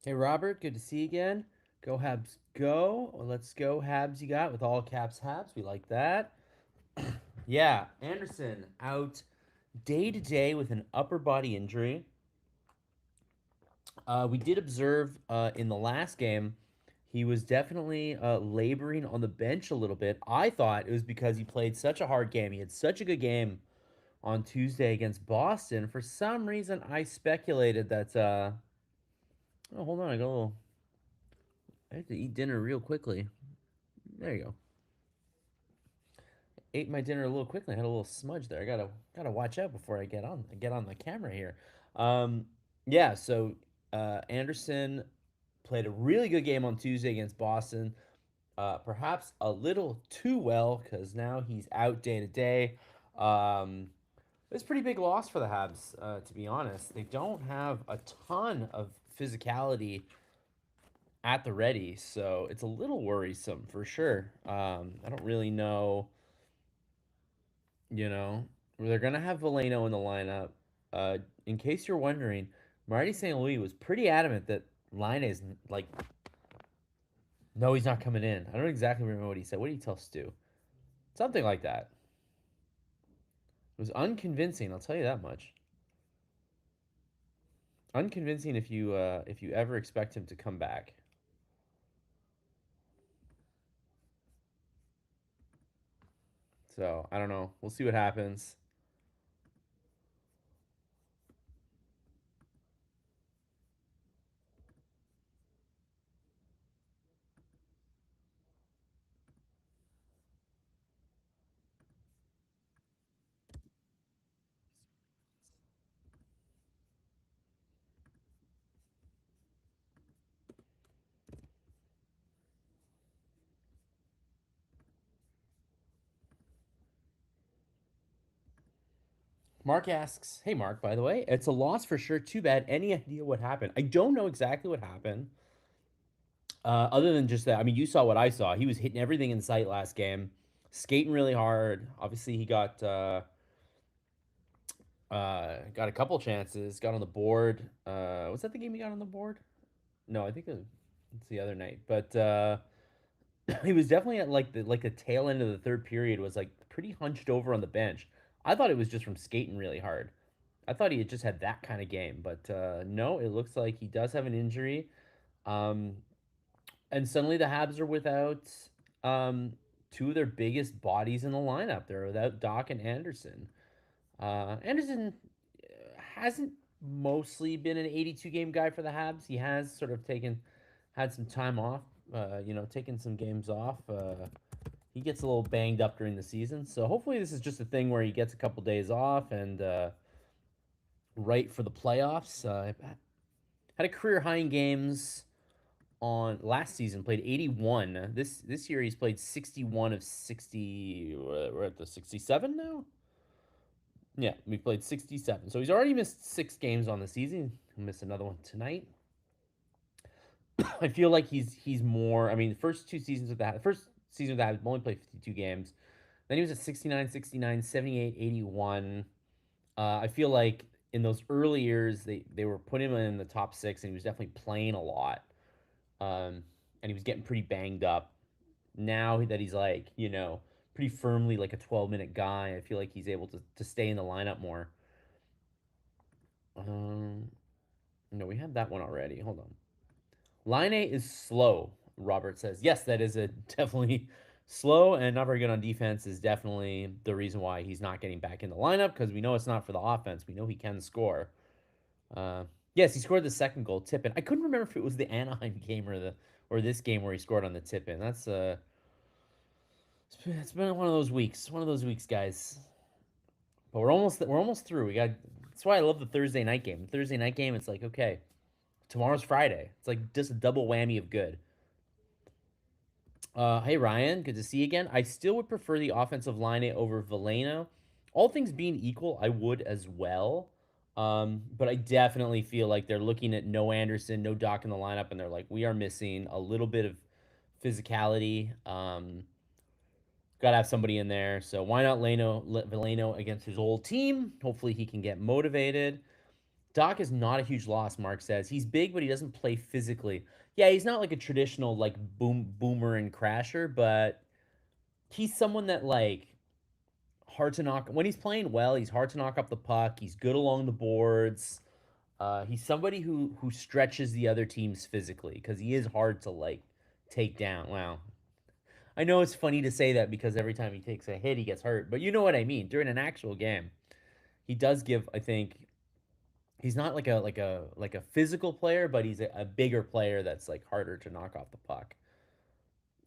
Hey, Robert, good to see you again. Go Habs, go. Well, let's go Habs you got with all caps Habs. We like that. Yeah, Anderson out day to day with an upper body injury. We did observe in the last game he was definitely laboring on the bench a little bit. I thought it was because he played such a hard game. He had such a good game on Tuesday against Boston. For some reason, I speculated that. Oh, hold on, I got a little. I have to eat dinner real quickly. There you go. Ate my dinner a little quickly. I had a little smudge there. I gotta watch out before I get on the camera here. Um, yeah. So Anderson played a really good game on Tuesday against Boston. Perhaps a little too well because now he's out day to day. It's a pretty big loss for the Habs, to be honest. They don't have a ton of physicality at the ready, so it's a little worrisome for sure. I don't really know. You know, they're gonna have Veleno in the lineup. In case you're wondering, Marty St. Louis was pretty adamant that Line is like, no, he's not coming in. I don't exactly remember what he said. What did he tell Stu? Something like that. It was unconvincing. I'll tell you that much. Unconvincing if you ever expect him to come back. So I don't know. We'll see what happens. Mark asks, "Hey Mark, by the way, it's a loss for sure. Too bad. Any idea what happened? I don't know exactly what happened. Other than just that, I mean, you saw what I saw. He was hitting everything in sight last game, skating really hard. Obviously, he got a couple chances, got on the board. Was that the game he got on the board? No, I think it's the other night. But he was definitely at like the tail end of the third period. Was like pretty hunched over on the bench. I thought it was just from skating really hard. I thought he had just had that kind of game, but no, it looks like he does have an injury. Um, and suddenly the Habs are without um, two of their biggest bodies in the lineup. They're without Dach and Anderson. Anderson hasn't mostly been an 82 game guy for the Habs. He has sort of had some time off, taken some games off. He gets a little banged up during the season. So hopefully this is just a thing where he gets a couple days off and right for the playoffs. Had a career high in games on last season, played 81. This year he's played 61 of 60. We're at the 67 now. Yeah, we played 67. So he's already missed 6 games on the season. He'll miss another one tonight. I feel like he's more. I mean, the first 2 seasons with that, the first season with that, only played 52 games. Then he was at 69, 69, 78, 81. I feel like in those early years, they were putting him in the top six, and he was definitely playing a lot. And he was getting pretty banged up. Now that he's like, pretty firmly like a 12-minute guy, I feel like he's able to stay in the lineup more. Um, no, we had that one already. Hold on. Line A is slow, Robert says. Yes, that is a definitely slow and not very good on defense is definitely the reason why he's not getting back in the lineup because we know it's not for the offense. We know he can score. Uh, yes, he scored the second goal, tip in. I couldn't remember if it was the Anaheim game or this game where he scored on the tip in. It's been one of those weeks, guys. But we're almost through. That's why I love the Thursday night game. The Thursday night game, it's like okay, tomorrow's Friday. It's like just a double whammy of good. Hey Ryan, good to see you again. I still would prefer the offensive line over Veleno. All things being equal, I would as well. But I definitely feel like they're looking at no Anderson, no Doc in the lineup, and they're like, we are missing a little bit of physicality. Got to have somebody in there. So why not Veleno against his old team? Hopefully he can get motivated. Dach is not a huge loss, Mark says. He's big, but he doesn't play physically. Yeah, he's not like a traditional like boomer and crasher, but he's someone that like hard to knock when he's playing well. He's hard to knock up the puck. He's good along the boards. He's somebody who stretches the other teams physically because he is hard to like take down. Wow, I know it's funny to say that because every time he takes a hit, he gets hurt. But you know what I mean. During an actual game, he does give. I think he's not like a physical player, but he's a bigger player that's like harder to knock off the puck.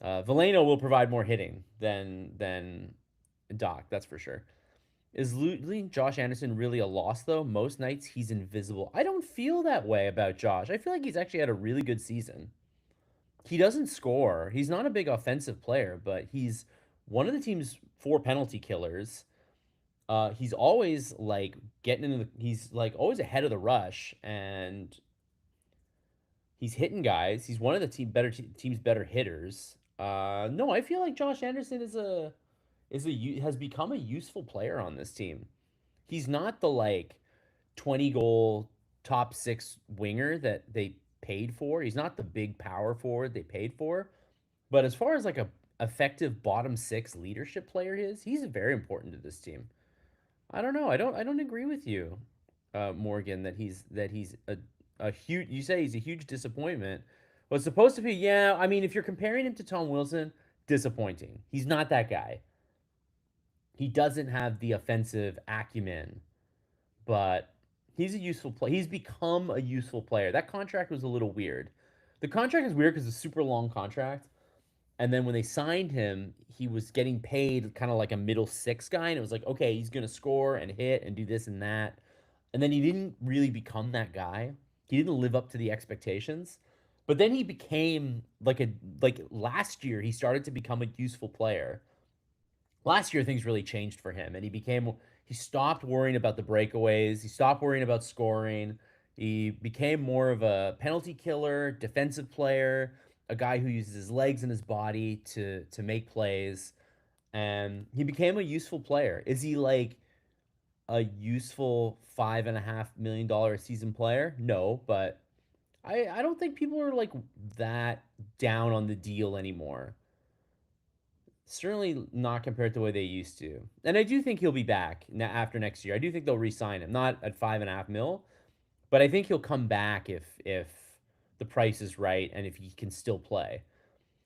Veleno will provide more hitting than Dach, that's for sure. Is losing Josh Anderson really a loss though? Most nights he's invisible. I don't feel that way about Josh. I feel like he's actually had a really good season. He doesn't score. He's not a big offensive player, but he's one of the team's four penalty killers. He's always like getting into the. He's like always ahead of the rush, and he's hitting guys. He's one of the team's better hitters. No, I feel like Josh Anderson has become a useful player on this team. He's not the like 20 goal top six winger that they paid for. He's not the big power forward they paid for. But as far as like a effective bottom six leadership player is, he's very important to this team. I don't know. I don't agree with you, Morgan, that he's a huge. You say he's a huge disappointment. Well, it's supposed to be. Yeah, I mean, if you're comparing him to Tom Wilson, disappointing. He's not that guy. He doesn't have the offensive acumen, but he's a useful player. He's become a useful player. That contract was a little weird. The contract is weird because it's a super long contract. And then when they signed him, he was getting paid kind of like a middle six guy. And it was like, okay, he's going to score and hit and do this and that. And then he didn't really become that guy. He didn't live up to the expectations. But then he became like last year, he started to become a useful player. Last year, things really changed for him. And he stopped worrying about the breakaways. He stopped worrying about scoring. He became more of a penalty killer, defensive player, a guy who uses his legs and his body to make plays, and he became a useful player. Is he like a useful $5.5 million a season player? No, but I don't think people are like that down on the deal anymore. Certainly not compared to the way they used to. And I do think he'll be back after next year. I do think they'll re-sign him, not at 5.5 mil, but I think he'll come back if the price is right and if he can still play.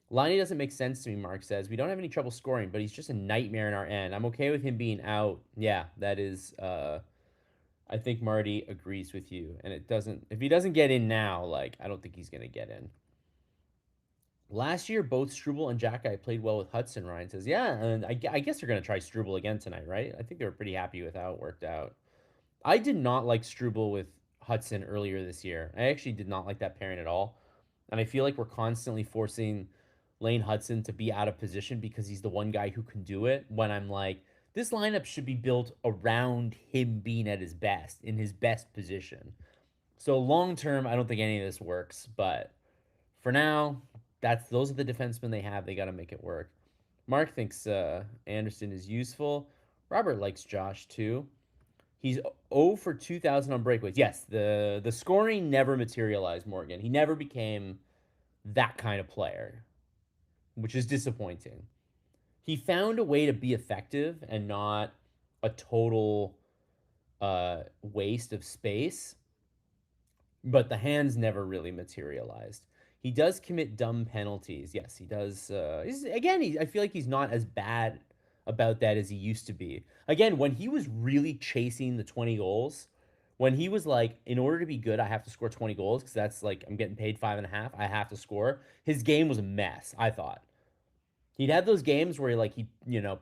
Lonnie doesn't make sense to me, Mark says. We don't have any trouble scoring, but he's just a nightmare in our end. I'm okay with him being out. Yeah, that is I think Marty agrees with you. And it doesn't if he doesn't get in now, like I don't think he's gonna get in. Last year, both Struble and Jackeye played well with Hudson. Ryan says, "Yeah, and I guess they're going to try Struble again tonight, right? I think they were pretty happy with how it worked out. I did not like Struble with Hudson earlier this year. I actually did not like that pairing at all. And I feel like we're constantly forcing Lane Hudson to be out of position because he's the one guy who can do it. When I'm like, this lineup should be built around him being at his best, in his best position. So long term, I don't think any of this works. But for now, those are the defensemen they have. They got to make it work. Mark thinks Anderson is useful. Robert likes Josh too. He's 0 for 2,000 on breakaways. Yes, the scoring never materialized, Morgan. He never became that kind of player, which is disappointing. He found a way to be effective and not a total waste of space, but the hands never really materialized. He does commit dumb penalties. Yes, he does. I feel like he's not as bad about that as he used to be. Again, when he was really chasing the 20 goals, when he was like, in order to be good, I have to score 20 goals because that's like, I'm getting paid 5.5. I have to score. His game was a mess, I thought. He'd have those games where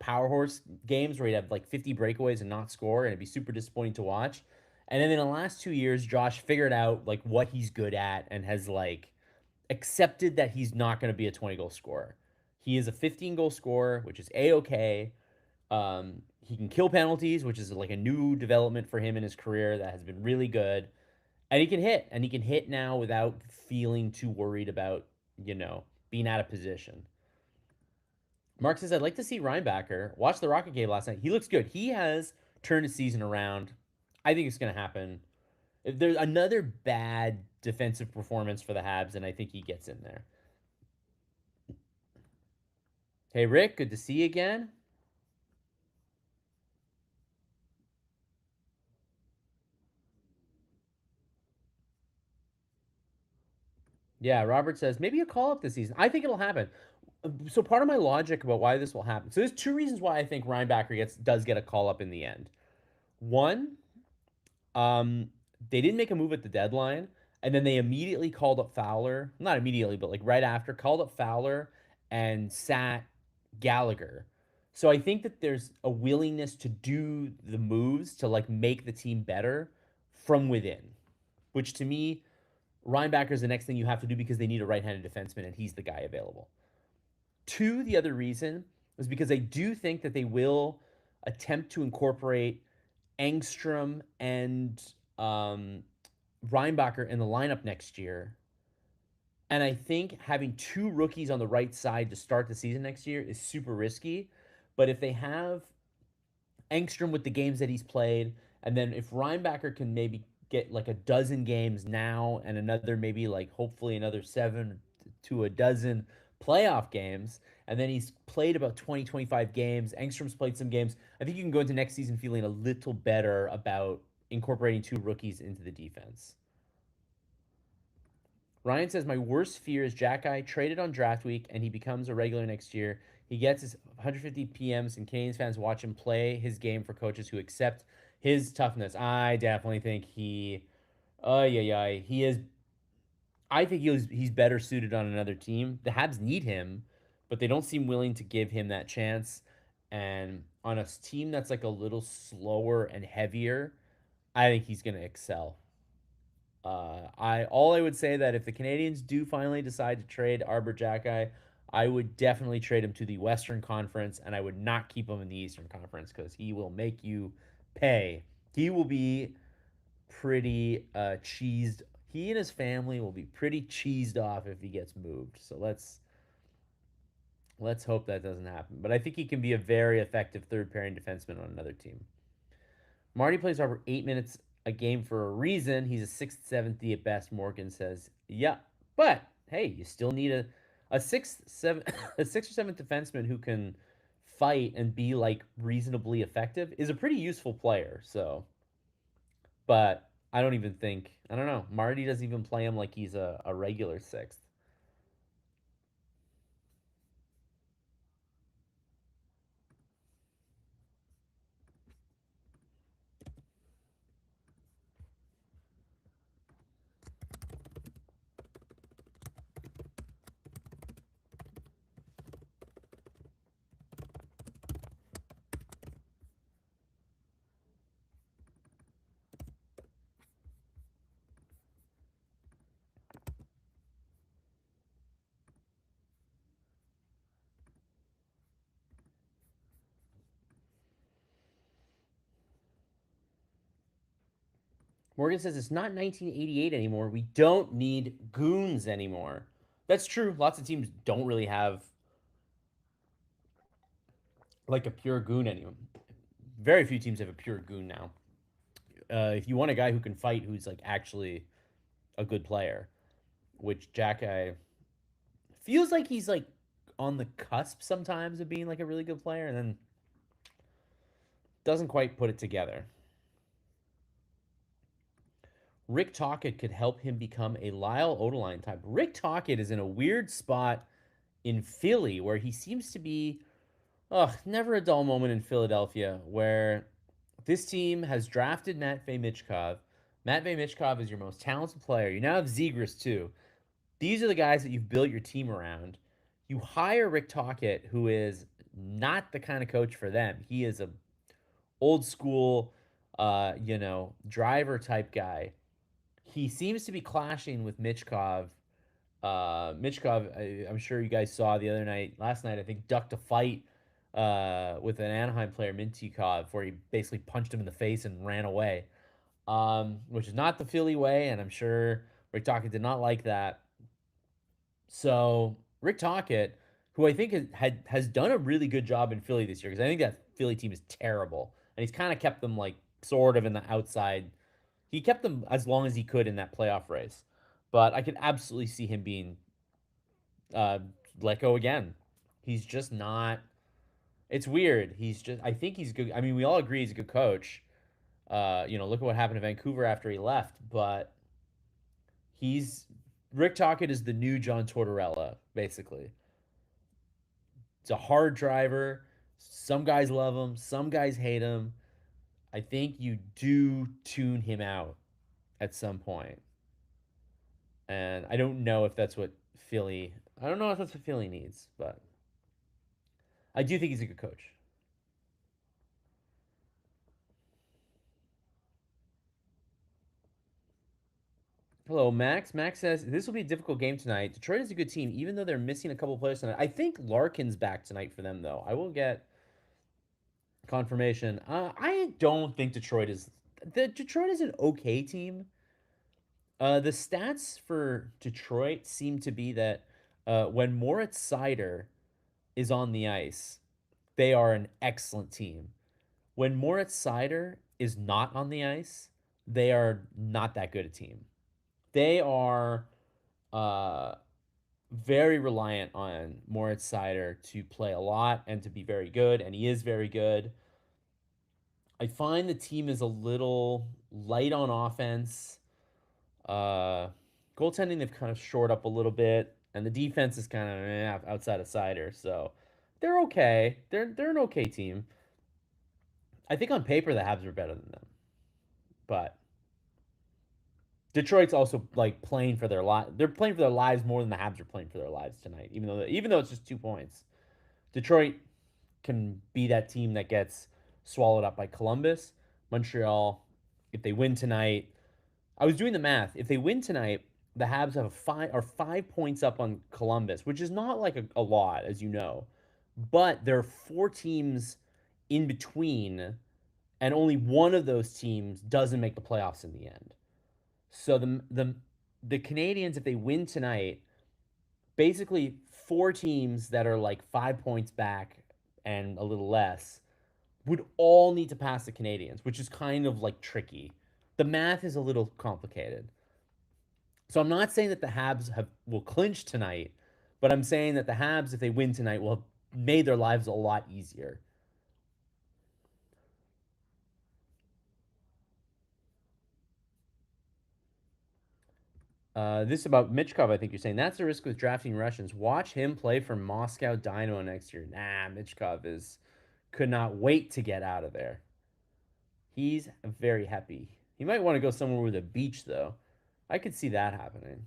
power horse games where he'd have like 50 breakaways and not score, and it'd be super disappointing to watch. And then in the last 2 years, Josh figured out like what he's good at and has like accepted that he's not going to be a 20 goal scorer. He is a 15 goal scorer, which is a okay. He can kill penalties, which is like a new development for him in his career that has been really good. And he can hit now without feeling too worried about being out of position. Mark says, I'd like to see Reinbacher. Watch the Rocket game last night. He looks good. He has turned his season around. I think it's going to happen. If there's another bad defensive performance for the Habs, and I think he gets in there. Hey, Rick, good to see you again. Yeah, Robert says maybe a call up this season. I think it'll happen. So part of my logic about why this will happen. So there's two reasons why I think Reinbacher does get a call up in the end. One, um, they didn't make a move at the deadline, and then they immediately called up Fowler. Not immediately, but like right after, called up Fowler and sat Gallagher. So I think that there's a willingness to do the moves to like make the team better from within, which to me, Reinbacher is the next thing you have to do because they need a right-handed defenseman, and he's the guy available. Two, the other reason is because I do think that they will attempt to incorporate Engstrom and Reinbacher in the lineup next year. And I think having two rookies on the right side to start the season next year is super risky. But if they have Engstrom with the games that he's played, and then if Reinbacher can maybe get like a dozen games now and another maybe like hopefully another 7 to a dozen playoff games, and then he's played about 20, 25 games. Engstrom's played some games. I think you can go into next season feeling a little better about incorporating two rookies into the defense. Ryan says, my worst fear is Jack Eye traded on draft week and he becomes a regular next year. He gets his 150 PMs and Canadiens fans watch him play his game for coaches who accept his toughness. I definitely think he is. I think he's better suited on another team. The Habs need him, but they don't seem willing to give him that chance. And on a team that's like a little slower and heavier, I think he's going to excel. I would say that if the Canadiens do finally decide to trade Arbor Jacki, I would definitely trade him to the Western Conference, and I would not keep him in the Eastern Conference because he will make you pay. He will be pretty cheesed. He and his family will be pretty cheesed off if he gets moved. So let's hope that doesn't happen. But I think he can be a very effective third pairing defenseman on another team. Marty plays over 8 minutes a game for a reason. He's a sixth, seventh D at best. Morgan says, yeah, but hey, you still need a sixth, seven, a sixth or seventh defenseman who can fight and be like reasonably effective is a pretty useful player. So, but I don't know. Marty doesn't even play him like he's a regular sixth. Morgan says it's not 1988 anymore. We don't need goons anymore. That's true. Lots of teams don't really have like a pure goon anymore. Very few teams have a pure goon now. If you want a guy who can fight, who's like actually a good player, which Jack feels like he's like on the cusp sometimes of being like a really good player, and then doesn't quite put it together. Rick Tocchet could help him become a Lyle Odeline type. Rick Tocchet is in a weird spot in Philly where he seems to be, never a dull moment in Philadelphia where this team has drafted Matvei Michkov. Matvei Michkov is your most talented player. You now have Zegras too. These are the guys that you've built your team around. You hire Rick Tocchet, who is not the kind of coach for them. He is a old school, driver type guy. He seems to be clashing with Michkov. I'm sure you guys saw the other night, last night, I think, ducked a fight with an Anaheim player, Mintyukov, where he basically punched him in the face and ran away, which is not the Philly way, and I'm sure Rick Tocchet did not like that. So Rick Tocchet, who I think has done a really good job in Philly this year, because I think that Philly team is terrible, and he's kind of kept them like sort of in the outside He kept them as long as he could in that playoff race, but I can absolutely see him being uh, let go again. He's just not. It's weird. He's just. I think he's good. I mean, we all agree he's a good coach. Look at what happened to Vancouver after he left, but he's Rick Tocchet is the new John Tortorella, basically. It's a hard driver. Some guys love him, some guys hate him. I think you do tune him out at some point. And I don't know if that's what Philly. I don't know if that's what Philly needs, but I do think he's a good coach. Hello, Max. Max says this will be a difficult game tonight. Detroit is a good team, even though they're missing a couple players tonight. I think Larkin's back tonight for them, though. I will get confirmation. I don't think Detroit is. Detroit is an okay team. The stats for Detroit seem to be that when Moritz Seider is on the ice, they are an excellent team. When Moritz Seider is not on the ice, they are not that good a team. They are uh, very reliant on Moritz Seider to play a lot and to be very good, and he is very good. I find the team is a little light on offense. Uh, Goaltending, they've kind of shored up a little bit, and the defense is kind of outside of Seider, so they're okay. They're an okay team. I think on paper the Habs are better than them, but Detroit's also like playing for their lives. They're playing for their lives more than the Habs are playing for their lives tonight. Even though it's just 2 points, Detroit can be that team that gets swallowed up by Columbus, Montreal. If they win tonight, I was doing the math. If they win tonight, the Habs have 5 points up on Columbus, which is not like a lot, as you know. But there are 4 teams in between, and only one of those teams doesn't make the playoffs in the end. So the Canadiens, if they win tonight, basically 4 teams that are like 5 points back and a little less would all need to pass the Canadiens, which is kind of like tricky. The math is a little complicated. So I'm not saying that the Habs will clinch tonight, but I'm saying that the Habs, if they win tonight, will have made their lives a lot easier. This about Mitchkov, I think you're saying that's the risk with drafting Russians. Watch him play for Moscow Dynamo next year. Nah, Mitchkov is could not wait to get out of there. He's very happy. He might want to go somewhere with a beach though. I could see that happening.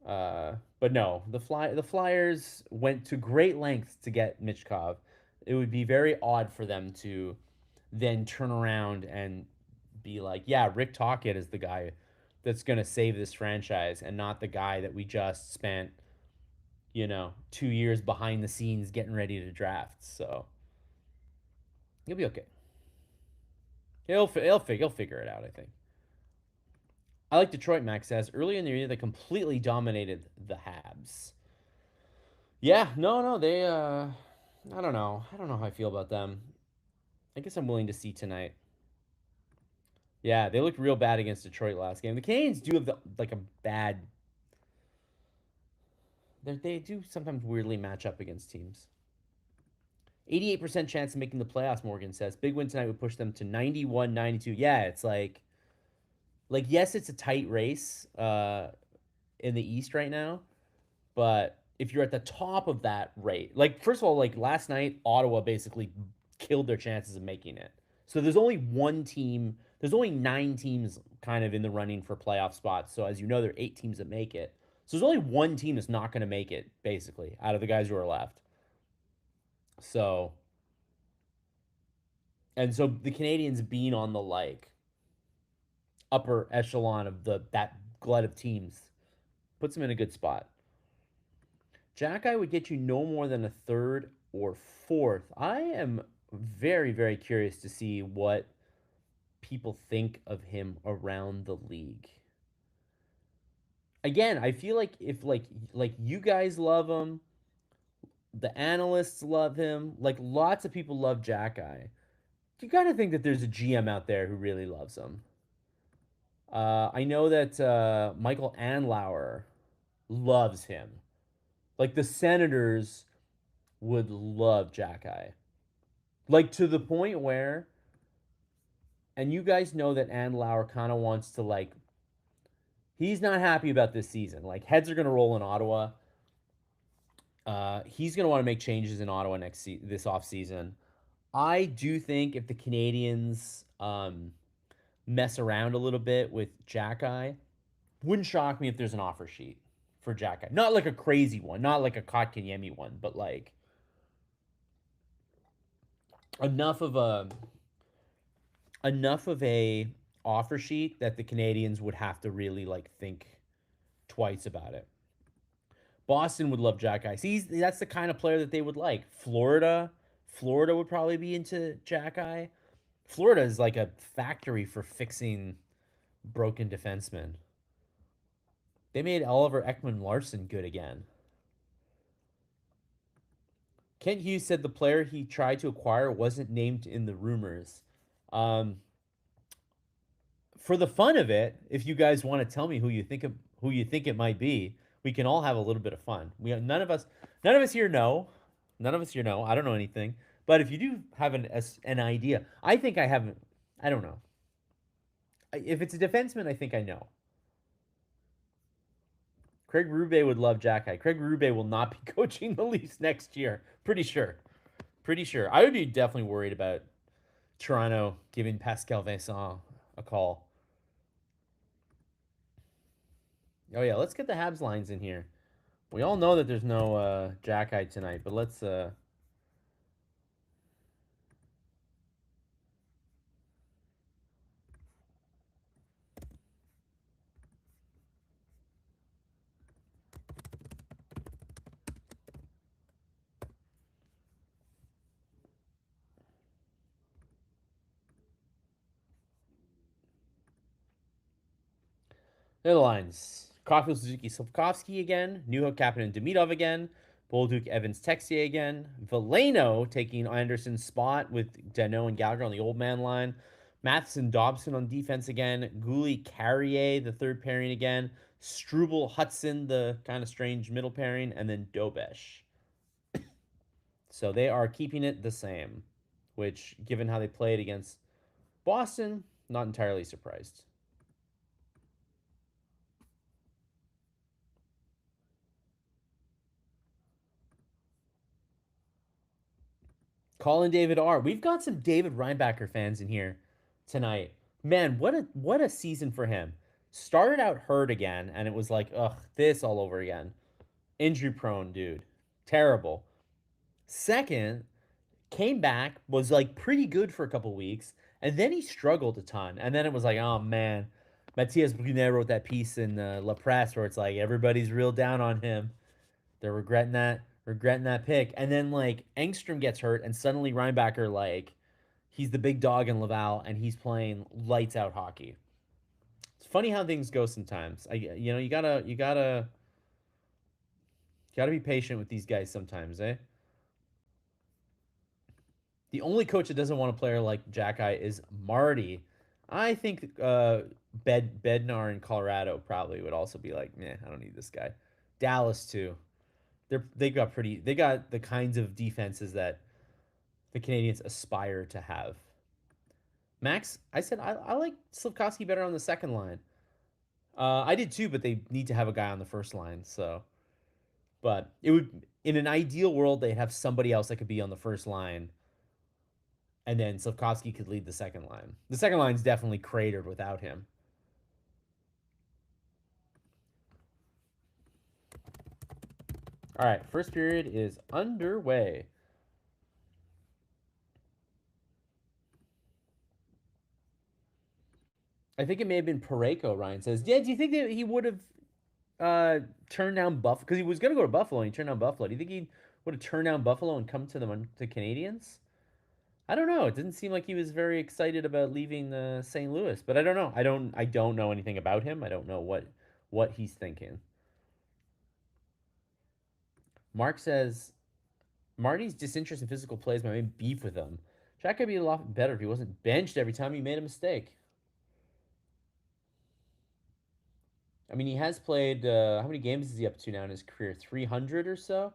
But no, the Flyers went to great lengths to get Mitchkov. It would be very odd for them to then turn around and be like, yeah, Rick Tocchet is the guy that's going to save this franchise and not the guy that we just spent, 2 years behind the scenes getting ready to draft. So he'll be okay. He'll figure it out, I think. I like Detroit, Max says. Earlier in the year, they completely dominated the Habs. Yeah, no, they, I don't know. I don't know how I feel about them. I guess I'm willing to see tonight. Yeah, they looked real bad against Detroit last game. The Canadiens do have like a bad. They do sometimes weirdly match up against teams. 88% chance of making the playoffs, Morgan says. Big win tonight would push them to 91-92. Yeah, it's like yes, it's a tight race in the East right now, but if you're at the top of that rate, like first of all, like last night, Ottawa basically killed their chances of making it. So there's only one team. There's only 9 teams kind of in the running for playoff spots. So as you know, there are 8 teams that make it. So there's only one team that's not going to make it, basically, out of the guys who are left. So and so the Canadiens being on the like upper echelon of that glut of teams puts them in a good spot. Jack, I would get you no more than a third or fourth. I am very, very curious to see what people think of him around the league. Again, I feel like if like you guys love him, the analysts love him, like lots of people love Jack Eye. You got to think that there's a GM out there who really loves him. I know that Michael Anlauer loves him. Like the Senators would love Jack Eye. Like to the point where, and you guys know that Anlauer kind of wants to like, he's not happy about this season. Like heads are going to roll in Ottawa. He's going to want to make changes in Ottawa this off season. I do think if the Canadiens mess around a little bit with Jack Eye, wouldn't shock me if there's an offer sheet for Jack Eye. Not like a crazy one, not like a Kotkaniemi one, but like enough of a enough of a offer sheet that the Canadiens would have to really like think twice about it. Boston would love Jack Eye. See, that's the kind of player that they would like. Florida would probably be into Jack Eye. Florida is like a factory for fixing broken defensemen. They made Oliver Ekman Larson good again. Kent Hughes said the player he tried to acquire wasn't named in the rumors. Um, for the fun of it, if you guys want to tell me who you think it might be, we can all have a little bit of fun. We none of us here know. None of us here know. I don't know anything. But if you do have an idea, I think I have. I don't know. If it's a defenseman, I think I know. Craig Berube would love Jack Eye. Craig Berube will not be coaching the Leafs next year. Pretty sure. Pretty sure. I would be definitely worried about Toronto giving Pascal Vincent a call. Oh yeah, let's get the Habs lines in here. We all know that there's no Jack Eye tonight, but let's the lines. Caulfield, Suzuki, Slafkovsky again. Newhook, Kapanen, Demidov again. Bolduc, Evans, Texier again. Veleno taking Anderson's spot with Danault and Gallagher on the old man line. Matheson, Dobson on defense again. Goalie, Carrier, the third pairing again. Struble, Hudson, the kind of strange middle pairing. And then Dobesh. So they are keeping it the same, which, given how they played against Boston, not entirely surprised. Colin David R. We've got some David Reinbacher fans in here tonight. Man, what a season for him. Started out hurt again, and it was like, ugh, this all over again. Injury prone, dude. Terrible. Second, came back, was like pretty good for a couple weeks, and then he struggled a ton. And then it was like, oh man. Matthias Brunet wrote that piece in La Presse where it's like everybody's real down on him. They're regretting that pick. And then like Engstrom gets hurt, and suddenly Reinbacher like he's the big dog in Laval, and he's playing lights out hockey. It's funny how things go sometimes. You gotta be patient with these guys sometimes, eh? The only coach that doesn't want a player like Jack Eye is Marty. I think Bednar in Colorado probably would also be like, nah, I don't need this guy. Dallas too. They got the kinds of defenses that the Canadiens aspire to have. Max, I said I like Slafkovsky better on the second line. I did too, but they need to have a guy on the first line. So, but it would in an ideal world they'd have somebody else that could be on the first line, and then Slafkovsky could lead the second line. The second line's definitely cratered without him. All right, first period is underway. I think it may have been Pareko. Ryan says, "Yeah, do you think that he would have turned down Buffalo because he was going to go to Buffalo and he turned down Buffalo? Do you think he would have turned down Buffalo and come to the Canadiens? I don't know. It didn't seem like he was very excited about leaving St. Louis, but I don't know. I don't know anything about him. I don't know what he's thinking." Mark says Marty's disinterest in physical plays my main beef with him. Shaq could be a lot better if he wasn't benched every time he made a mistake. I mean, he has played. How many games is he up to now in his career? 300 or so.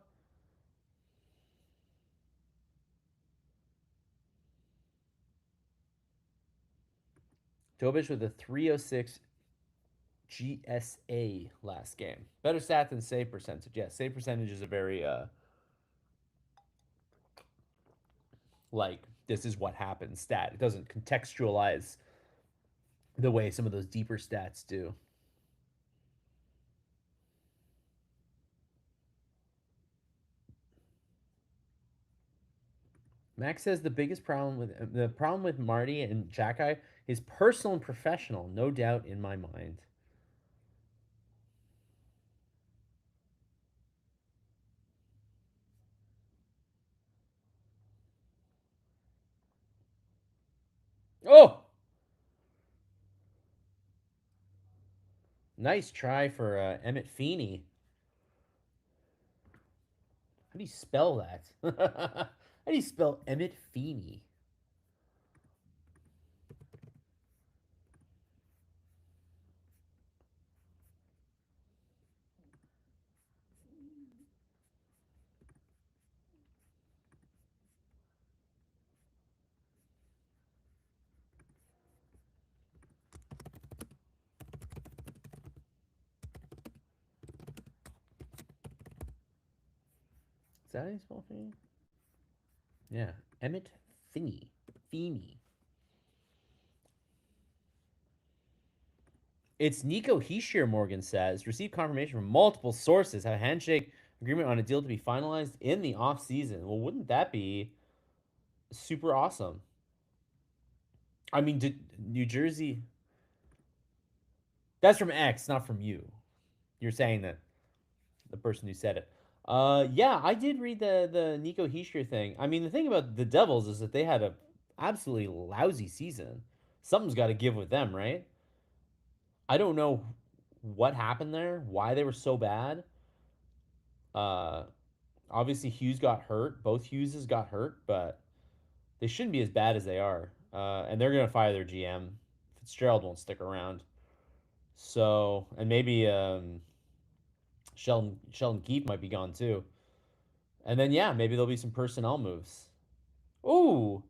Dobish with a 306 GSA last game. Better stat than save percentage. Yeah, save percentage is a very like this is what happened stat. It doesn't contextualize the way some of those deeper stats do. Max says the problem with Marty and Jacki is personal and professional, no doubt in my mind. Oh, nice try for Emmett Feeney. How do you spell that? How do you spell Emmett Feeney? Is that how you spell Feeney? Yeah, Emmett Feeney. Feeney. It's Nico Heishier, Morgan says. Received confirmation from multiple sources. Have a handshake agreement on a deal to be finalized in the offseason. Well, wouldn't that be super awesome? I mean, did New Jersey. That's from X, not from you. You're saying that the person who said it. Yeah, I did read the Nico Heishier thing. I mean, the thing about the Devils is that they had a absolutely lousy season. Something's got to give with them, right? I don't know what happened there, why they were so bad. Uh, Obviously Hughes got hurt. Both Hugheses got hurt, but they shouldn't be as bad as they are. And they're gonna fire their GM. Fitzgerald won't stick around. So, and maybe Sheldon Keefe might be gone too. And then yeah, maybe there'll be some personnel moves. Ooh,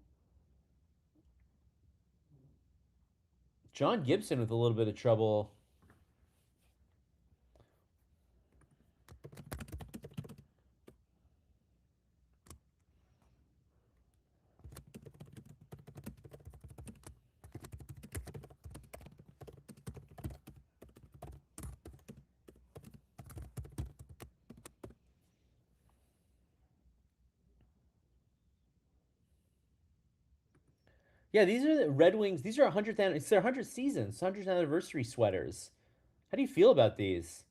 John Gibson with a little bit of trouble. Yeah, these are the Red Wings. These are 100th. It's their 100th season. It's 100th anniversary sweaters. How do you feel about these?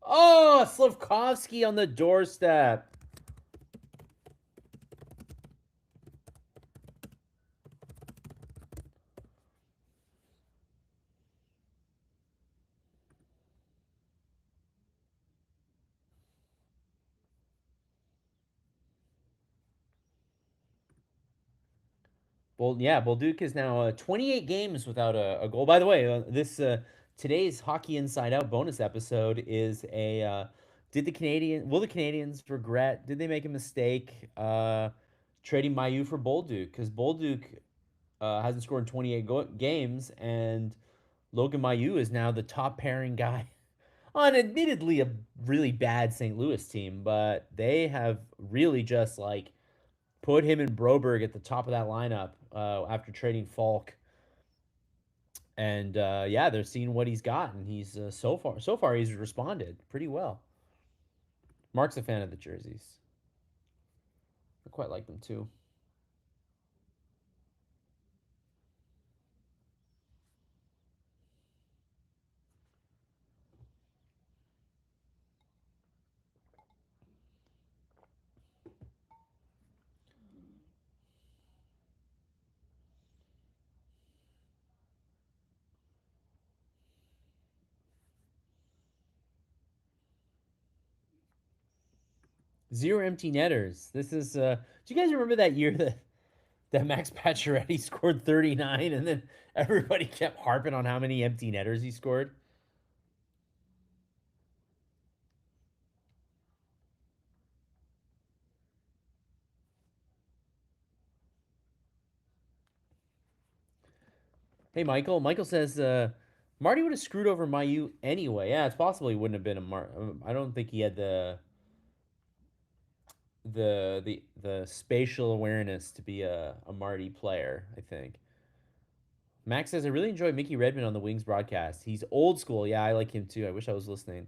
Oh, Slafkovsky on the doorstep. Well, yeah, Bolduc is now 28 games without a goal. By the way, this today's Hockey Inside Out bonus episode is a did the Canadian will the Canadians regret? Did they make a mistake trading Mayu for Bolduc? Because Bolduc hasn't scored in 28 games, and Logan Mayu is now the top pairing guy on admittedly a really bad St. Louis team, but they have really just like put him and Broberg at the top of that lineup after trading Falk. And yeah, they're seeing what he's got, and he's so far he's responded pretty well. Mark's a fan of the jerseys. I quite like them too. Zero empty netters. This is. Do you guys remember that year that Max Pacioretty scored 39, and then everybody kept harping on how many empty netters he scored? Hey, Michael. Michael says Marty would have screwed over Mayu anyway. Yeah, it's possible he wouldn't have been a Mar. I don't think he had the spatial awareness to be a Marty player. I think. Max says I really enjoy Mickey Redmond on the Wings broadcast. He's old school. Yeah, I like him too. I wish I was listening.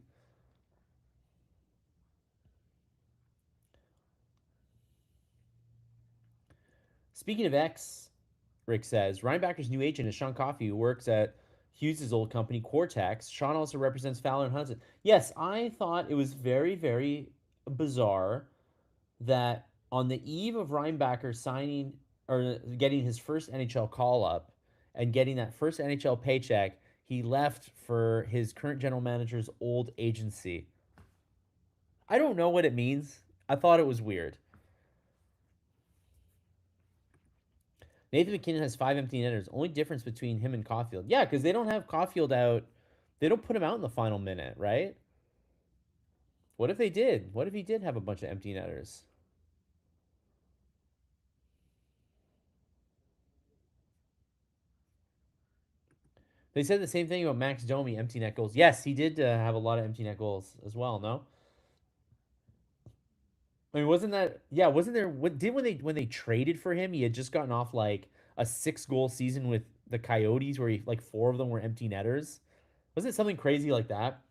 Speaking of X, Rick says Reinbacker's new agent is Sean Coffey, who works at Hughes' old company, Quartex. Sean also represents Fowler and Hudson. Yes, I thought it was very, very bizarre that on the eve of Reinbacker signing or getting his first NHL call up and getting that first NHL paycheck, he left for his current general manager's old agency. I don't know what it means. I thought it was weird. Nathan McKinnon has 5 empty netters. Only difference between him and Caulfield. Yeah, because they don't have Caulfield out. They don't put him out in the final minute, right? What if they did? What if he did have a bunch of empty netters? They said the same thing about Max Domi, empty net goals. Yes, he did have a lot of empty net goals as well. No, I mean, wasn't that? Yeah, wasn't there? What did when they traded for him? He had just gotten off like a 6 goal season with the Coyotes, where he like 4 of them were empty netters. Wasn't it something crazy like that?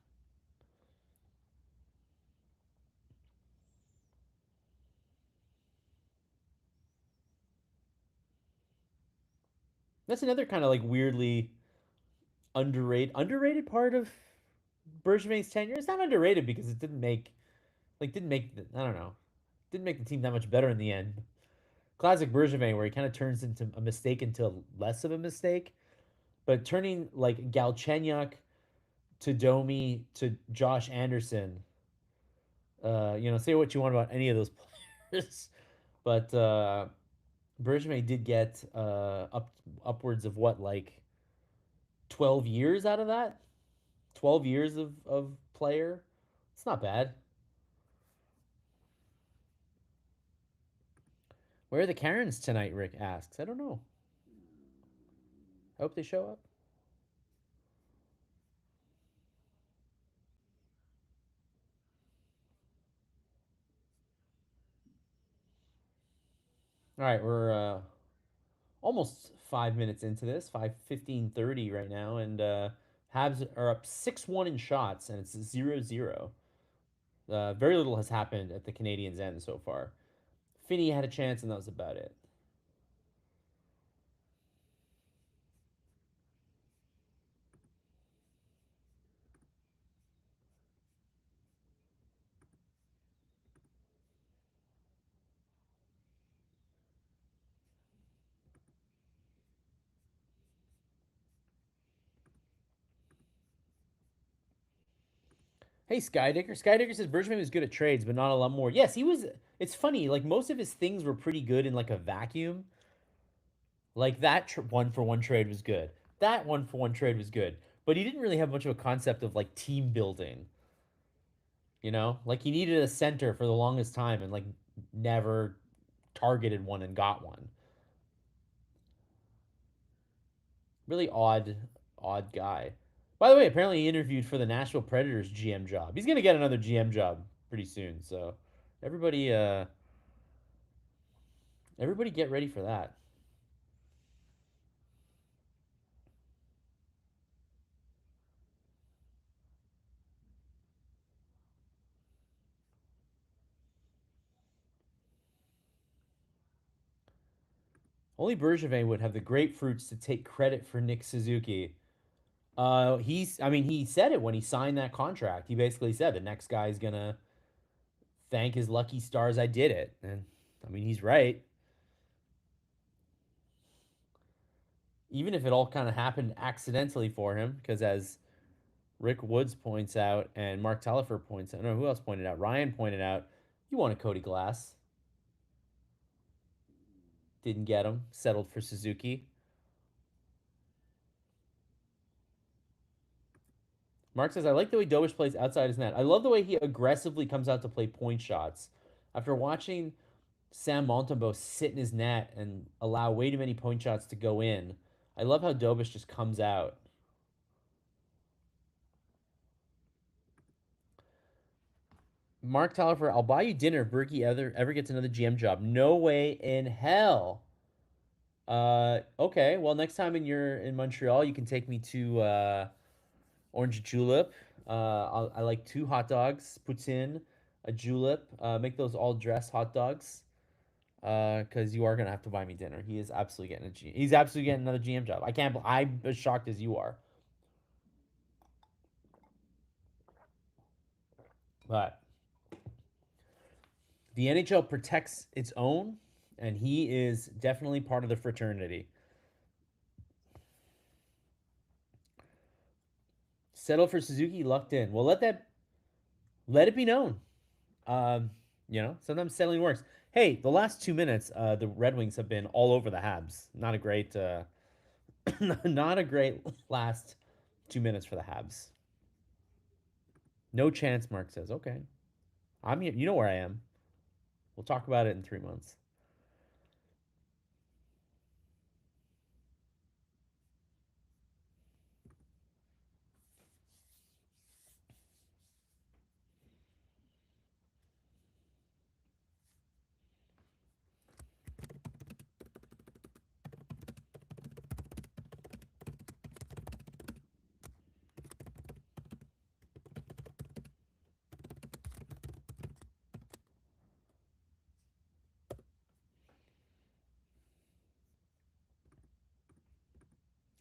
That's another kind of like weirdly underrated part of Bergevin's tenure. It's not underrated because it didn't make I don't know, didn't make the team that much better in the end. Classic Bergevin, where he kind of turns into a mistake into less of a mistake, but turning like Galchenyuk to Domi to Josh Anderson. Say what you want about any of those players, but Bergevin did get upwards of what, like 12 years out of that. 12 years of player. It's not bad. Where are the Karens tonight? Rick asks. I don't know. I hope they show up. All right, we're almost 5 minutes into this. 5:15:30 right now, and Habs are up 6-1 in shots, and it's 0-0. Very little has happened at the Canadiens' end so far. Finney had a chance, and that was about it. Hey, Skydicker. Skydicker says Bergevin was good at trades, but not a lot more. Yes, he was. It's funny. Like most of his things were pretty good in like a vacuum. Like that one for one trade was good. That one for one trade was good. But he didn't really have much of a concept of like team building. Like he needed a center for the longest time and like never targeted one and got one. Really odd guy. By the way, apparently he interviewed for the Nashville Predators GM job. He's gonna get another GM job pretty soon. So everybody, everybody, get ready for that. Only Bergevin would have the grapefruits to take credit for Nick Suzuki. I mean, he said it when he signed that contract. He basically said the next guy's gonna thank his lucky stars I did it, and I mean, he's right. Even if it all kind of happened accidentally for him, because as Rick Woods points out and Mark Tellifer points out, no, who else pointed out? Ryan pointed out. You wanted Cody Glass. Didn't get him. Settled for Suzuki. Mark says, I like the way Dobish plays outside his net. I love the way he aggressively comes out to play point shots. After watching Sam Montembeau sit in his net and allow way too many point shots to go in, I love how Dobish just comes out. Mark Talifer, I'll buy you dinner if Berkey ever gets another GM job. No way in hell. Okay. Well, next time you're in Montreal, you can take me to Orange Julep. I like 2 hot dogs, poutine, a julep. Make those all dressed hot dogs. Because you are gonna have to buy me dinner. He is absolutely getting he's absolutely getting another GM job. I can't. I'm as shocked as you are. But the NHL protects its own, and he is definitely part of the fraternity. Settle for Suzuki, lucked in. Well, let it be known. Um, sometimes settling works. Hey, the last 2 minutes, the Red Wings have been all over the Habs. Not a great, not a great last 2 minutes for the Habs. No chance, Mark says. Okay, I'm here. You know where I am. We'll talk about it in 3 months.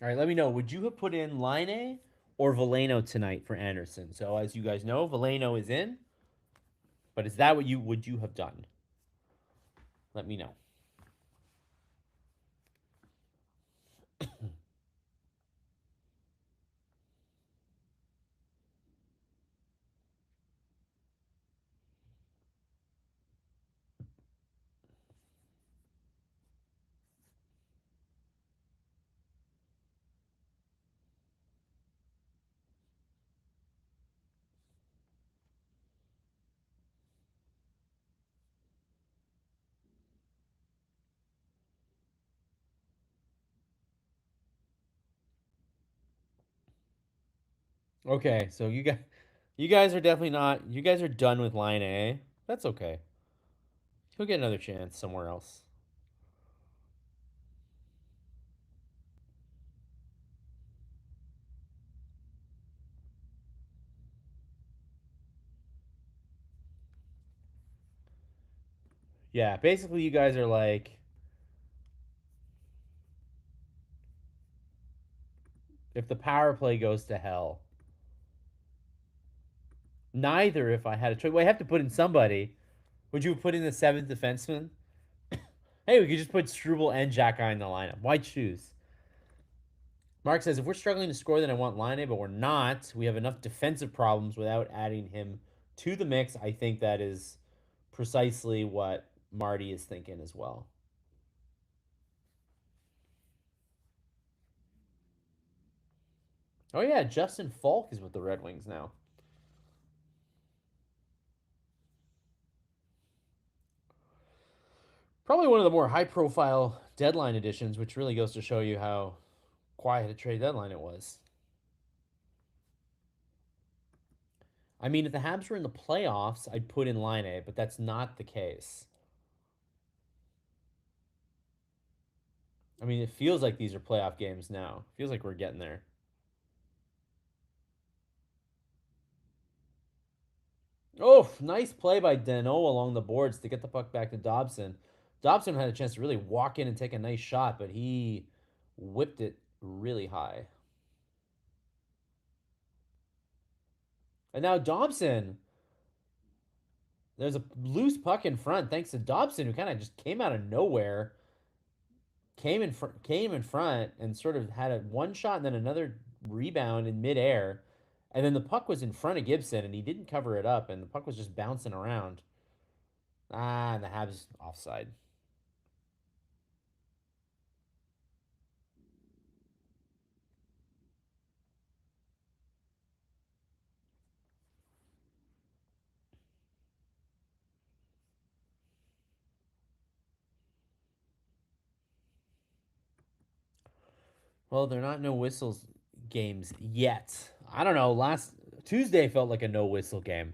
All right, let me know. Would you have put in Line or Veleno tonight for Anderson? So as you guys know, Veleno is in. But is that what you would you have done? Let me know. Okay, so you guys are definitely not. You guys are done with Line. That's okay. He'll get another chance somewhere else. Yeah, basically, you guys are like, if the power play goes to hell, neither. If I had a choice, well, I have to put in somebody. Would you put in the seventh defenseman? Hey, we could just put Struble and Jack Eye in the lineup. Why choose? Mark says, if we're struggling to score, then I want Line, but we're not. We have enough defensive problems without adding him to the mix. I think that is precisely what Marty is thinking as well. Oh, yeah, Justin Falk is with the Red Wings now. Probably one of the more high profile deadline editions, which really goes to show you how quiet a trade deadline it was. I mean, if the Habs were in the playoffs, I'd put in Line, but that's not the case. I mean, it feels like these are playoff games now. It feels like we're getting there. Oh, nice play by Dano along the boards to get the puck back to Dobson. Dobson had a chance to really walk in and take a nice shot, but he whipped it really high. And now Dobson, there's a loose puck in front thanks to Dobson, who kind of just came out of nowhere, came in front, and sort of had a one shot and then another rebound in midair, and then the puck was in front of Gibson, and he didn't cover it up, and the puck was just bouncing around. Ah, and the Habs offside. Well, they're not no whistles games yet. I don't know. Last Tuesday felt like a no whistle game.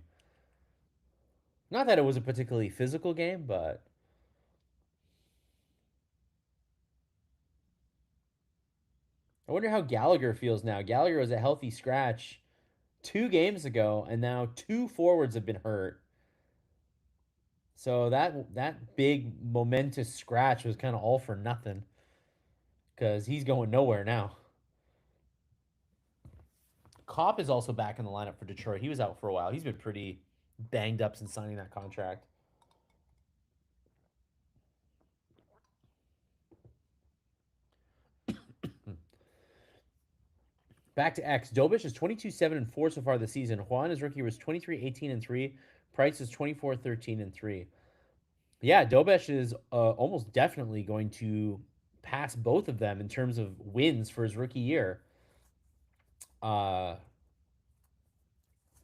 Not that it was a particularly physical game, but I wonder how Gallagher feels now. Gallagher was a healthy scratch 2 games ago, and now two forwards have been hurt. So that big momentous scratch was kind of all for nothing because he's going nowhere now. Kopp is also back in the lineup for Detroit. He was out for a while. He's been pretty banged up since signing that contract. Back to X. Dobish is 22-7-4 so far this season. Juan, his rookie, was 23-18-3. Price is 24-13-3. Yeah, Dobish is almost definitely going to pass both of them in terms of wins for his rookie year. Uh,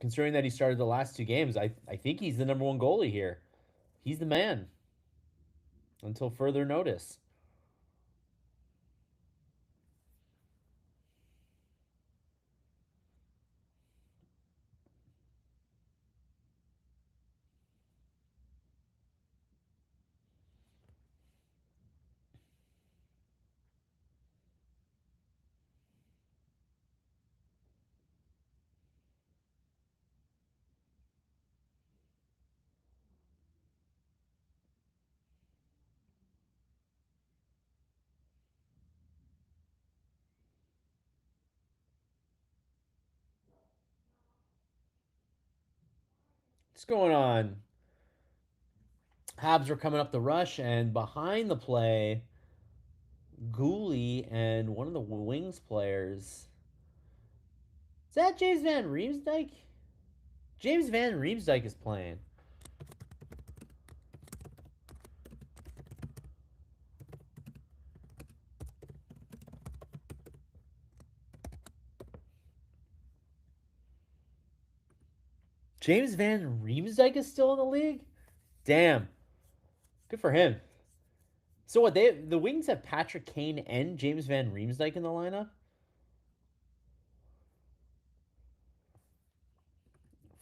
Considering that he started the last 2 games, I think he's the number one goalie here. He's the man until further notice. What's going on? Habs were coming up the rush, and behind the play, Goalie and one of the Wings players. Is that James Van Riemsdyk? James Van Riemsdyk is playing. James Van Riemsdyk is still in the league? Damn. Good for him. So what the Wings have Patrick Kane and James Van Riemsdyk in the lineup?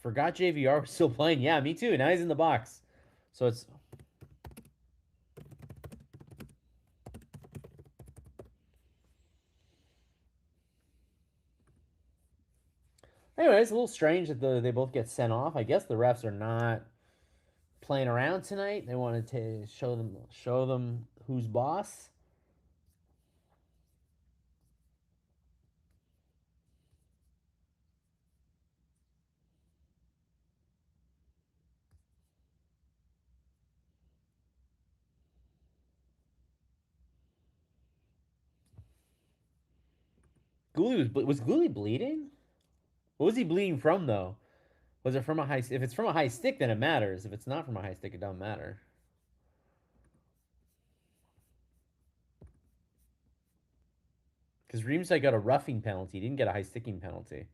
Forgot JVR was still playing. Yeah, me too. Now he's in the box. So it's anyway, it's a little strange that they both get sent off. I guess the refs are not playing around tonight. They wanted to show them who's boss. Was Gooley bleeding? What was he bleeding from though? Was it from a high? If it's from a high stick, then it matters. If it's not from a high stick, it doesn't matter. Because Reamside got a roughing penalty. He didn't get a high sticking penalty.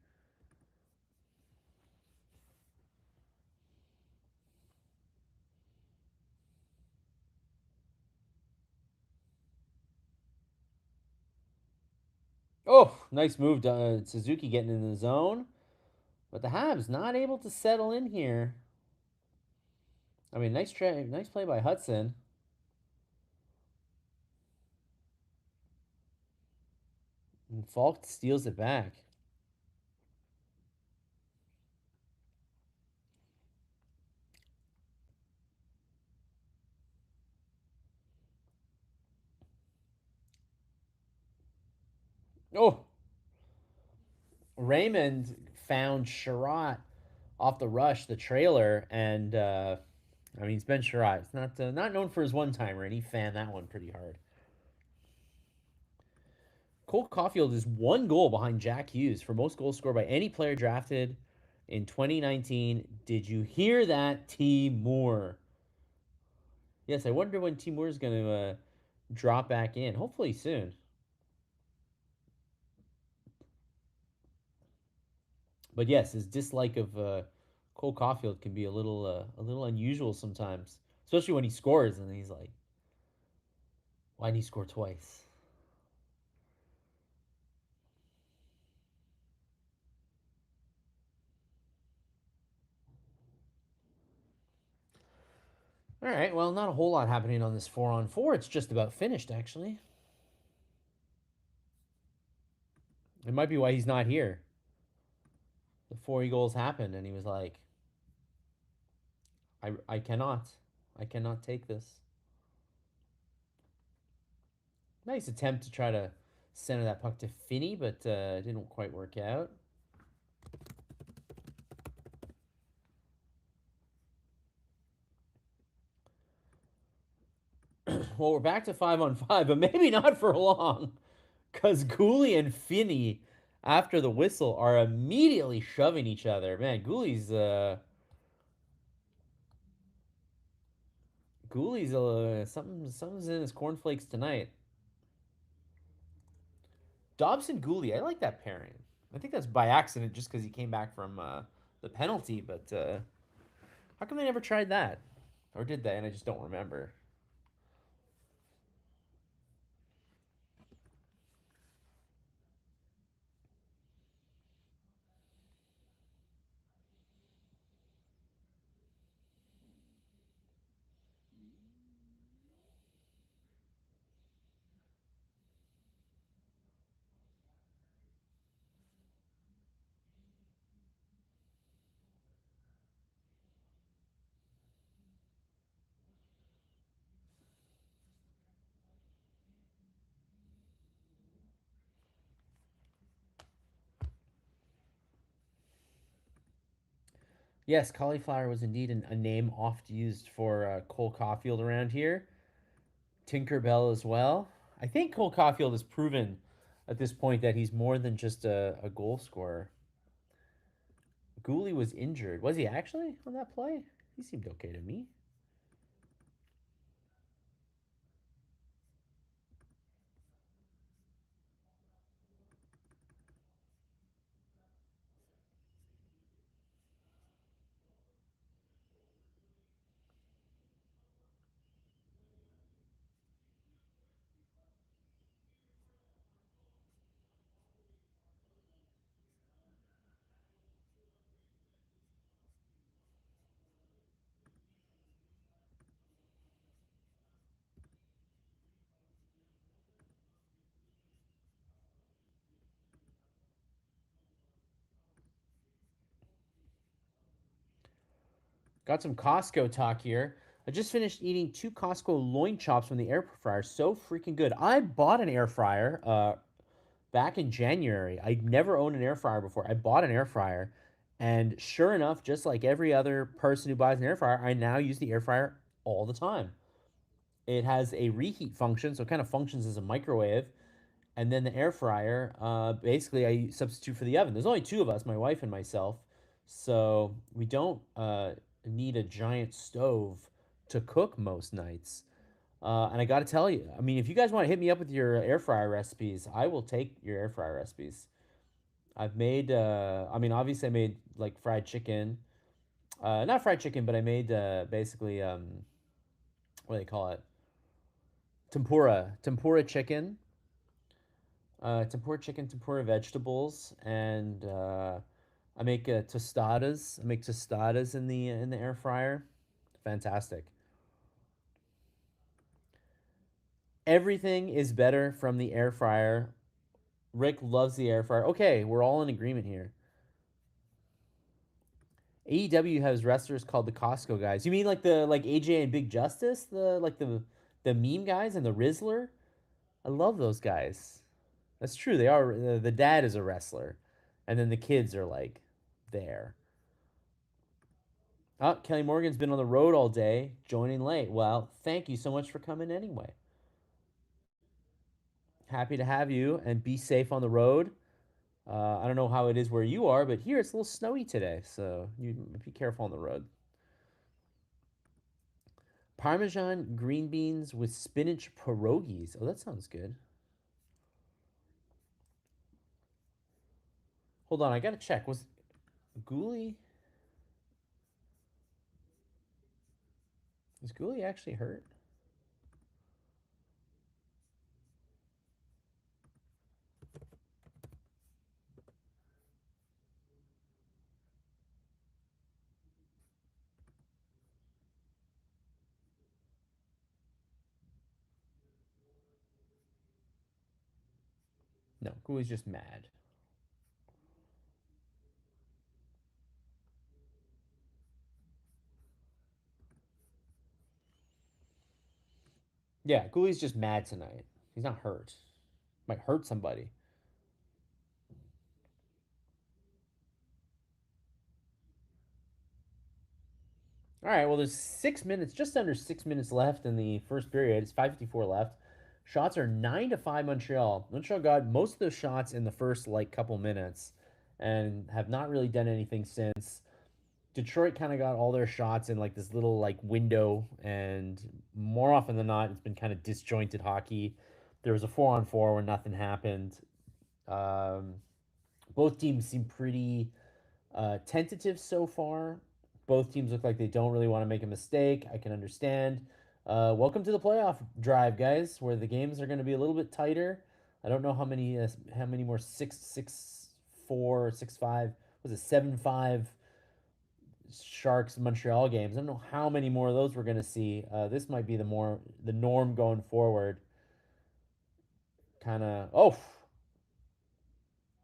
Oh, nice move. Suzuki getting in the zone. But the Habs not able to settle in here. I mean, nice play by Hudson. And Falk steals it back. Oh, Raymond found Sherratt off the rush, the trailer, and I mean, it's Ben Sherratt. It's not known for his one timer, and he fanned that one pretty hard. Cole Caulfield is 1 goal behind Jack Hughes for most goals scored by any player drafted in 2019. Did you hear that, T. Moore? Yes, I wonder when Timur is going to drop back in. Hopefully soon. But yes, his dislike of Cole Caulfield can be a little unusual sometimes, especially when he scores and he's like, "Why did he score twice?" All right, well, not a whole lot happening on this 4-on-4. It's just about finished, actually. It might be why he's not here. The 4 goals happened, and he was like, I cannot. I cannot take this. Nice attempt to try to center that puck to Finney, but it didn't quite work out. Well, we're back to 5-on-5, but maybe not for long. Because Goalie and Finney, after the whistle, are immediately shoving each other. Man, Goolie's something's in his cornflakes tonight. Dobson Gooley, I like that pairing. I think that's by accident, just because he came back from the penalty. But how come they never tried that, or did they? And I just don't remember. Yes, cauliflower was indeed a name oft used for Cole Caulfield around here. Tinkerbell as well. I think Cole Caulfield has proven at this point that he's more than just a goal scorer. Gooley was injured. Was he actually on that play? He seemed okay to me. Got some Costco talk here. I just finished eating 2 Costco loin chops from the air fryer. So freaking good. I bought an air fryer back in January. I never owned an air fryer before. I bought an air fryer, and sure enough, just like every other person who buys an air fryer, I now use the air fryer all the time. It has a reheat function, so it kind of functions as a microwave. And then the air fryer, basically, I substitute for the oven. There's only two of us, my wife and myself, so we don't need a giant stove to cook most nights. And I got to tell you, I mean, if you guys want to hit me up with your air fryer recipes, I will take your air fryer recipes. I've made, I mean, obviously, I made like fried chicken. Not fried chicken, but I made basically, what do they call it? Tempura chicken, tempura chicken, tempura vegetables, and I make tostadas. I make tostadas in the air fryer. Fantastic. Everything is better from the air fryer. Rick loves the air fryer. Okay, we're all in agreement here. AEW has wrestlers called the Costco guys. You mean like the like AJ and Big Justice, the meme guys and the Rizzler? I love those guys. That's true. They are. The dad is a wrestler, and then the kids are like there. Oh, Kelly Morgan's been on the road all day, joining late. Well, thank you so much for coming anyway. Happy to have you, and be safe on the road. I don't know how it is where you are, but here it's a little snowy today, so you be careful on the road. Parmesan green beans with spinach pierogies. Oh, that sounds good. Hold on, I gotta check. Was Goalie is Goalie actually hurt? No, Goalie's just mad. Yeah, Goalie's just mad tonight. He's not hurt. Might hurt somebody. All right, well, there's 6 minutes, just under 6 minutes left in the first period. It's 5:54 left. Shots are 9-5 Montreal. Montreal got most of those shots in the first like couple minutes, and have not really done anything since. Detroit kind of got all their shots in like this little like window, and more often than not, it's been kind of disjointed hockey. There was a 4-on-4 where nothing happened. Um, both teams seem pretty tentative so far. Both teams look like they don't really want to make a mistake. I can understand. Welcome to the playoff drive, guys, where the games are going to be a little bit tighter. I don't know how many more 6-6-4, 6-5, was it 7-5 Sharks Montreal games. I don't know how many more of those we're going to see. This might be the norm going forward. Kind of. Oh,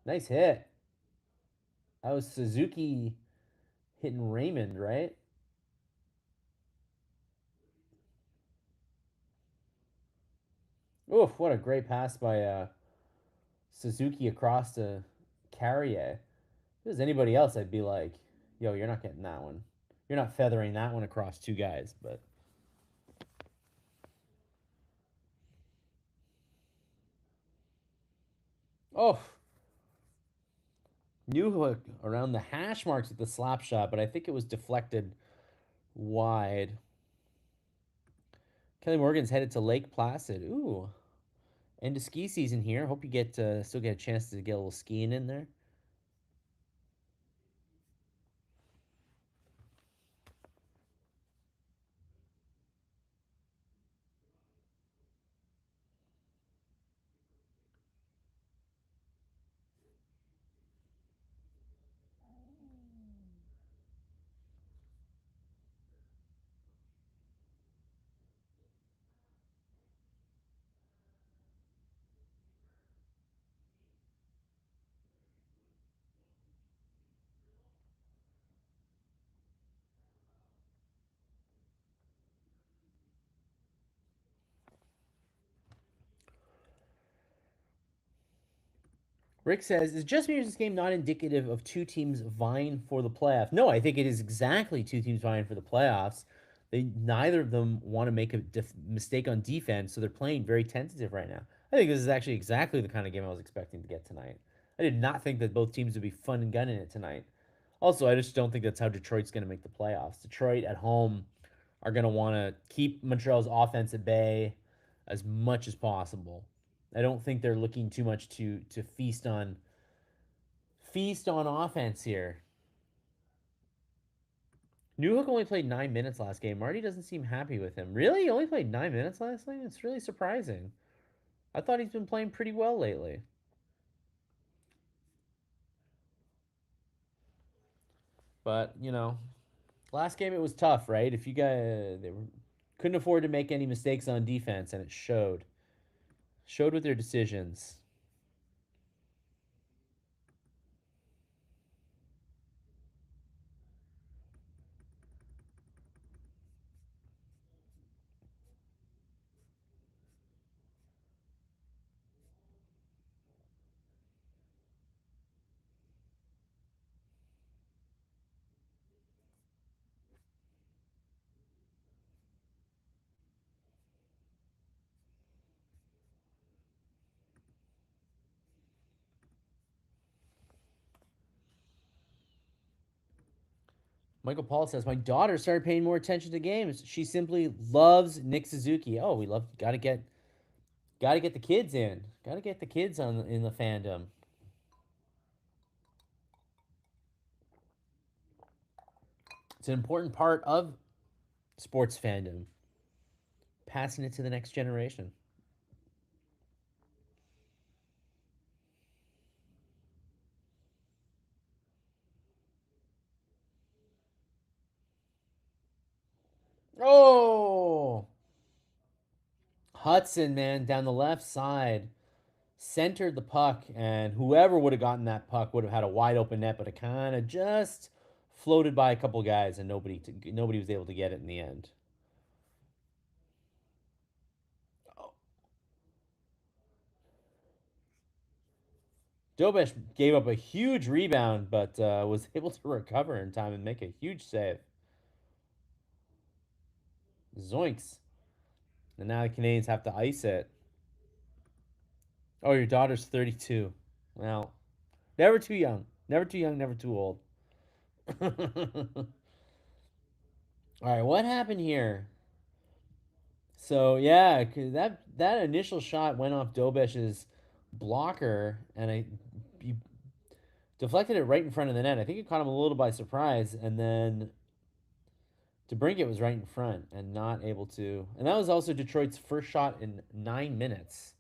nice hit. That was Suzuki hitting Raymond, right? Oof, what a great pass by Suzuki across to Carrier. If it was anybody else, I'd be like, yo, you're not getting that one. You're not feathering that one across two guys. But, oh, new hook around the hash marks with the slap shot, but I think it was deflected wide. Kelly Morgan's headed to Lake Placid. Ooh, end of ski season here. Hope you get still get a chance to get a little skiing in there. Rick says, is just because this game not indicative of two teams vying for the playoffs? No, I think it is exactly two teams vying for the playoffs. Neither of them want to make a mistake on defense, so they're playing very tentative right now. I think this is actually exactly the kind of game I was expecting to get tonight. I did not think that both teams would be fun and gunning it tonight. Also, I just don't think that's how Detroit's going to make the playoffs. Detroit at home are going to want to keep Montreal's offense at bay as much as possible. I don't think they're looking too much to feast on offense here. Newhook only played 9 minutes last game. Marty doesn't seem happy with him. Really? He only played 9 minutes last game? It's really surprising. I thought he's been playing pretty well lately. But, last game it was tough, right? If you guys couldn't afford to make any mistakes on defense, and it showed. Showed with their decisions. Michael Paul says, my daughter started paying more attention to games. She simply loves Nick Suzuki. Oh, we love gotta get the kids in. Gotta get the kids on in the fandom. It's an important part of sports fandom. Passing it to the next generation. Oh, Hudson, man, down the left side, centered the puck, and whoever would have gotten that puck would have had a wide open net, but it kind of just floated by a couple guys, and nobody was able to get it in the end. Dobesh gave up a huge rebound, but was able to recover in time and make a huge save. Zoinks! And now the Canadians have to ice it. Oh, your daughter's 32. Well, never too young. Never too young, never too old. All right, what happened here? So yeah, that initial shot went off Dobesh's blocker, and he deflected it right in front of the net. I think it caught him a little by surprise, and then DeBrinket was right in front and not able to. And that was also Detroit's first shot in 9 minutes.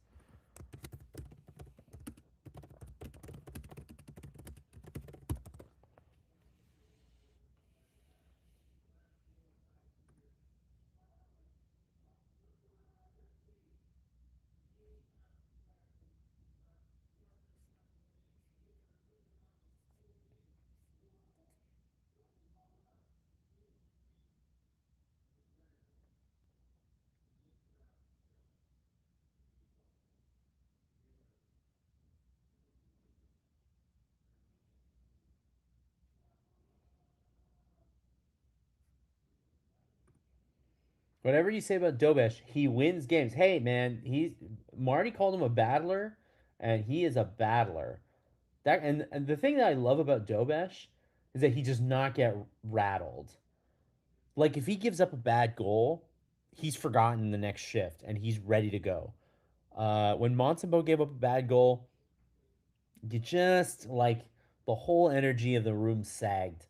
Whatever you say about Dobesh, he wins games. Hey man, he's Marty called him a battler, and he is a battler. And the thing that I love about Dobesh is that he does not get rattled. Like if he gives up a bad goal, he's forgotten the next shift and he's ready to go. When Montembeau gave up a bad goal, you just like the whole energy of the room sagged.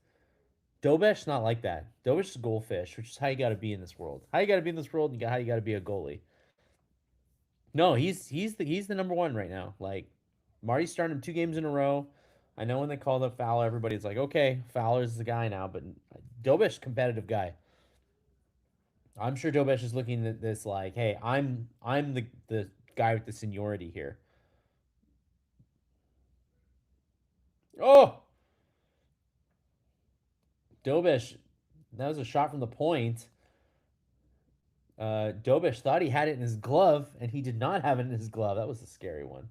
Dobesh's not like that. Dobesh's a goldfish, which is how you got to be in this world. How you got to be in this world, and how you got to be a goalie. No, he's the number one right now. Like Marty's starting him 2 games in a row. I know when they called up Fowler, everybody's like, okay, Fowler's the guy now, but Dobesh competitive guy. I'm sure Dobesh is looking at this like, hey, I'm the guy with the seniority here. Oh, Dobesh, that was a shot from the point. Dobesh thought he had it in his glove, and he did not have it in his glove. That was a scary one.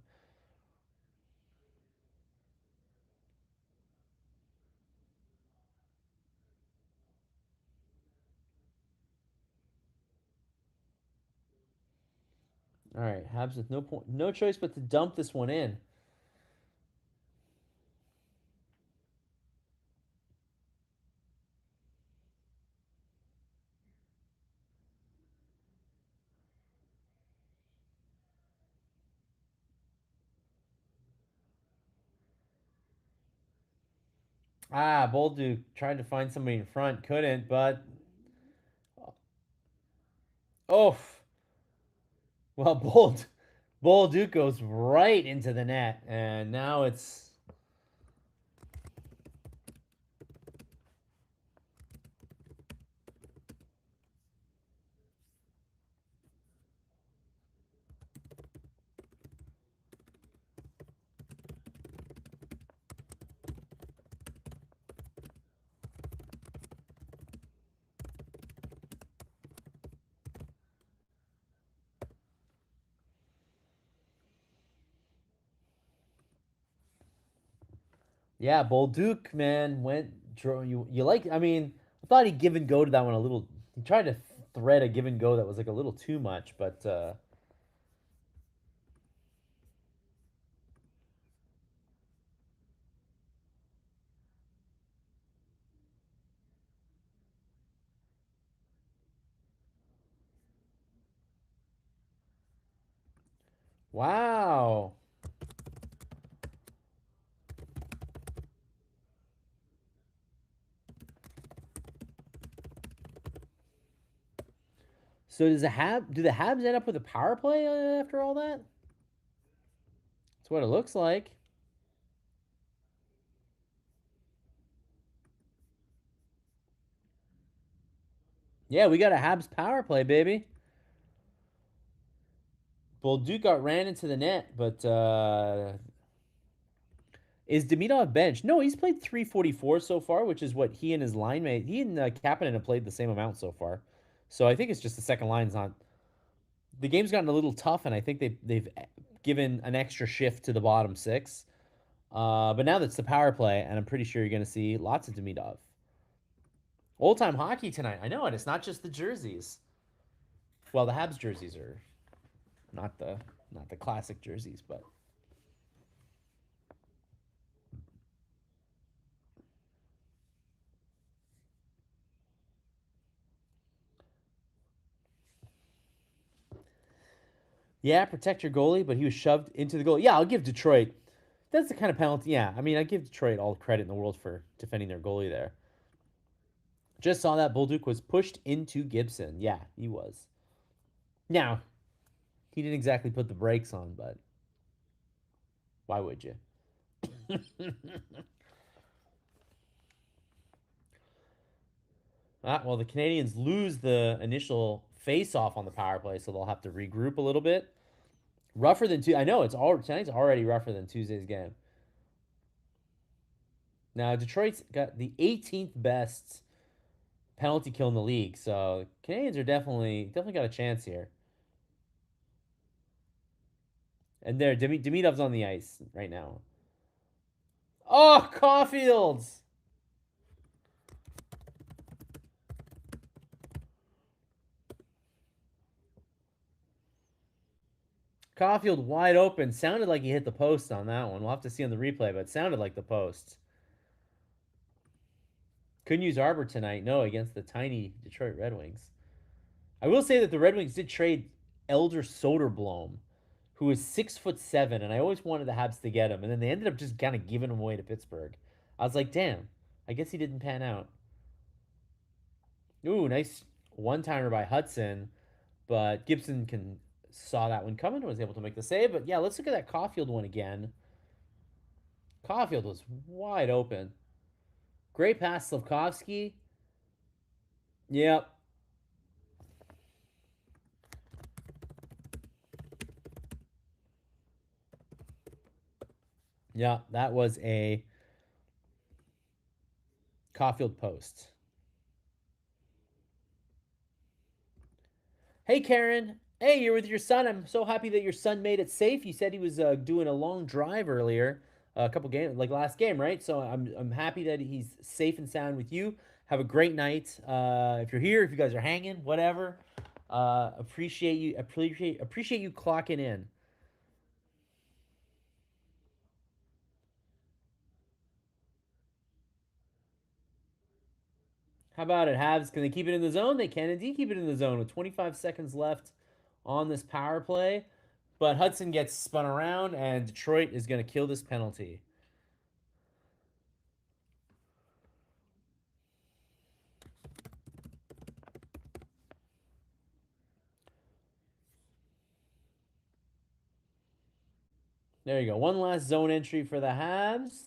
All right, Habs with no point, no choice but to dump this one in. Bolduc tried to find somebody in front, couldn't, but oh, well, Bolduc goes right into the net, and now it's yeah, Bolduc man went you like I mean I thought he'd give and go to that one a little. He tried to thread a give and go that was like a little too much, but Wow. So does do the Habs end up with a power play after all that? That's what it looks like. Yeah, we got a Habs power play, baby. Bolduc got ran into the net, but is Demidov bench? No, he's played 344 so far, which is what he and his line mate, he and Kapanen have played the same amount so far. So I think it's just the second line's not. The game's gotten a little tough, and I think they've given an extra shift to the bottom six. But now that's the power play, and I'm pretty sure you're going to see lots of Demidov. Old time hockey tonight. I know it. It's not just the jerseys. Well, the Habs jerseys are not the classic jerseys, but yeah, protect your goalie. But he was shoved into the goal. Yeah, I'll give Detroit. That's the kind of penalty. Yeah, I mean, I give Detroit all the credit in the world for defending their goalie there. Just saw that Bolduc was pushed into Gibson. Yeah, he was. Now, he didn't exactly put the brakes on, but why would you? Well, the Canadiens lose the initial face-off on the power play, so they'll have to regroup a little bit. Rougher than two. I know tonight's already rougher than Tuesday's game. Now Detroit's got the 18th best penalty kill in the league, so Canadiens are definitely got a chance here. And there, Demidov's on the ice right now. Oh, Caulfield's. Caulfield wide open. Sounded like he hit the post on that one. We'll have to see on the replay, but it sounded like the post. Couldn't use Arbor tonight. No, against the tiny Detroit Red Wings. I will say that the Red Wings did trade Elder Soderblom, who is 6'7", and I always wanted the Habs to get him, and then they ended up just kind of giving him away to Pittsburgh. I was like, damn, I guess he didn't pan out. Ooh, nice one-timer by Hudson, but Gibson saw that one coming and was able to make the save. But yeah, let's look at that Caulfield one again. Caulfield was wide open. Great pass, Slafkovsky. Yep. Yeah, that was a Caulfield post. Hey, Karen. Hey, you're with your son. I'm so happy that your son made it safe. You said he was doing a long drive earlier, a couple games, like last game, right? So I'm happy that he's safe and sound with you. Have a great night. If you're here, if you guys are hanging, whatever. Appreciate you clocking in. How about it, Habs? Can they keep it in the zone? They can indeed keep it in the zone with 25 seconds left on this power play. But Hudson gets spun around, and Detroit is going to kill this penalty. There you go. One last zone entry for the Habs.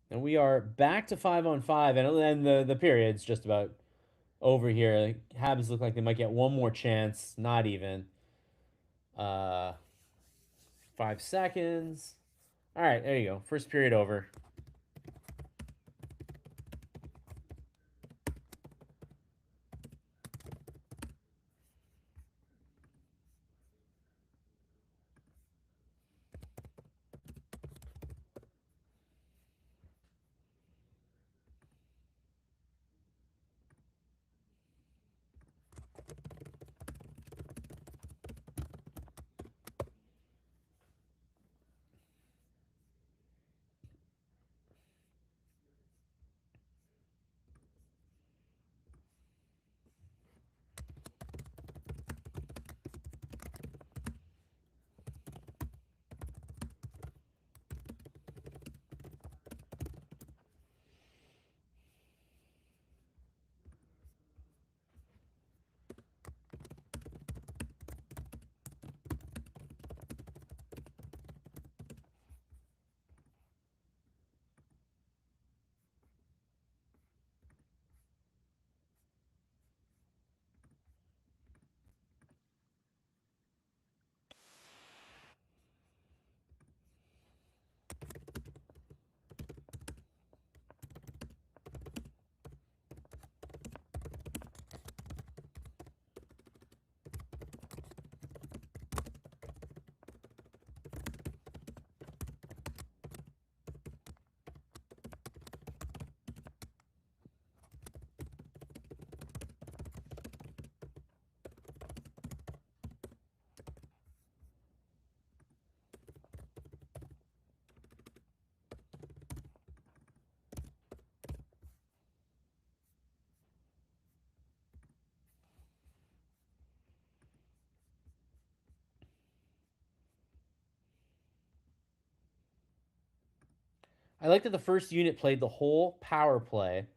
And we are back to 5-on-5. And the period's just about over here. Habs look like they might get one more chance. Not even. 5 seconds. All right, there you go. First period over. I like that the first unit played the whole power play. It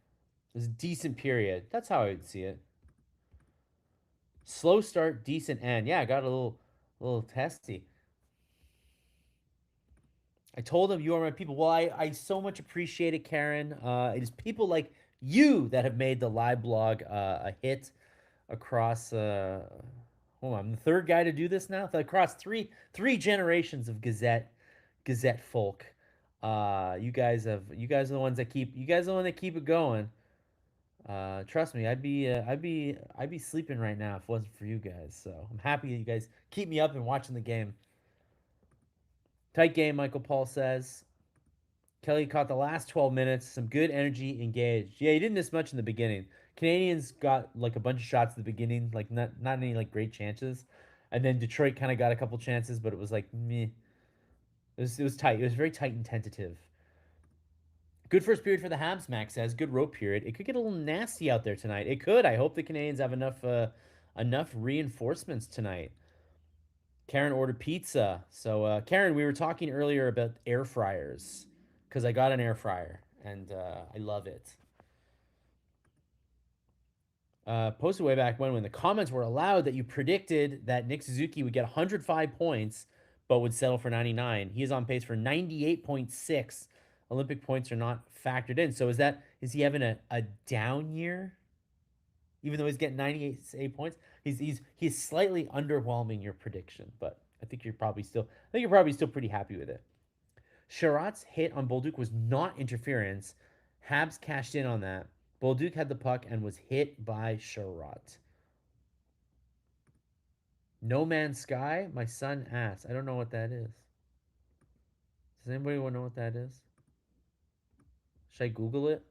was a decent period. That's how I would see it. Slow start, decent end. Yeah, I got a little testy. I told him you are my people. Well, I so much appreciate it, Karen. It is people like you that have made the live blog a hit across. Hold on, I'm the third guy to do this now. Across three generations of Gazette folk. You guys are the ones that keep you guys are the one that keep it going. Trust me, I'd be sleeping right now if it wasn't for you guys. So I'm happy that you guys keep me up and watching the game. Tight game, Michael Paul says. Kelly caught the last 12 minutes, some good energy, engaged. Yeah, he didn't miss much in the beginning. Canadians got like a bunch of shots at the beginning, like not any like great chances, and then Detroit kind of got a couple chances, but it was like meh. It was tight. It was very tight and tentative. Good first period for the Habs, Max says. Good road period. It could get a little nasty out there tonight. It could. I hope the Canadians have enough reinforcements tonight. Karen ordered pizza. So Karen, we were talking earlier about air fryers because I got an air fryer and I love it. Posted way back when the comments were allowed that you predicted that Nick Suzuki would get 105 points but would settle for 99. He is on pace for 98.6. Olympic points are not factored in. So is he having a down year? Even though he's getting 98 points, he's slightly underwhelming your prediction, but I think you're probably still pretty happy with it. Sherratt's hit on Bolduc was not interference. Habs cashed in on that. Bolduc had the puck and was hit by Sherratt. No Man's Sky? My son asked. I don't know what that is. Does anybody want to know what that is? Should I Google it?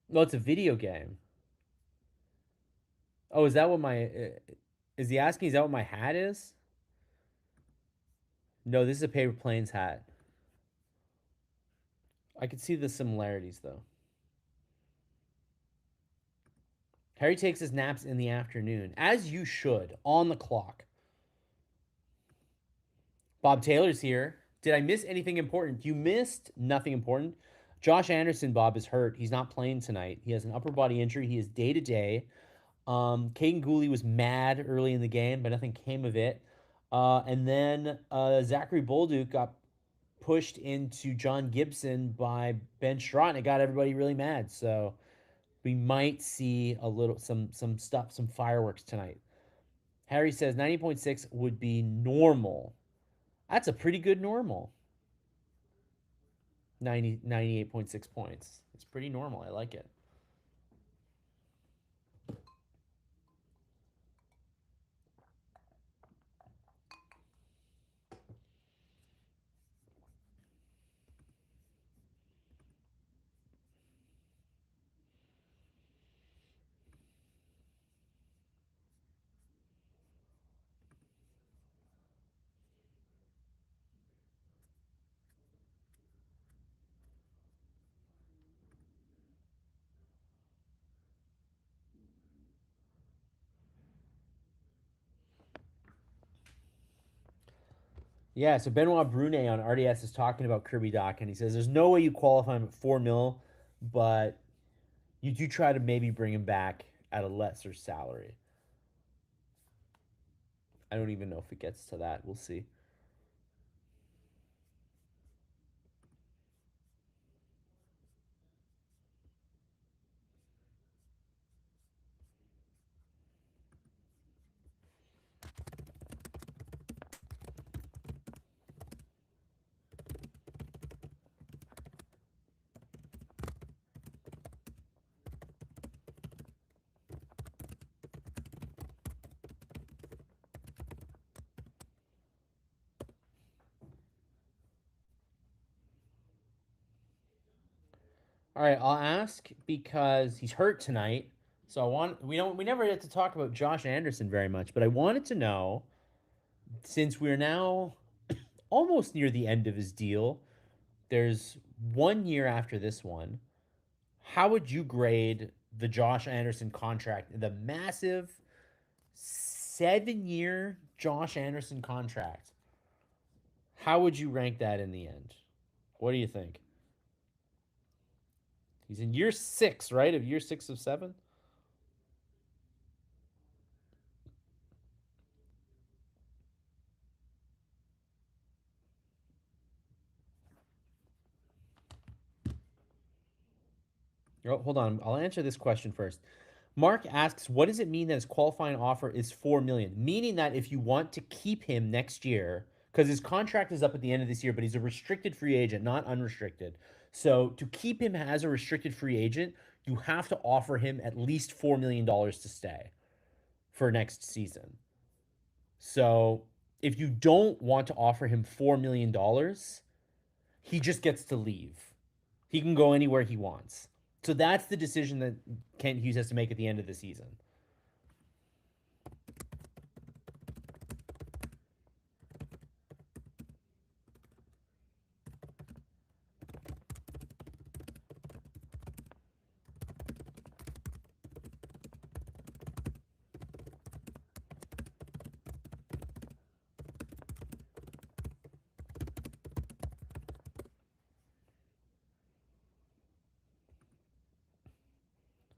No, it's a video game. Oh, is that what my. Is he asking, is that what my hat is? No, this is a Paper Planes hat. I could see the similarities, though. Harry takes his naps in the afternoon, as you should, on the clock. Bob Taylor's here. Did I miss anything important? You missed nothing important. Josh Anderson, Bob, is hurt. He's not playing tonight. He has an upper body injury. He is day to day. Caden Gooley was mad early in the game, but nothing came of it. And then Zachary Bolduc got pushed into John Gibson by Ben Schrott, and it got everybody really mad. So we might see some stuff, some fireworks tonight. Harry says 90.6 would be normal. That's a pretty good normal. 98.6 points. It's pretty normal. I like it. Yeah, so Benoit Brunet on RDS is talking about Kirby Dach, and he says there's no way you qualify him at 4 mil, but you do try to maybe bring him back at a lesser salary. I don't even know if it gets to that. We'll see. All right, I'll ask because he's hurt tonight. So we never get to talk about Josh Anderson very much, but I wanted to know, since we're now almost near the end of his deal, there's 1 year after this one. How would you grade the Josh Anderson contract, the massive 7 year Josh Anderson contract? How would you rank that in the end? What do you think? He's in year six, right? Of year six of seven? Oh, hold on. I'll answer this question first. Mark asks, what does it mean that his qualifying offer is 4 million? Meaning that if you want to keep him next year, because his contract is up at the end of this year, but he's a restricted free agent, not unrestricted. So to keep him as a restricted free agent, you have to offer him at least $4 million to stay for next season. So if you don't want to offer him $4 million, he just gets to leave. He can go anywhere he wants. So that's the decision that Kent Hughes has to make at the end of the season.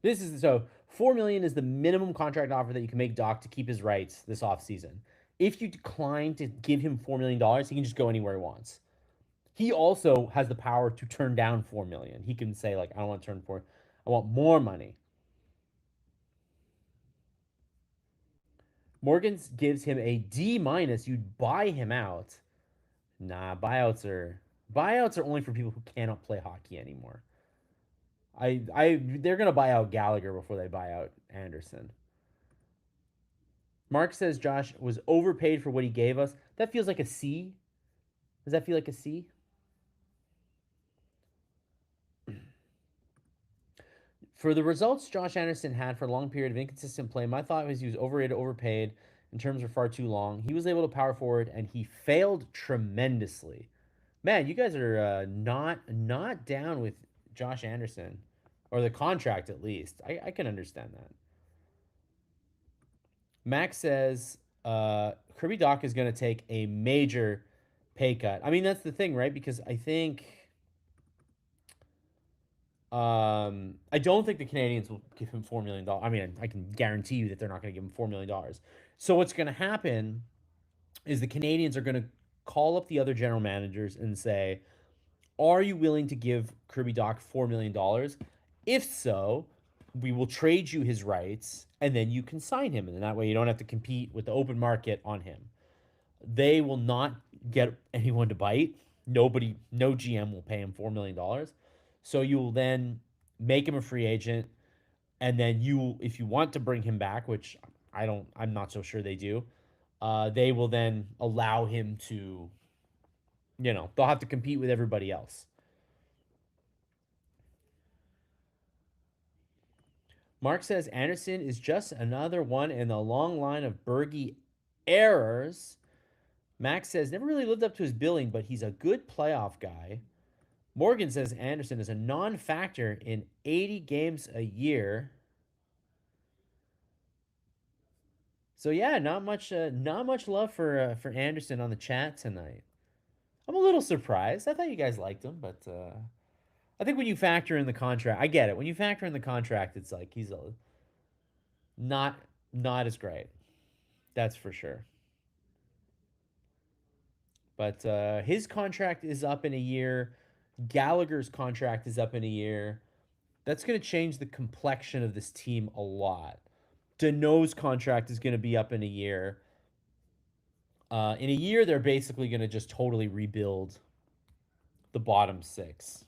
This is so 4 million is the minimum contract offer that you can make Doc to keep his rights this offseason. If you decline to give him $4 million, he can just go anywhere he wants. He also has the power to turn down 4 million. He can say, like, I don't want to turn four, I want more money. Morgans gives him a D minus. You'd buy him out. Nah, buyouts are only for people who cannot play hockey anymore. They're gonna buy out Gallagher before they buy out Anderson. Mark says Josh was overpaid for what he gave us. That feels like a C. Does that feel like a C? For the results Josh Anderson had for a long period of inconsistent play, my thought was he was overrated, overpaid, in terms for far too long. He was able to power forward, and he failed tremendously. Man, you guys are not down with Josh Anderson, or the contract at least. I can understand that. Max says Kirby Dach is going to take a major pay cut. I mean, that's the thing, right? Because I don't think the Canadiens will give him $4 million. I mean, I can guarantee you that they're not going to give him $4 million. So what's going to happen is the Canadiens are going to call up the other general managers and say, "Are you willing to give Kirby Dach $4 million? If so, we will trade you his rights, and then you can sign him, and that way you don't have to compete with the open market on him." They will not get anyone to bite. Nobody, no GM will pay him $4 million. So you will then make him a free agent, and then if you want to bring him back, which I'm not so sure they do, they will then allow him to, they'll have to compete with everybody else. Mark says Anderson is just another one in the long line of Bergie errors. Max says never really lived up to his billing, but he's a good playoff guy. Morgan says Anderson is a non-factor in 80 games a year. So yeah, not much love for Anderson on the chat tonight. I'm a little surprised. I thought you guys liked him, but I think when you factor in the contract, I get it. When you factor in the contract, it's like not not as great. That's for sure. But his contract is up in a year. Gallagher's contract is up in a year. That's going to change the complexion of this team a lot. Dano's contract is going to be up in a year. In a year, they're basically going to just totally rebuild the bottom six.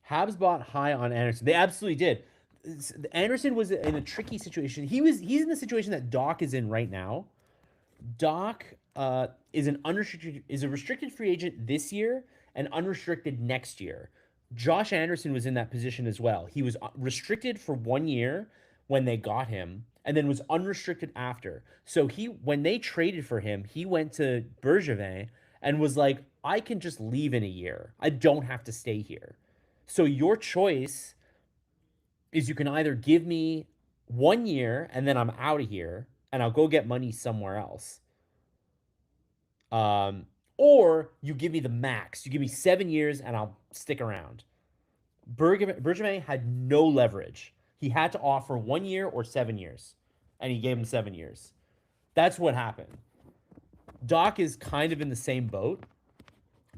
Habs bought high on Anderson. They absolutely did. Anderson was in a tricky situation. He's in the situation that Dach is in right now. Dach is a restricted free agent this year and unrestricted next year. Josh Anderson was in that position as well. He was restricted for 1 year when they got him, and then was unrestricted after. So when they traded for him, he went to Bergevin and was like, "I can just leave in a year. I don't have to stay here." So your choice is you can either give me 1 year and then I'm out of here and I'll go get money somewhere else. Um, or you give me the max. You give me 7 years and I'll stick around. Bergevin had no leverage. He had to offer 1 year or 7 years, and he gave him 7 years. That's what happened. Dach is kind of in the same boat.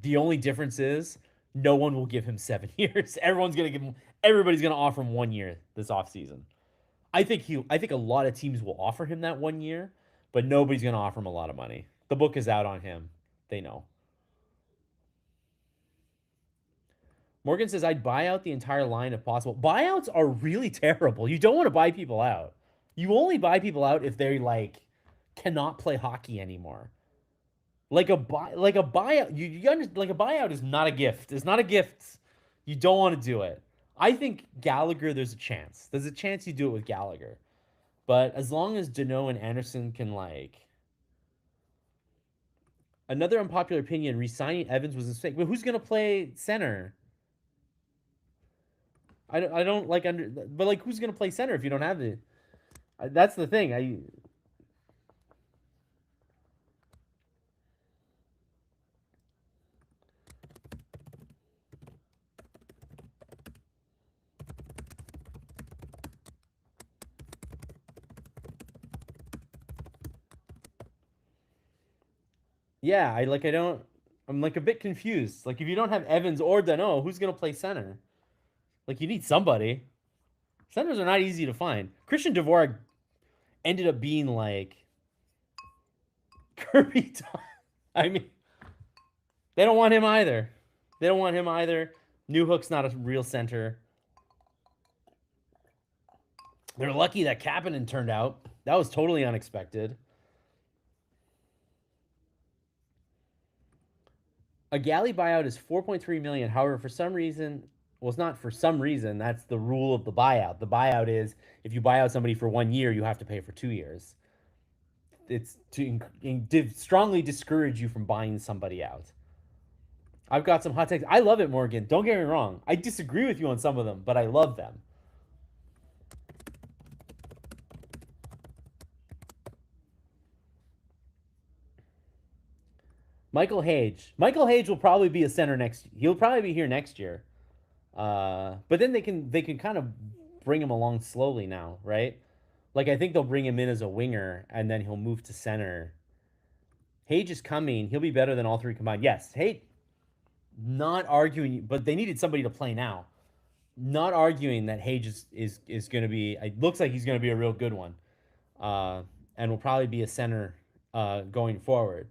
The only difference is no one will give him 7 years. Everybody's gonna offer him 1 year this offseason. I think a lot of teams will offer him that 1 year, but nobody's gonna offer him a lot of money. The book is out on him. They know. Morgan says I'd buy out the entire line if possible. Buyouts are really terrible. You don't want to buy people out. You only buy people out if they cannot play hockey anymore. Like a buyout, like a buyout is not a gift. It's not a gift. You don't want to do it. I think Gallagher, there's a chance. There's a chance you do it with Gallagher. But as long as Deneau and Anderson can another unpopular opinion, re-signing Evans was a mistake. But who's gonna play center? I don't but who's gonna play center if you don't have it? That's the thing. Yeah, I don't. I'm a bit confused. Like if you don't have Evans or Dano, who's gonna play center? Like you need somebody. Centers are not easy to find. Christian Dvorak ended up being like Kirby Dach. I mean, they don't want him either. They don't want him either. Newhook's not a real center. They're lucky that Kapanen turned out. That was totally unexpected. A galley buyout is 4.3 million. However, for some reason, well, it's not for some reason. That's the rule of the buyout. The buyout is if you buy out somebody for 1 year, you have to pay for 2 years. It's to strongly discourage you from buying somebody out. I've got some hot takes. I love it, Morgan. Don't get me wrong. I disagree with you on some of them, but I love them. Michael Hage. Michael Hage will probably be a center next. He'll probably be here next year. But then they can kind of bring him along slowly now, right? Like I think they'll bring him in as a winger and then he'll move to center. Hage is coming. He'll be better than all three combined. Yes, Hage. Not arguing, but they needed somebody to play now. Not arguing that Hage is going to be. It looks like he's going to be a real good one, and will probably be a center going forward.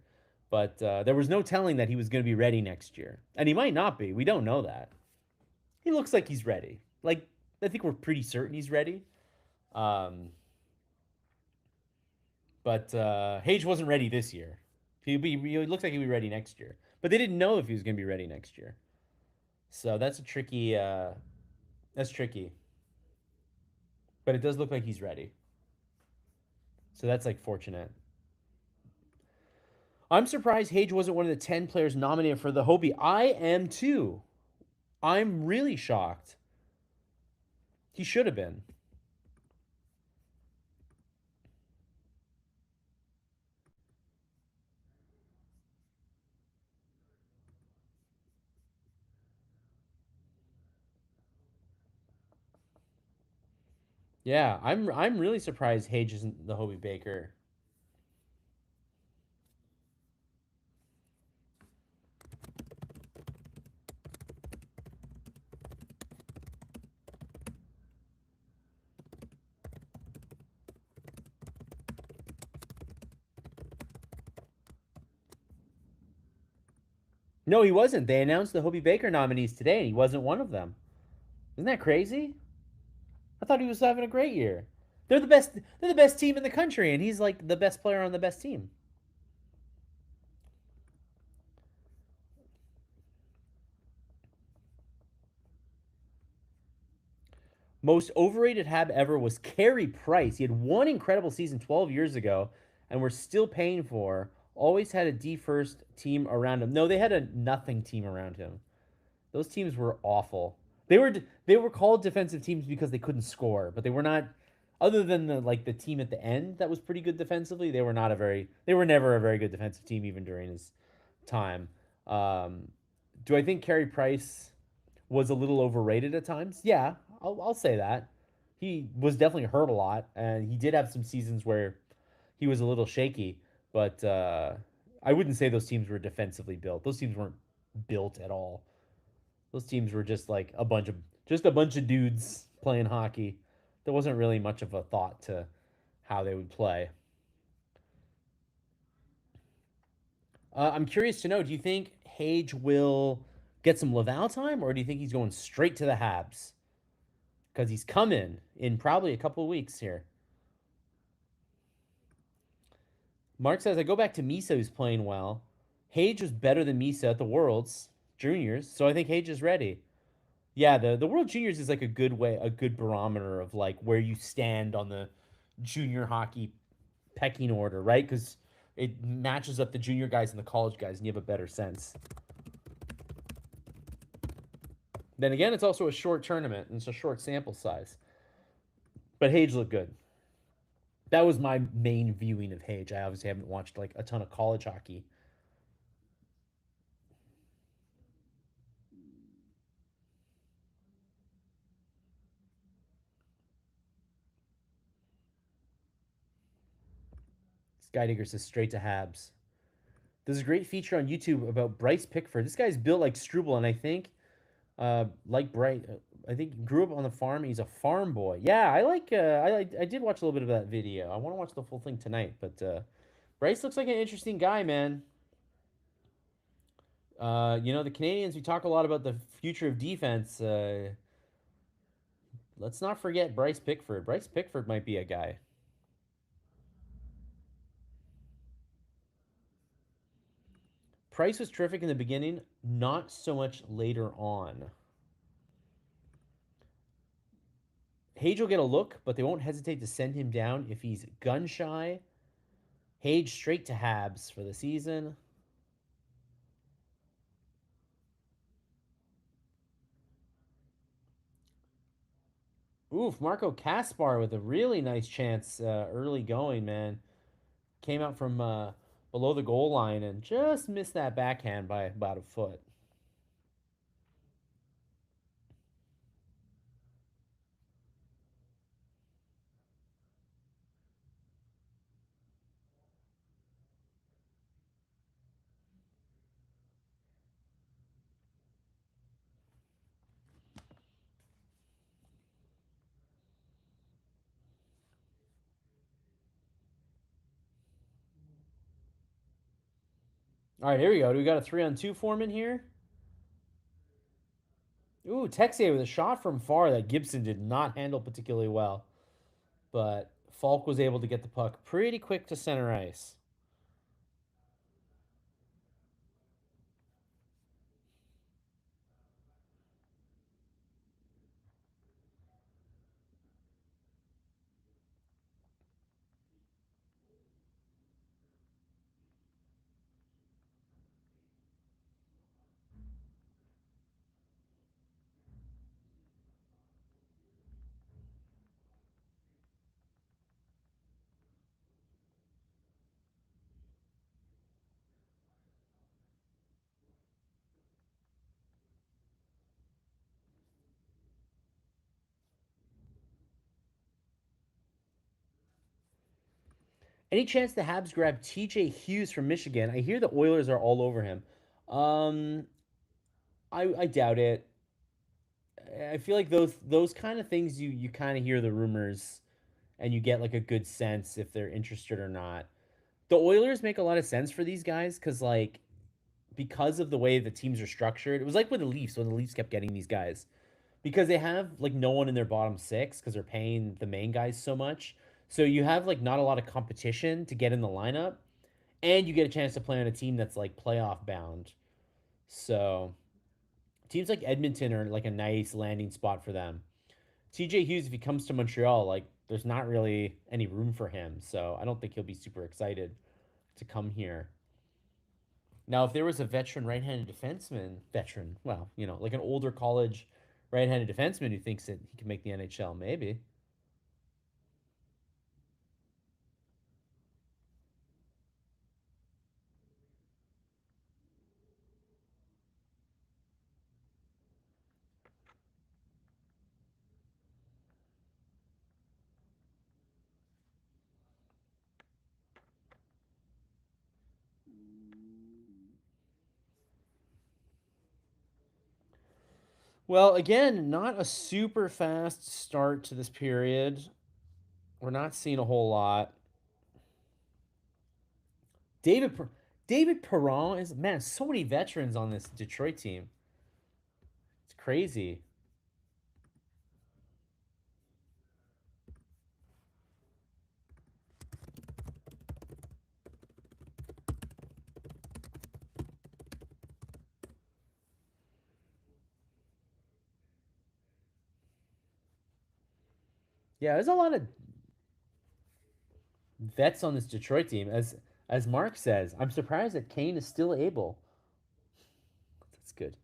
But there was no telling that he was going to be ready next year, and he might not be. We don't know that. He looks like he's ready. Like I think we're pretty certain he's ready. But Hage wasn't ready this year. He looks like he'll be ready next year. But they didn't know if he was going to be ready next year. So that's a tricky. That's tricky. But it does look like he's ready. So that's fortunate. I'm surprised Hage wasn't one of the 10 players nominated for the Hobie. I am too. I'm really shocked. He should have been. Yeah, I'm really surprised Hage isn't the Hobie Baker. No, he wasn't. They announced the Hobie Baker nominees today, and he wasn't one of them. Isn't that crazy? I thought he was having a great year. They're the best. They're the best team in the country, and he's like the best player on the best team. Most overrated Hab ever was Carey Price. He had one incredible season 12 years ago, and we're still paying for. Always had a D first team around him. No, they had a nothing team around him. Those teams were awful. They were called defensive teams because they couldn't score, but they were not. Other than the team at the end that was pretty good defensively, they were not a very. They were never a very good defensive team even during his time. Um, do I think Carey Price was a little overrated at times? Yeah, I'll say that. He was definitely hurt a lot, and he did have some seasons where he was a little shaky. But I wouldn't say those teams were defensively built. Those teams weren't built at all. Those teams were just like a bunch of dudes playing hockey. There wasn't really much of a thought to how they would play. I'm curious to know, do you think Hage will get some Laval time, or do you think he's going straight to the Habs? Because he's coming in probably a couple of weeks here. Mark says, I go back to Misa, who's playing well. Hage was better than Misa at the Worlds Juniors, so I think Hage is ready. Yeah, the World Juniors is like a good barometer of like where you stand on the junior hockey pecking order, right? Because it matches up the junior guys and the college guys, and you have a better sense. Then again, it's also a short tournament and it's a short sample size. But Hage looked good. That was my main viewing of Hage. I obviously haven't watched like a ton of college hockey. Skydigger says straight to Habs. There's a great feature on YouTube about Bryce Pickford. This guy's built like Struble, and I think like Bryce, I think grew up on the farm. He's a farm boy. Yeah, I did watch a little bit of that video. I want to watch the full thing tonight, but Bryce looks like an interesting guy, man. The Canadiens. We talk a lot about the future of defense. Let's not forget Bryce Pickford. Bryce Pickford might be a guy. Price was terrific in the beginning, not so much later on. Hage will get a look, but they won't hesitate to send him down if he's gun shy. Hage straight to Habs for the season. Oof, Marco Kaspar with a really nice chance early going, man. Came out from below the goal line and just missed that backhand by about a foot. All right, here we go. Do we got a 3-on-2 foreman here? Ooh, Texier with a shot from far that Gibson did not handle particularly well. But Falk was able to get the puck pretty quick to center ice. Any chance the Habs grab TJ Hughes from Michigan? I hear the Oilers are all over him. Um, I doubt it. I feel like those kind of things you kind of hear the rumors and you get like a good sense if they're interested or not. The Oilers make a lot of sense for these guys because of the way the teams are structured. It was like with the Leafs when the Leafs kept getting these guys because they have like no one in their bottom six because they're paying the main guys so much. So you have like not a lot of competition to get in the lineup, and you get a chance to play on a team that's like playoff bound. So teams like Edmonton are like a nice landing spot for them. TJ Hughes, if he comes to Montreal, like there's not really any room for him. So I don't think he'll be super excited to come here. Now, if there was a veteran right-handed defenseman, well, like an older college right-handed defenseman who thinks that he can make the NHL, maybe. Well, again, not a super fast start to this period. We're not seeing a whole lot. David David Perron is, man, so many veterans on this Detroit team. It's crazy. Yeah, there's a lot of vets on this Detroit team. As Mark says, I'm surprised that Kane is still able. That's good.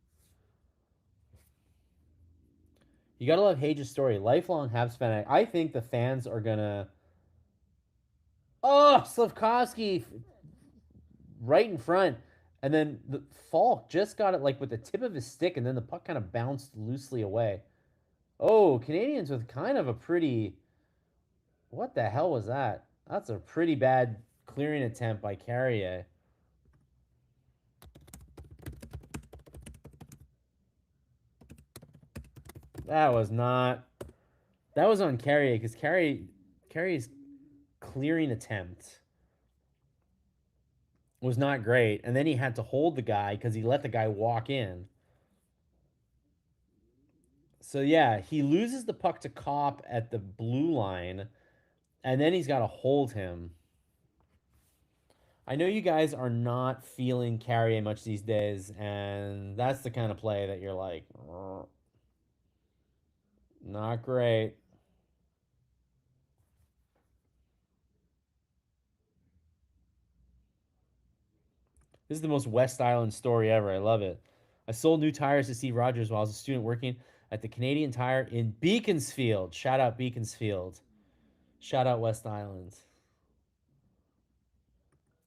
You gotta love Hage's story. Lifelong Habs fan. I think the fans are gonna. Oh, Slafkovsky right in front, and then the Falk just got it like with the tip of his stick, and then the puck kind of bounced loosely away. Oh, Canadians with kind of a pretty. What the hell was that? That's a pretty bad clearing attempt by Carrier. That was not. That was on Carrier because Carrier's clearing attempt was not great, and then he had to hold the guy because he let the guy walk in. So yeah, he loses the puck to Cop at the blue line, and then he's got to hold him. I know you guys are not feeling Carrier much these days, and that's the kind of play that you're like, not great. This is the most West Island story ever. I love it. I sold new tires to Steve Rogers while I was a student working at the Canadian Tire in Beaconsfield. Shout out Beaconsfield. Shout out West Island.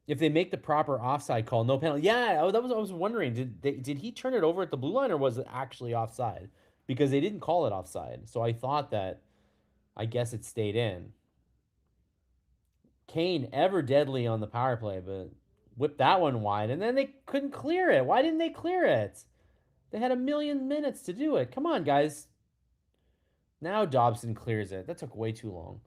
If they make the proper offside call, no penalty. Yeah, that was I was wondering. Did he turn it over at the blue line or was it actually offside? Because they didn't call it offside, so I thought that I guess it stayed in. Kane ever deadly on the power play, but whipped that one wide, and then they couldn't clear it. Why didn't they clear it? They had a million minutes to do it. Come on, guys. Now Dobson clears it. That took way too long.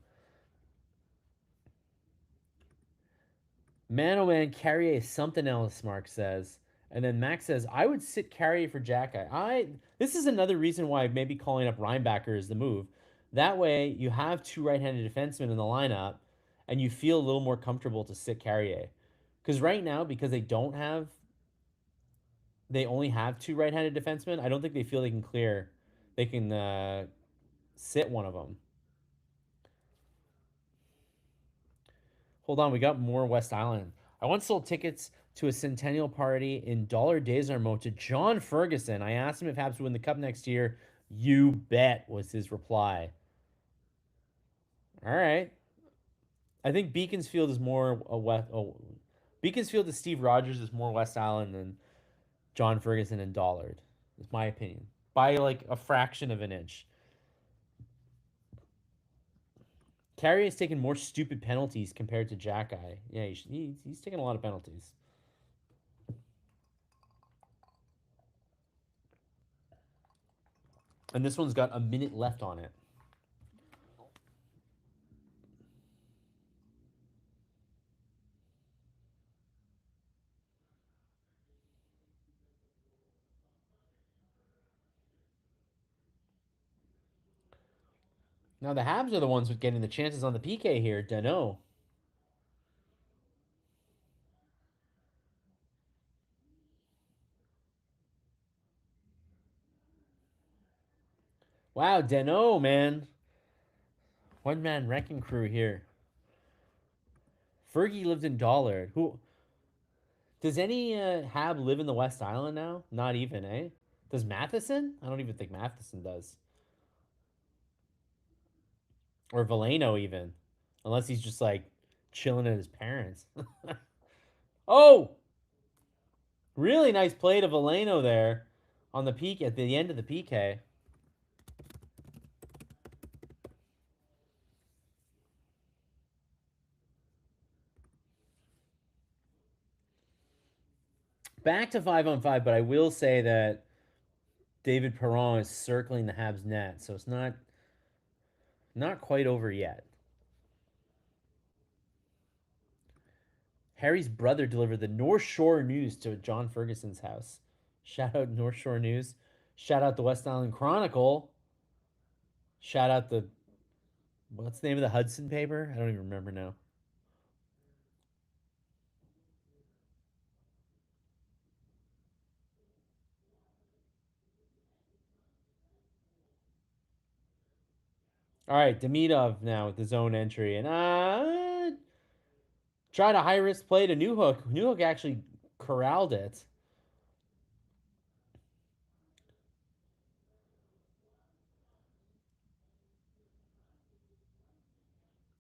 Man, oh man, Carrier is something else, Mark says. And then Max says, I would sit Carrier for Jack. This is another reason why maybe calling up Reinbacker is the move. That way, you have two right-handed defensemen in the lineup, and you feel a little more comfortable to sit Carrier. Because right now, because they only have two right-handed defensemen, I don't think they feel they can sit one of them. Hold on, we got more West Island. I once sold tickets to a centennial party in Dollar Days Armo to John Ferguson. I asked him if Habs would win the cup next year. You bet, was his reply. All right. I think Beaconsfield is more a West. Oh, Beaconsfield to Steve Rogers is more West Island than John Ferguson and Dollard. It's my opinion by like a fraction of an inch. Carey has taken more stupid penalties compared to Jack Eye. Yeah, he's taken a lot of penalties. And this one's got a minute left on it. Now the Habs are the ones with getting the chances on the PK here. Dano. Wow, Dano, man. One man wrecking crew here. Fergie lived in Dollard. Who does any Hab live in the West Island now? Not even, eh? Does Matheson? I don't even think Matheson does. Or Veleno even. Unless he's just like chilling at his parents. Oh! Really nice play to Veleno there on the peak at the end of the PK. Back to 5-on-5, but I will say that David Perron is circling the Habs net, so it's not quite over yet. Harry's brother delivered the North Shore News to John Ferguson's house. Shout out North Shore News. Shout out the West Island Chronicle. Shout out the what's the name of the Hudson paper? I don't even remember now. All right, Demidov now with his own entry and tried a high risk play to Newhook. Newhook actually corralled it.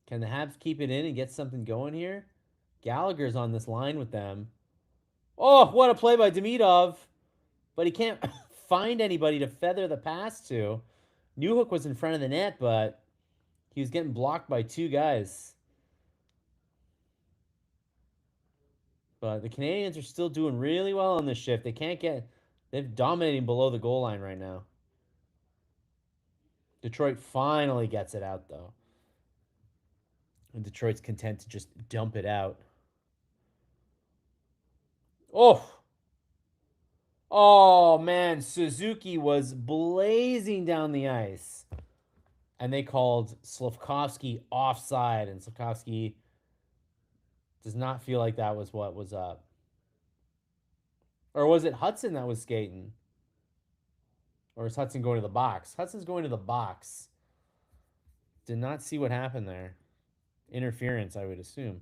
Can the Habs keep it in and get something going here? Gallagher's on this line with them. Oh, what a play by Demidov. But he can't find anybody to feather the pass to. Newhook was in front of the net, but he was getting blocked by two guys. But the Canadiens are still doing really well on this shift. They're dominating below the goal line right now. Detroit finally gets it out, though. And Detroit's content to just dump it out. Oh, oh man, Suzuki was blazing down the ice. And they called Slafkovsky offside, and Slafkovsky does not feel like that was what was up. Or was it Hudson that was skating? Or is Hudson going to the box? Hudson's going to the box. Did not see what happened there. Interference, I would assume.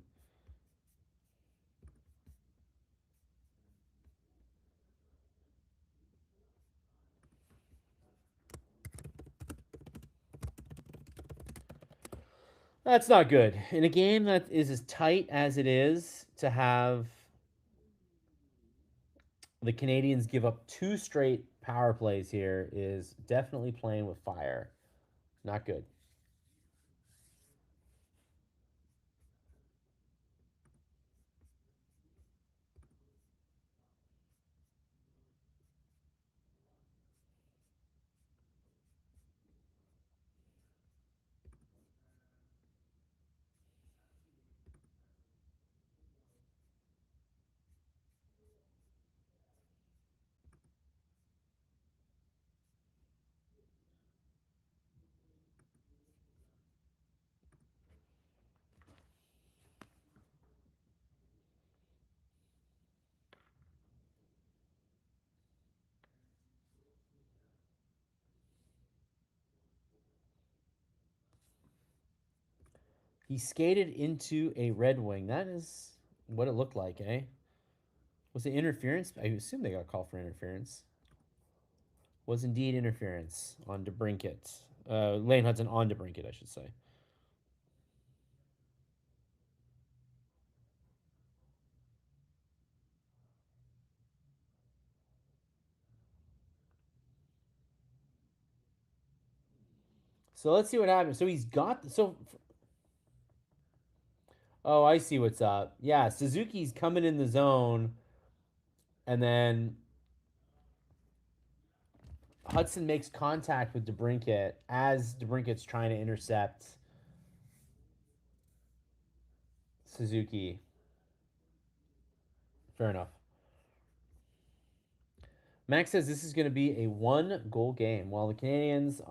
That's not good. In a game that is as tight as it is, to have the Canadiens give up two straight power plays here is definitely playing with fire. Not good. He skated into a Red Wing. That is what it looked like, eh? Was it interference? I assume they got called for interference. Was indeed interference on DeBrinket. Lane Hudson on DeBrinket, I should say. So let's see what happens. So he's got oh, I see what's up. Yeah, Suzuki's coming in the zone, and then Hudson makes contact with DeBrinket as DeBrinket's trying to intercept Suzuki. Fair enough. Max says this is going to be a one goal game. While the Canadiens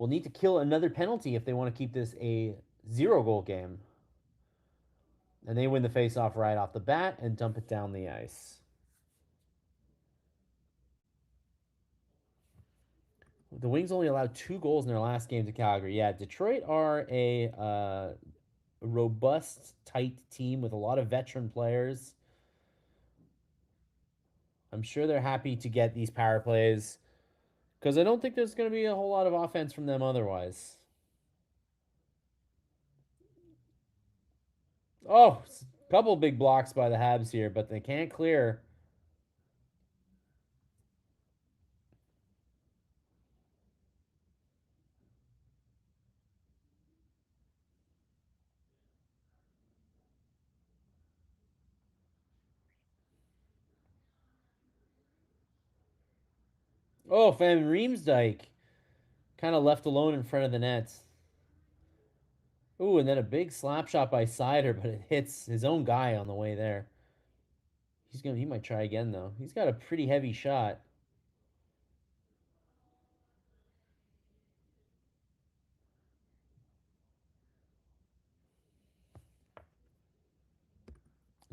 will need to kill another penalty if they want to keep this a 0-goal game. And they win the faceoff right off the bat and dump it down the ice. The Wings only allowed 2 goals in their last game to Calgary. Yeah, Detroit are a robust, tight team with a lot of veteran players. I'm sure they're happy to get these power plays because I don't think there's going to be a whole lot of offense from them otherwise. Oh, a couple big blocks by the Habs here, but they can't clear. Oh, Van Riemsdyk kind of left alone in front of the net. Ooh, and then a big slap shot by Sider, but it hits his own guy on the way there. He might try again though. He's got a pretty heavy shot.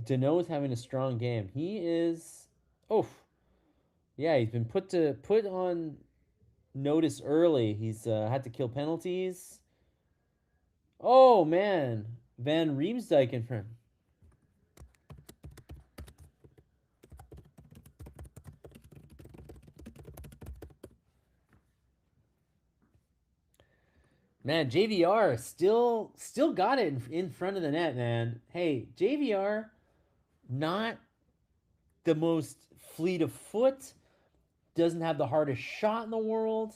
Deneau's having a strong game. He is. Oh, yeah. He's been put on notice early. He's had to kill penalties. Oh man, Van Riemsdyk in front. Man, JVR still got it in front of the net, man. Hey, JVR, not the most fleet of foot, doesn't have the hardest shot in the world,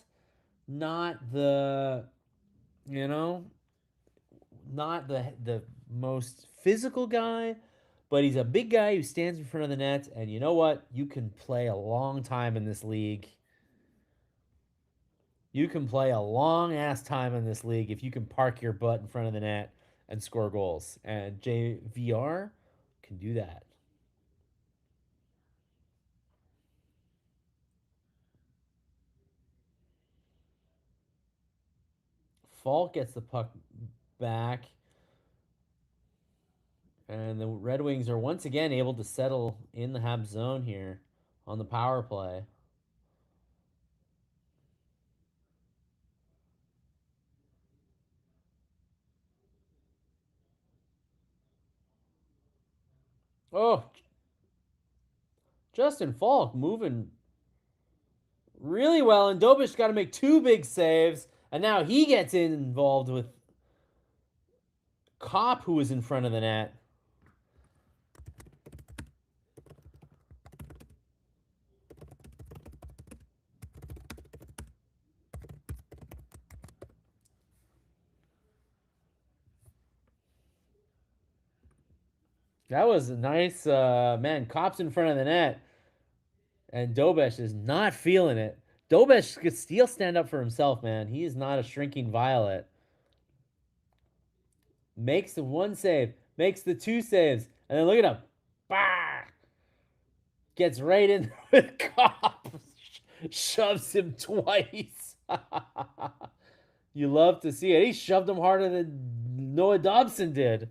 not the you know, not the most physical guy, but he's a big guy who stands in front of the net, and you know what? You can play a long time in this league. You can play a long ass time in this league if you can park your butt in front of the net and score goals. And JVR can do that. Falk gets the puck back. And the Red Wings are once again able to settle in the Habs zone here on the power play. Oh, Justin Falk moving really well, and Dobish's got to make 2 big saves, and now he gets involved with Kopp, who was in front of the net. That was a nice, man. Kopp's in front of the net, and Dobesh is not feeling it. Dobesh could still stand up for himself, man. He is not a shrinking violet. Makes the 1 save, makes the 2 saves, and then look at him. Bah! Gets right in with Kopp. Shoves him twice. You love to see it. He shoved him harder than Noah Dobson did.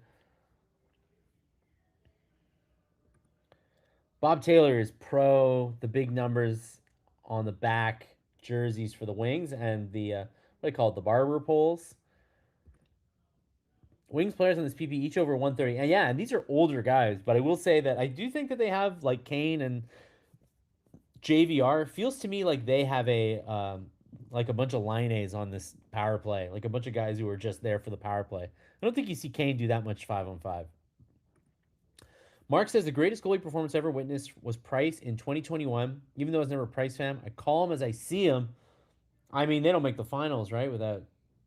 Bob Taylor is pro the big numbers on the back jerseys for the Wings and the what do they call it, the barber poles. Wings players on this PP each over 130. And yeah, and these are older guys, but I will say that I do think that they have like Kane and JVR. Feels to me like they have like a bunch of line A's on this power play, like a bunch of guys who are just there for the power play. I don't think you see Kane do that much 5-on-5. Mark says the greatest goalie performance ever witnessed was Price in 2021. Even though I was never a Price fan, I call him as I see him. I mean, they don't make the finals, right?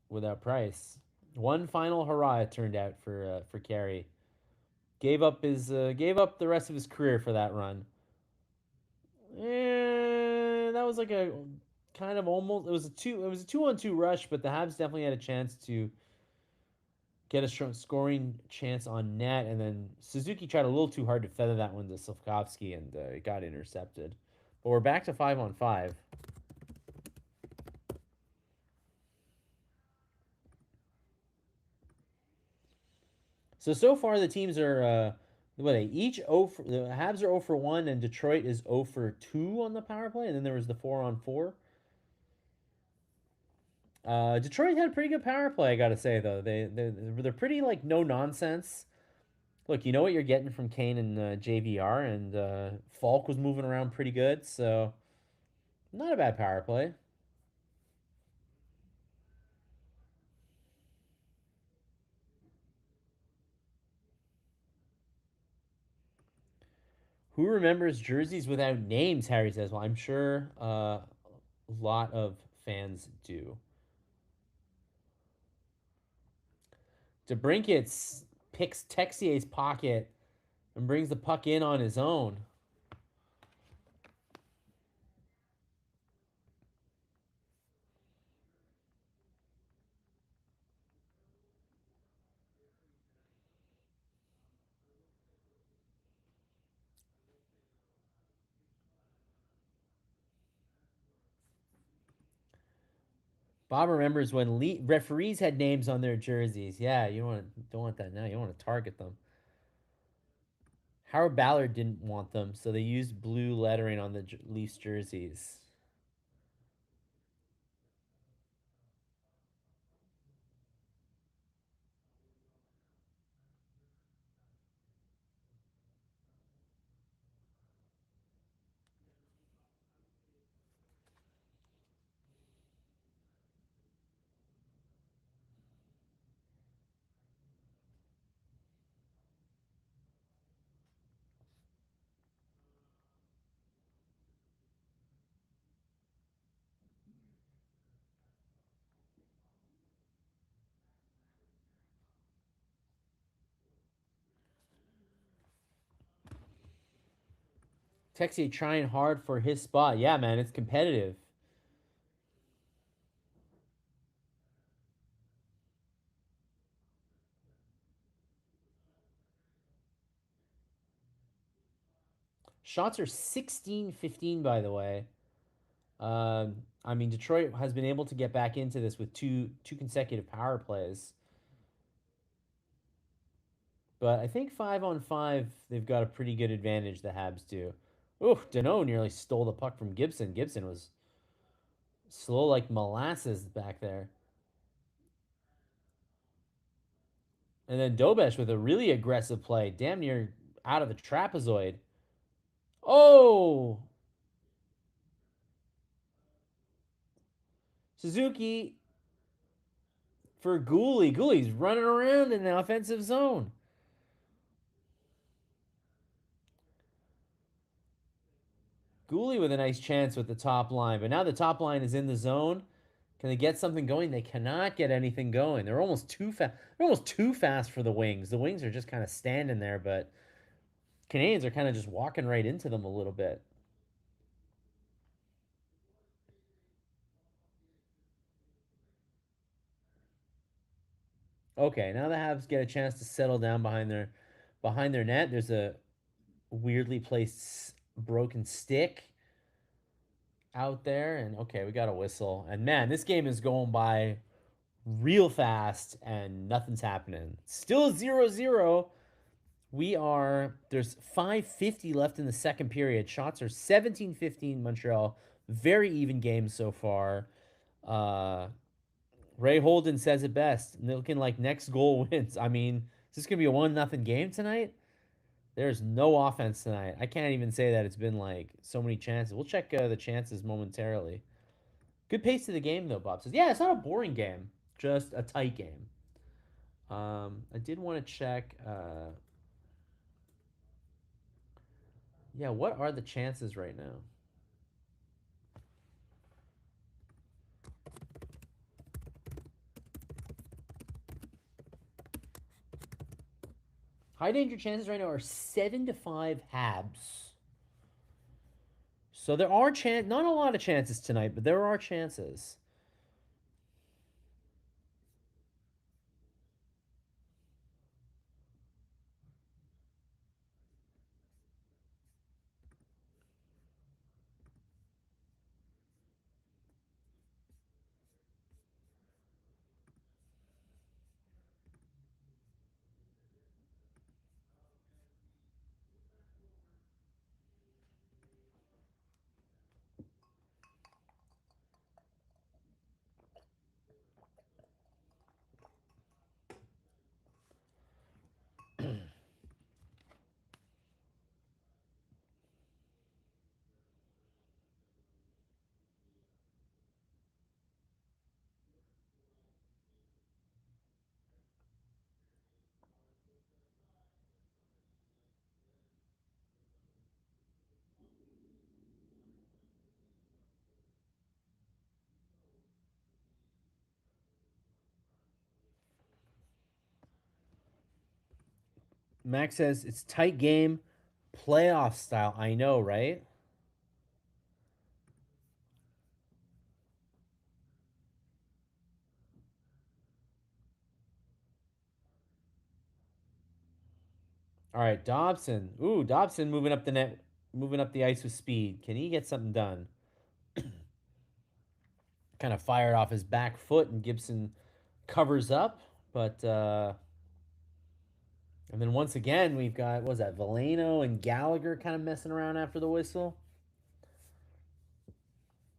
Without Price. One final hurrah it turned out for Carey. Gave up the rest of his career for that run. That was like a kind of almost it was a 2-on-2 rush, but the Habs definitely had a chance to get a scoring chance on net, and then Suzuki tried a little too hard to feather that one to Slafkovsky, and it got intercepted. But we're back to 5-on-5. So far the teams are what they each 0 for, the Habs are 0 for 1 and Detroit is 0 for 2 on the power play, and then there was the 4 on 4. Detroit had a pretty good power play, I gotta say though. They're pretty like no nonsense. Look, you know what you're getting from Kane and JVR, and Falk was moving around pretty good, so not a bad power play. Who remembers jerseys without names? Harry says. Well, I'm sure a lot of fans do. DeBrinkets picks Texier's pocket and brings the puck in on his own. Bob remembers when referees had names on their jerseys. Yeah, you don't want that now. You don't want to target them. Howard Ballard didn't want them, so they used blue lettering on the Leafs jerseys. Texier trying hard for his spot. Yeah, man, it's competitive. Shots are 16-15, by the way. I mean, Detroit has been able to get back into this with two consecutive power plays, but I think 5 on 5 they've got a pretty good advantage. The Habs do. Oof, Dano nearly stole the puck from Gibson. Gibson was slow like molasses back there, and then Dobesh with a really aggressive play, damn near out of the trapezoid. Oh, Suzuki for Goalie. Goalie's running around in the offensive zone. Gooley with a nice chance with the top line, but now the top line is in the zone. Can they get something going? They cannot get anything going. They're almost too fast. They're almost too fast for the Wings. The Wings are just kind of standing there, but Canadians are kind of just walking right into them a little bit. Okay, now the Habs get a chance to settle down behind their net. There's a weirdly placed broken stick out there, and okay, we got a whistle. And man, this game is going by real fast, and nothing's happening. Still 0-0. There's 5:50 left in the second period. Shots are 17-15 Montreal. Very even game so far. Uh, Ray Holden says it best. Looking like next goal wins. I mean, is this going to be a 1-0 game tonight? There's no offense tonight. I can't even say that it's been like so many chances. We'll check the chances momentarily. Good pace to the game, though, Bob says. Yeah, it's not a boring game, just a tight game. I did want to check. Yeah, what are the chances right now? High danger chances right now are 7-5 Habs. So there are not a lot of chances tonight, but there are chances. Max says it's tight game, playoff style. I know, right? All right, Dobson. Ooh, Dobson moving up the net, moving up the ice with speed. Can he get something done? Kind of fired off his back foot, and Gibson covers up. But and then once again, we've got what was that Veleno and Gallagher kind of messing around after the whistle.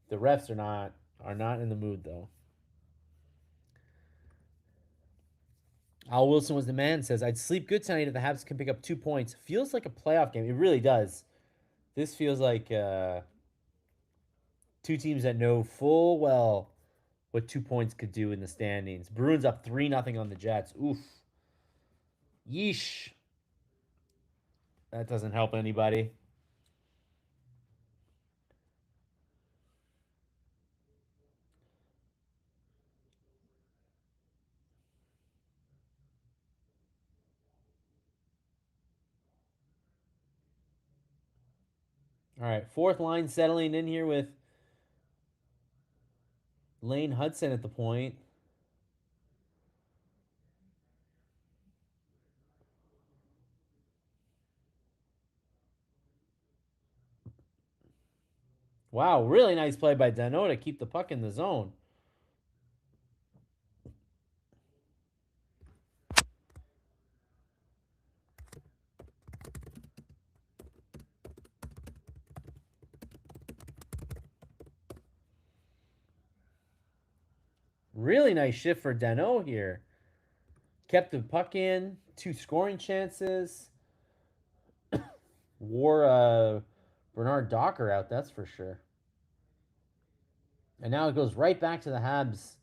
The refs are not in the mood though. Al Wilson was the man. Says I'd sleep good tonight if the Habs can pick up 2 points. Feels like a playoff game. It really does. This feels like two teams that know full well what 2 points could do in the standings. Bruins up 3-0 on the Jets. Oof. Yeesh. That doesn't help anybody. All right, fourth line settling in here with Lane Hudson at the point. Wow, really nice play by Danault to keep the puck in the zone. Really nice shift for Danault here. Kept the puck in, 2 scoring chances. Wore Bernard Docker out, that's for sure. And now it goes right back to the Habs.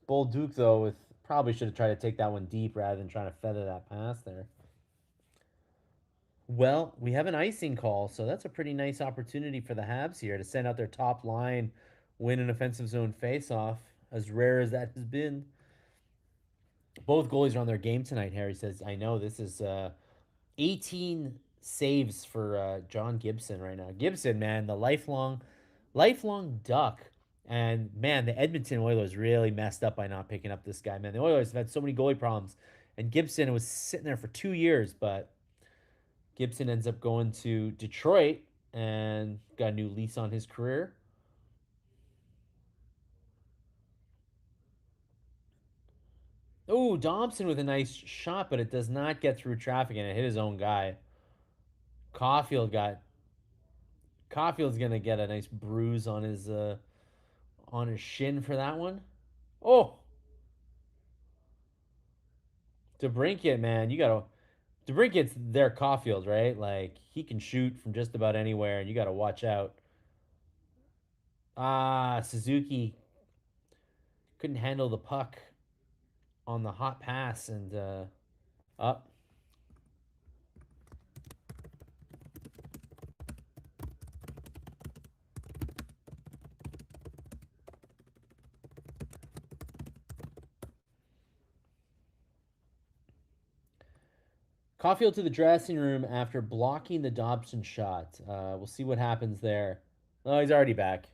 Bolduc, though, with probably should have tried to take that one deep rather than trying to feather that pass there. Well, we have an icing call, so that's a pretty nice opportunity for the Habs here to send out their top line, win an offensive zone faceoff, as rare as that has been. Both goalies are on their game tonight, Harry says. I know this is 18 saves for John Gibson right now. Gibson, man, the lifelong Duck. And man, the Edmonton Oilers really messed up by not picking up this guy, man. The Oilers have had so many goalie problems. And Gibson was sitting there for 2 years, but Gibson ends up going to Detroit and got a new lease on his career. Oh, Dobson with a nice shot, but it does not get through traffic and it hit his own guy. Caulfield got Caulfield's gonna get a nice bruise on his shin for that one. Oh, DeBrincat, man, you gotta DeBrincat's their Caulfield, right? Like he can shoot from just about anywhere, and you gotta watch out. Suzuki couldn't handle the puck on the hot pass and up. Caulfield to the dressing room after blocking the Dobson shot. We'll see what happens there. Oh, he's already back.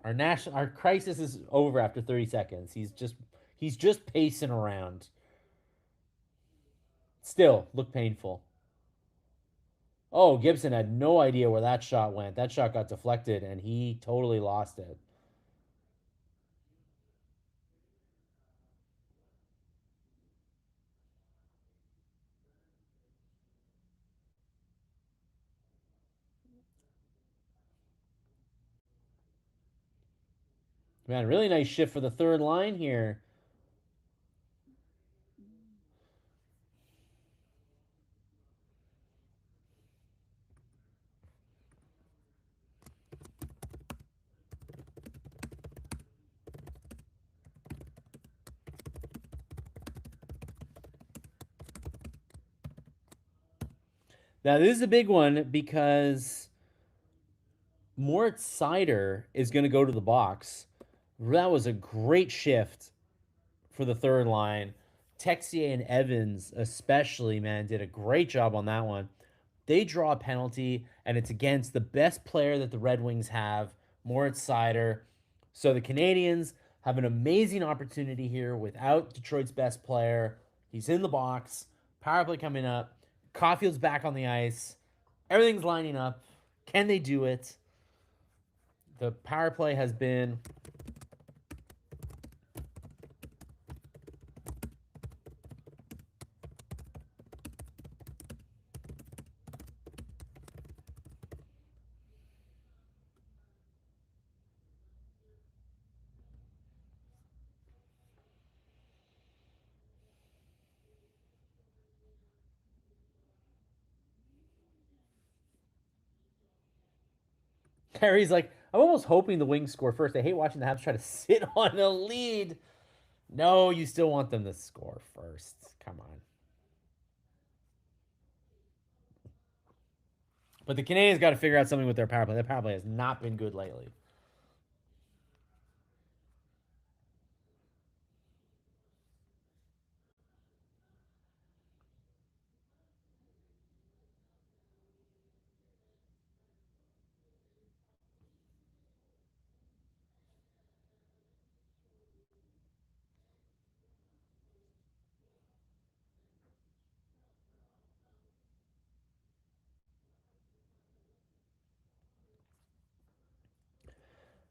Our crisis is over after 30 seconds. He's just pacing around. Still look painful. Oh, Gibson had no idea where that shot went. That shot got deflected and he totally lost it. Man, really nice shift for the third line here. Now, this is a big one because Moritz Seider is going to go to the box. That was a great shift for the third line. Texier and Evans, especially, man, did a great job on that one. They draw a penalty, and it's against the best player that the Red Wings have, Moritz Seider. So the Canadiens have an amazing opportunity here without Detroit's best player. He's in the box. Power play coming up. Caulfield's back on the ice. Everything's lining up. Can they do it? The power play has been Harry's like, I'm almost hoping the Wings score first. I hate watching the Habs try to sit on a lead. No, you still want them to score first. Come on. But the Canadiens got to figure out something with their power play. Their power play has not been good lately.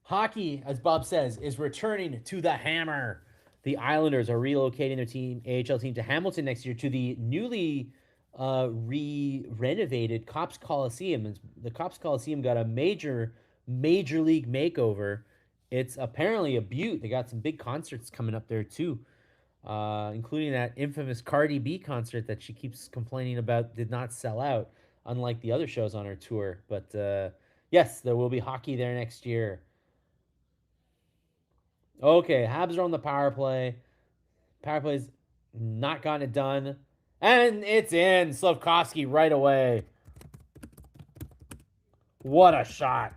Hockey, as Bob says, is returning to the hammer. The Islanders are relocating their team, AHL team, to Hamilton next year to the newly renovated Cops Coliseum. The Cops Coliseum got a major league makeover. It's apparently a beaut. They got some big concerts coming up there too, including that infamous Cardi B concert that she keeps complaining about did not sell out, unlike the other shows on her tour. But yes, there will be hockey there next year. Okay, Habs are on the power play. Power play's not gotten it done. And it's in. Slafkovsky right away. What a shot.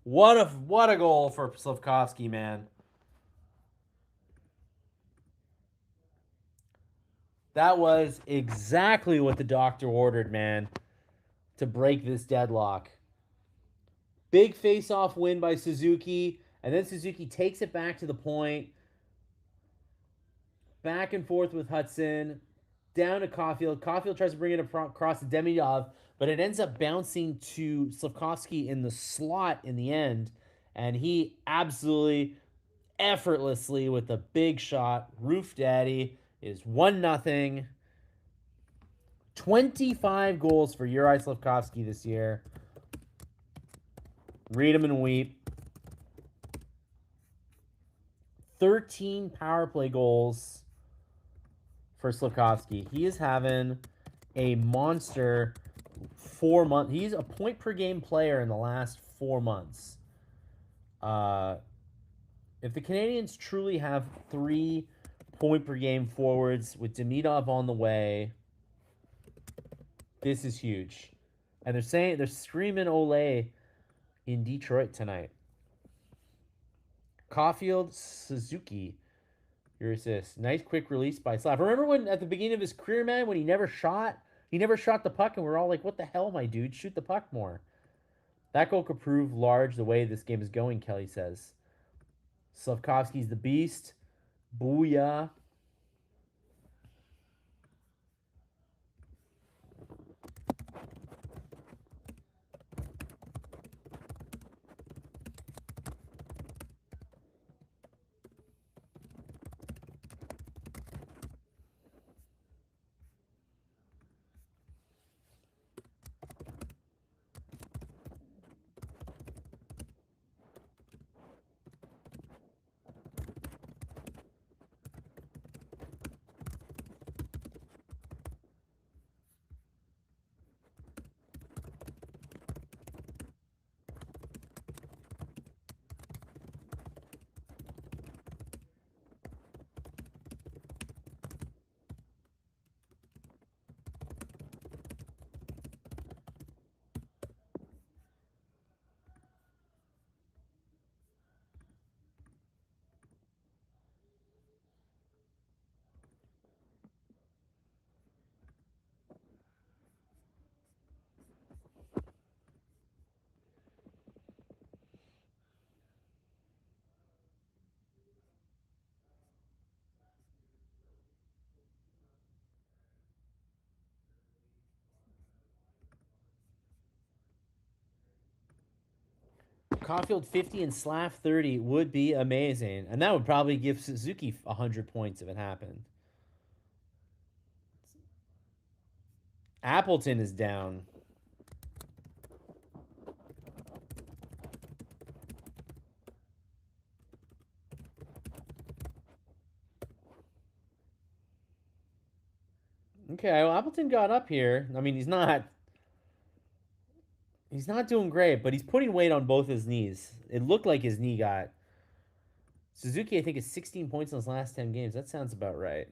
What a goal for Slafkovsky, man. That was exactly what the doctor ordered, man, to break this deadlock. Big face-off win by Suzuki, and then Suzuki takes it back to the point. Back and forth with Hudson. Down to Caulfield. Caulfield tries to bring it across to Demidov, but it ends up bouncing to Slafkovsky in the slot in the end, and he absolutely effortlessly with a big shot. Roof Daddy is 1-0. 25 goals for Uri Slafkovsky this year. Read him and weep. 13 power play goals for Slafkovsky. He is having a monster 4 months. He's a point per game player in the last 4 months. If the Canadiens truly have 3 point per game forwards with Demidov on the way, this is huge. And they're screaming Ole in Detroit tonight. Caulfield, Suzuki, your assist. Nice quick release by Slav. Remember when at the beginning of his career, man, when he never shot the puck, and we're all like, what the hell, my dude? Shoot the puck more. That goal could prove large the way this game is going, Kelly says. Slafkovsky's the beast. Booyah. Caulfield 50 and Slav 30 would be amazing. And that would probably give Suzuki 100 points if it happened. Appleton is down. Okay, well, Appleton got up here. I mean, he's not doing great, but he's putting weight on both his knees. It looked like his knee got Suzuki. I think is 16 points in his last 10 games. That sounds about right.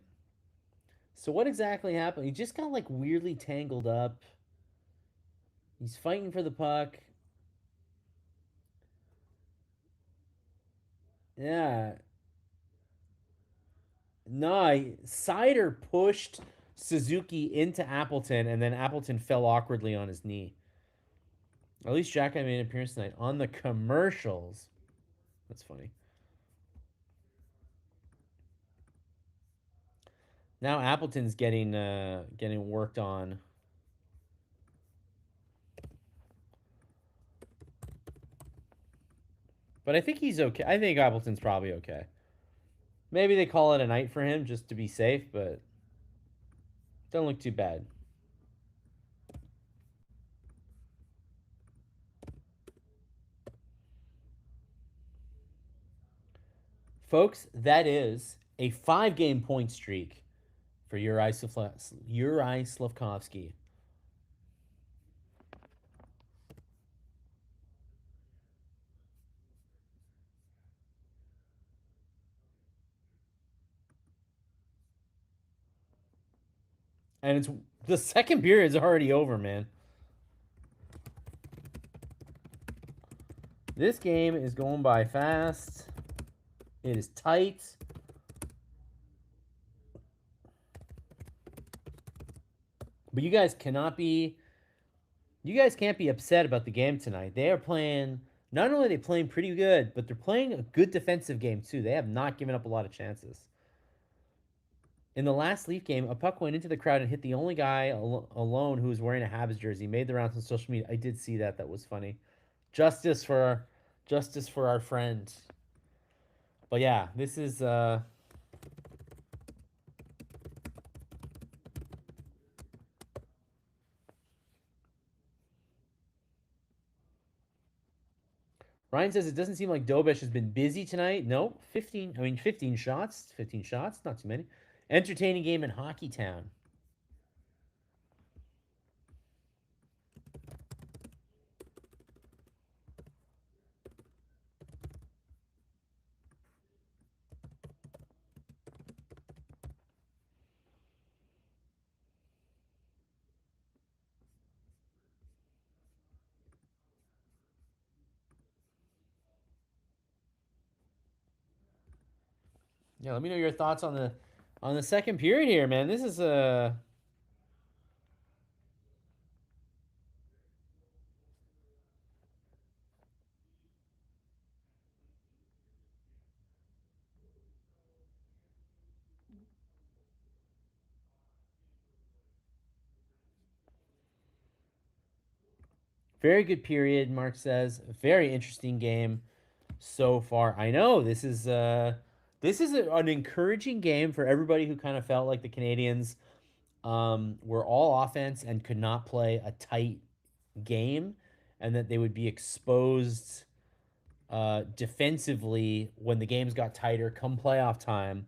So what exactly happened? He just got like weirdly tangled up. He's fighting for the puck. Yeah. No, Sider pushed Suzuki into Appleton, and then Appleton fell awkwardly on his knee. At least Jack I made an appearance tonight on the commercials. That's funny. Now Appleton's getting worked on. But I think he's okay. I think Appleton's probably okay. Maybe they call it a night for him just to be safe, but don't look too bad. Folks, that is a 5-game point streak for Uri Slafkovsky. And it's the second period is already over, man. This game is going by fast. It is tight. But you guys can't be upset about the game tonight. They are playing not only are they playing pretty good, but they're playing a good defensive game too. They have not given up a lot of chances. In the last Leaf game, a puck went into the crowd and hit the only guy alone who was wearing a Habs jersey. Made the rounds on social media. I did see that. That was funny. Justice for our friend. But yeah, this is Ryan says it doesn't seem like Dobish has been busy tonight. No, 15 shots. 15 shots, not too many. Entertaining game in Hockey Town. Yeah, let me know your thoughts on the second period here, man. This is a very good period. Mark says very interesting game so far. I know this is an encouraging game for everybody who kind of felt like the Canadiens were all offense and could not play a tight game, and that they would be exposed defensively when the games got tighter come playoff time.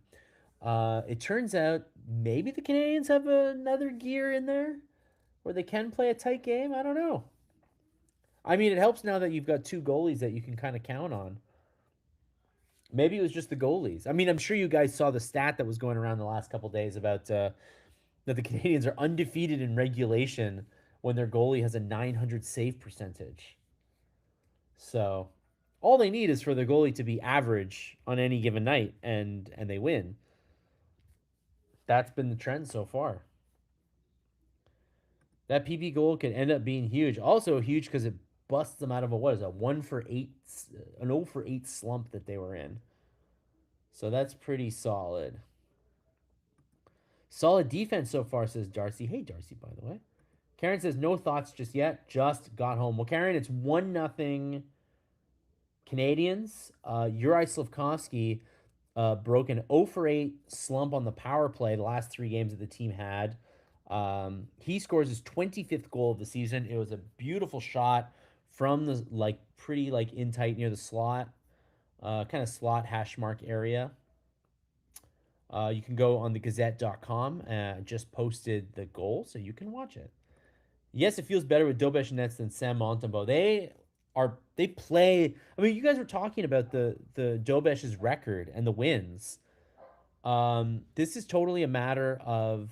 It turns out maybe the Canadiens have another gear in there where they can play a tight game. I don't know. I mean, it helps now that you've got two goalies that you can kind of count on. Maybe it was just the goalies. I mean, I'm sure you guys saw the stat that was going around the last couple days about that the Canadiens are undefeated in regulation when their goalie has a 900 save percentage. So all they need is for the goalie to be average on any given night, and they win. That's been the trend so far. That PP goal could end up being huge. Also huge because it busts them out of a what is a 1 for 8, an 0 for 8 slump that they were in. So that's pretty solid. Solid defense so far, says Darcy. Hey, Darcy, by the way. Karen says no thoughts just yet. Just got home. Well, Karen, it's 1-0 Canadiens, Uri Slafkovsky broke an 0 for 8 slump on the power play the last 3 games that the team had. He scores his 25th goal of the season. It was a beautiful shot from the like pretty like in tight near the slot, kind of slot hash mark area. You can go on the Gazette.com and just posted the goal, so you can watch it. Yes, it feels better with Dobesh Nets than Sam Montembeau. They play. I mean, you guys were talking about the Dobesh's record and the wins. This is totally a matter of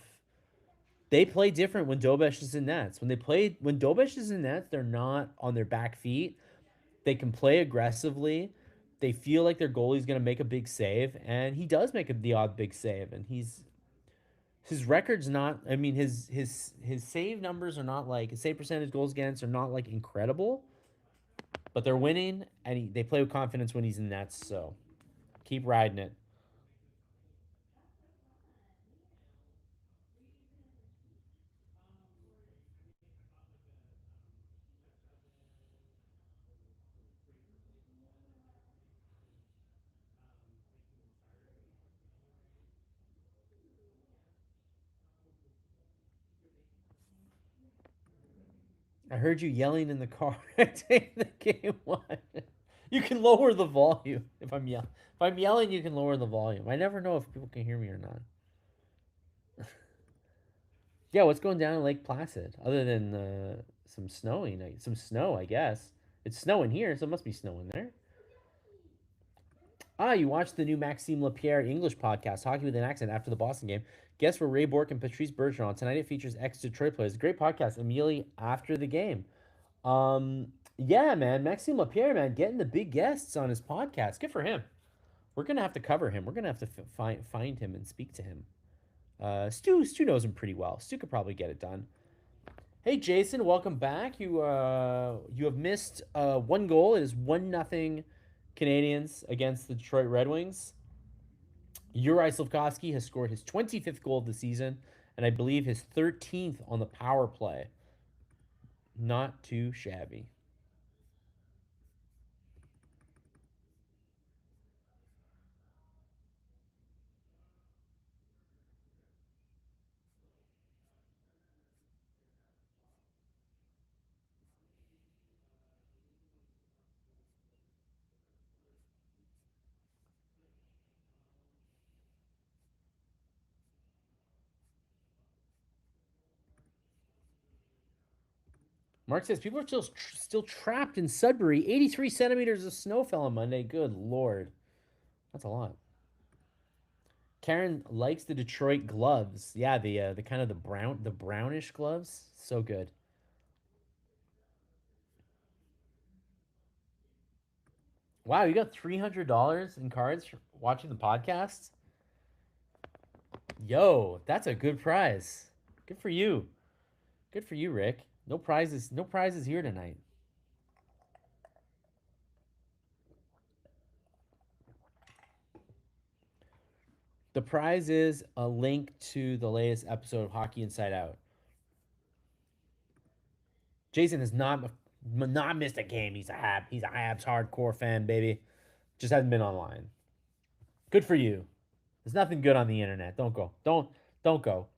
they play different when Dobesh is in nets. When Dobesh is in nets, they're not on their back feet. They can play aggressively. They feel like their goalie's going to make a big save, and he does make the odd big save. And his record's not. I mean, his save numbers are not like his save percentage, goals against are not like incredible, but they're winning, and they play with confidence when he's in nets. So keep riding it. I heard you yelling in the car during the game. What? You can lower the volume if I'm yelling. You can lower the volume. I never know if people can hear me or not. Yeah, what's going down in Lake Placid other than some snowing? Some snow, I guess. It's snowing here, so it must be snowing there. Ah, you watched the new Maxime Lapierre English podcast, Hockey with an Accent, after the Boston game. Guests were Ray Bork and Patrice Bergeron. Tonight it features ex-Detroit players. Great podcast immediately after the game. Yeah, man, Maxime Lapierre, man, getting the big guests on his podcast. Good for him. We're gonna have to cover him. We're gonna have to find him and speak to him. Stu knows him pretty well. Stu could probably get it done. Hey Jason, welcome back. You have missed one goal. It is 1-0 Canadiens against the Detroit Red Wings. Uri Slafkovsky has scored his 25th goal of the season, and I believe his 13th on the power play. Not too shabby. Mark says people are still trapped in Sudbury. 83 centimeters of snow fell on Monday. Good lord, that's a lot. Karen likes the Detroit gloves. Yeah, the kind of the brownish gloves. So good. Wow, you got $300 in cards for watching the podcast. Yo, that's a good prize. Good for you. Good for you, Rick. No prizes. No prizes here tonight. The prize is a link to the latest episode of Hockey Inside Out. Jason has not missed a game. He's a Habs hardcore fan, baby. Just hasn't been online. Good for you. There's nothing good on the internet. Don't go. Don't go.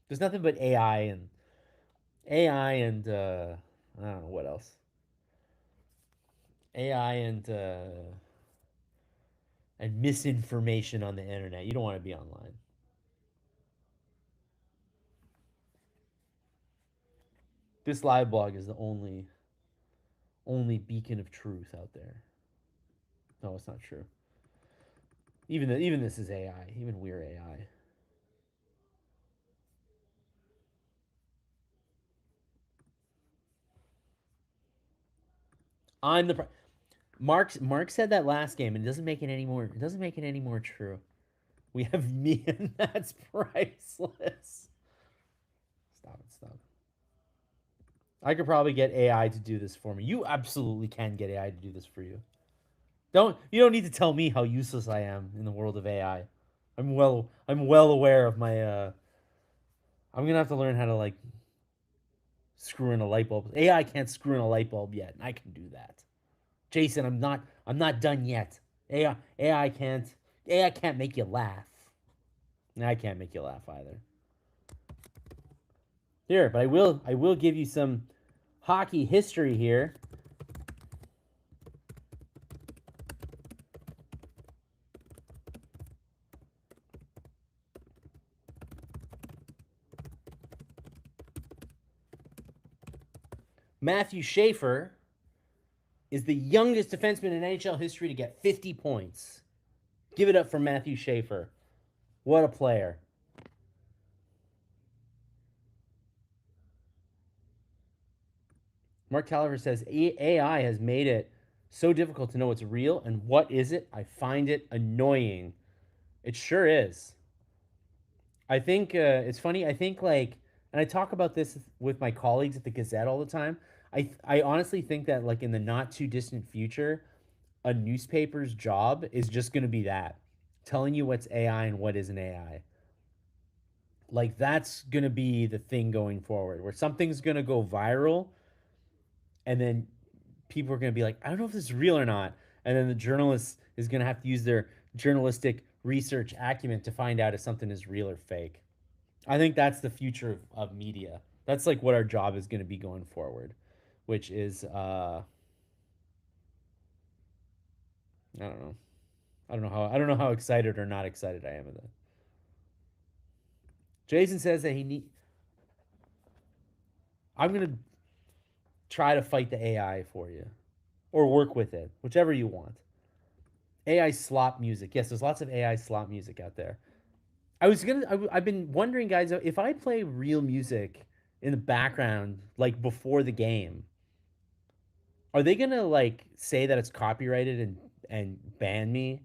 There's nothing but AI and I don't know what else. AI and misinformation on the internet. You don't want to be online. This live blog is the only beacon of truth out there. No, it's not true. Even this is AI. Even we're AI. I'm the Mark said that last game, and it doesn't make it any more. It doesn't make it any more true. We have me, and that's priceless. Stop it. Stop. I could probably get AI to do this for me. You absolutely can get AI to do this for you. You don't need to tell me how useless I am in the world of AI. I'm well aware of my I'm gonna have to learn how to like screw in a light bulb. AI can't screw in a light bulb yet, and I can do that. Jason, I'm not done yet. AI can't make you laugh. I can't make you laugh either. Here, but I will give you some hockey history here. Matthew Schaefer is the youngest defenseman in NHL history to get 50 points. Give it up for Matthew Schaefer. What a player. Mark Caliver says AI has made it so difficult to know what's real and what is it. I find it annoying. It sure is. I think it's funny. I think and I talk about this with my colleagues at the Gazette all the time. I honestly think that like in the not too distant future, a newspaper's job is just going to be that, telling you what's AI and what isn't AI. Like that's going to be the thing going forward, where something's going to go viral, and then people are going to be like, I don't know if this is real or not, and then the journalist is going to have to use their journalistic research acumen to find out if something is real or fake. I think that's the future of media. That's like what our job is going to be going forward, which is I don't know. I don't know how excited or not excited I am with it. Jason says that I'm gonna try to fight the AI for you, or work with it, whichever you want. AI slop music. Yes, there's lots of AI slop music out there. I've been wondering, guys, if I play real music in the background, like before the game, are they gonna like say that it's copyrighted and ban me?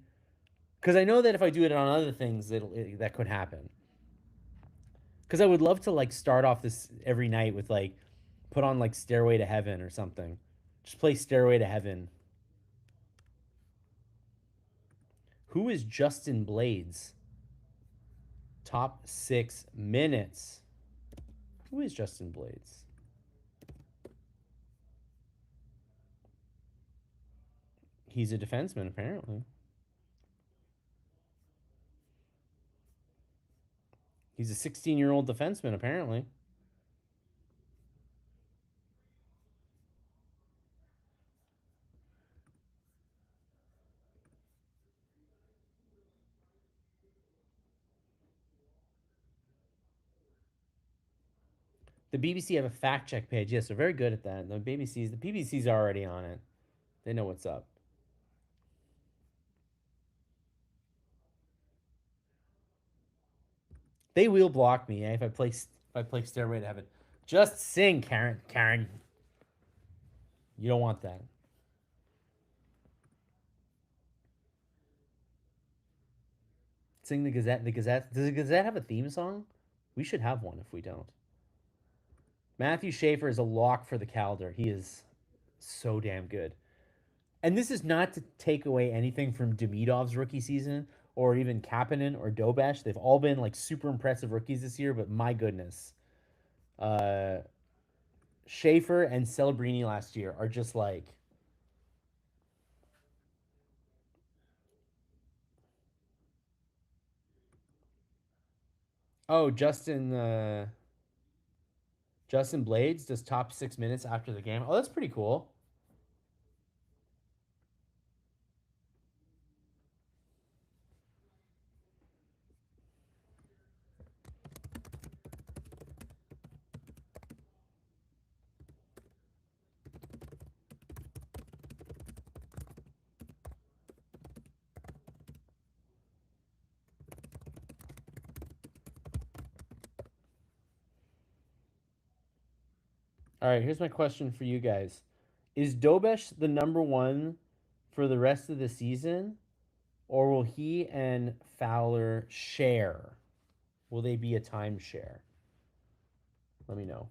Because I know that if I do it on other things, that could happen. Because I would love to like start off this every night with like put on like Stairway to Heaven or something. Just play Stairway to Heaven. Who is Justin Blades? Top 6 minutes. Who is Justin Blades? He's a defenseman, apparently. He's a 16-year-old defenseman, apparently. The BBC have a fact check page. Yes, they're very good at that. The BBC's already on it. They know what's up. They will block me if I play Stairway to Heaven. Just sing, Karen. Karen, you don't want that. Sing the Gazette. The Gazette. Does the Gazette have a theme song? We should have one if we don't. Matthew Schaefer is a lock for the Calder. He is so damn good. And this is not to take away anything from Demidov's rookie season or even Kapanen or Dobash. They've all been like super impressive rookies this year, but my goodness. Uh, Schaefer and Celebrini last year are just like, oh, Justin Blades does top 6 minutes after the game. Oh, that's pretty cool. All right, here's my question for you guys. Is Dobesh the number one for the rest of the season, or will he and Fowler share? Will they be a timeshare? Let me know.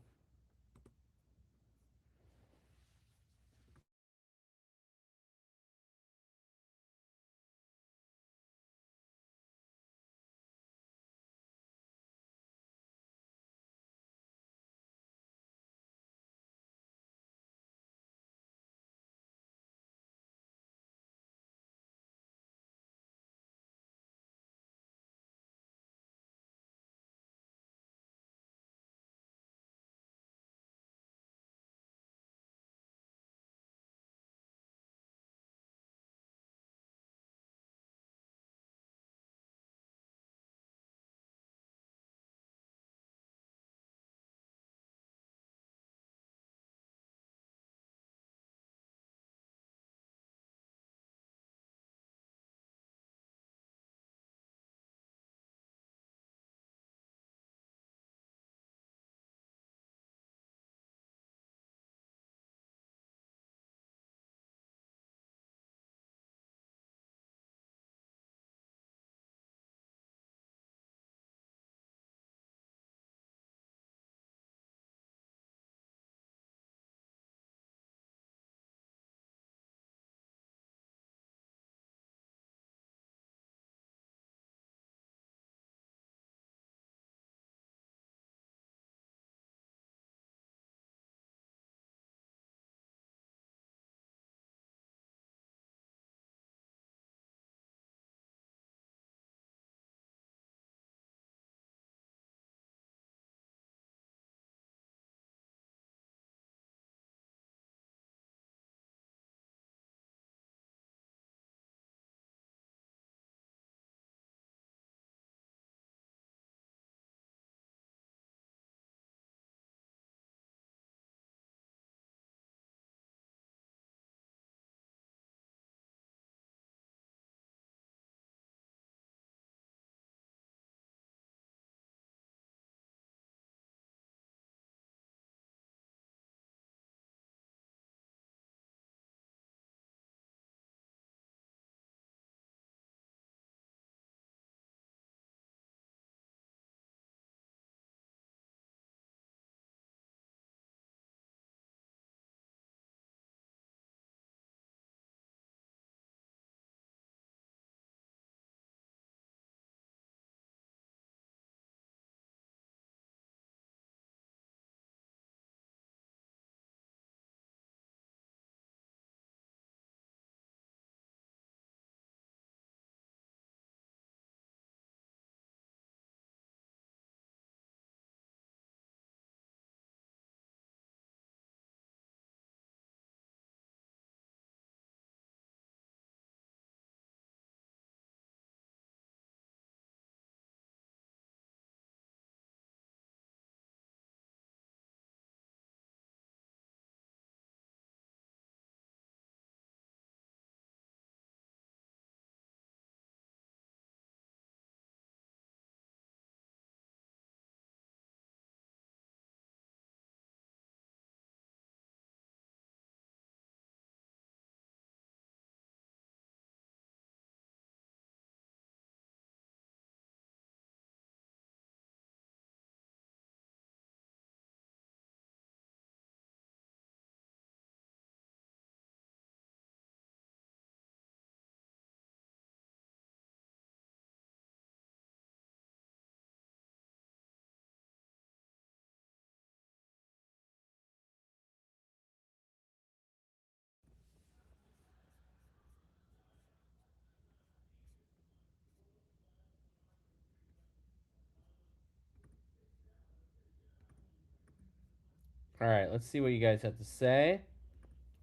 All right, let's see what you guys have to say.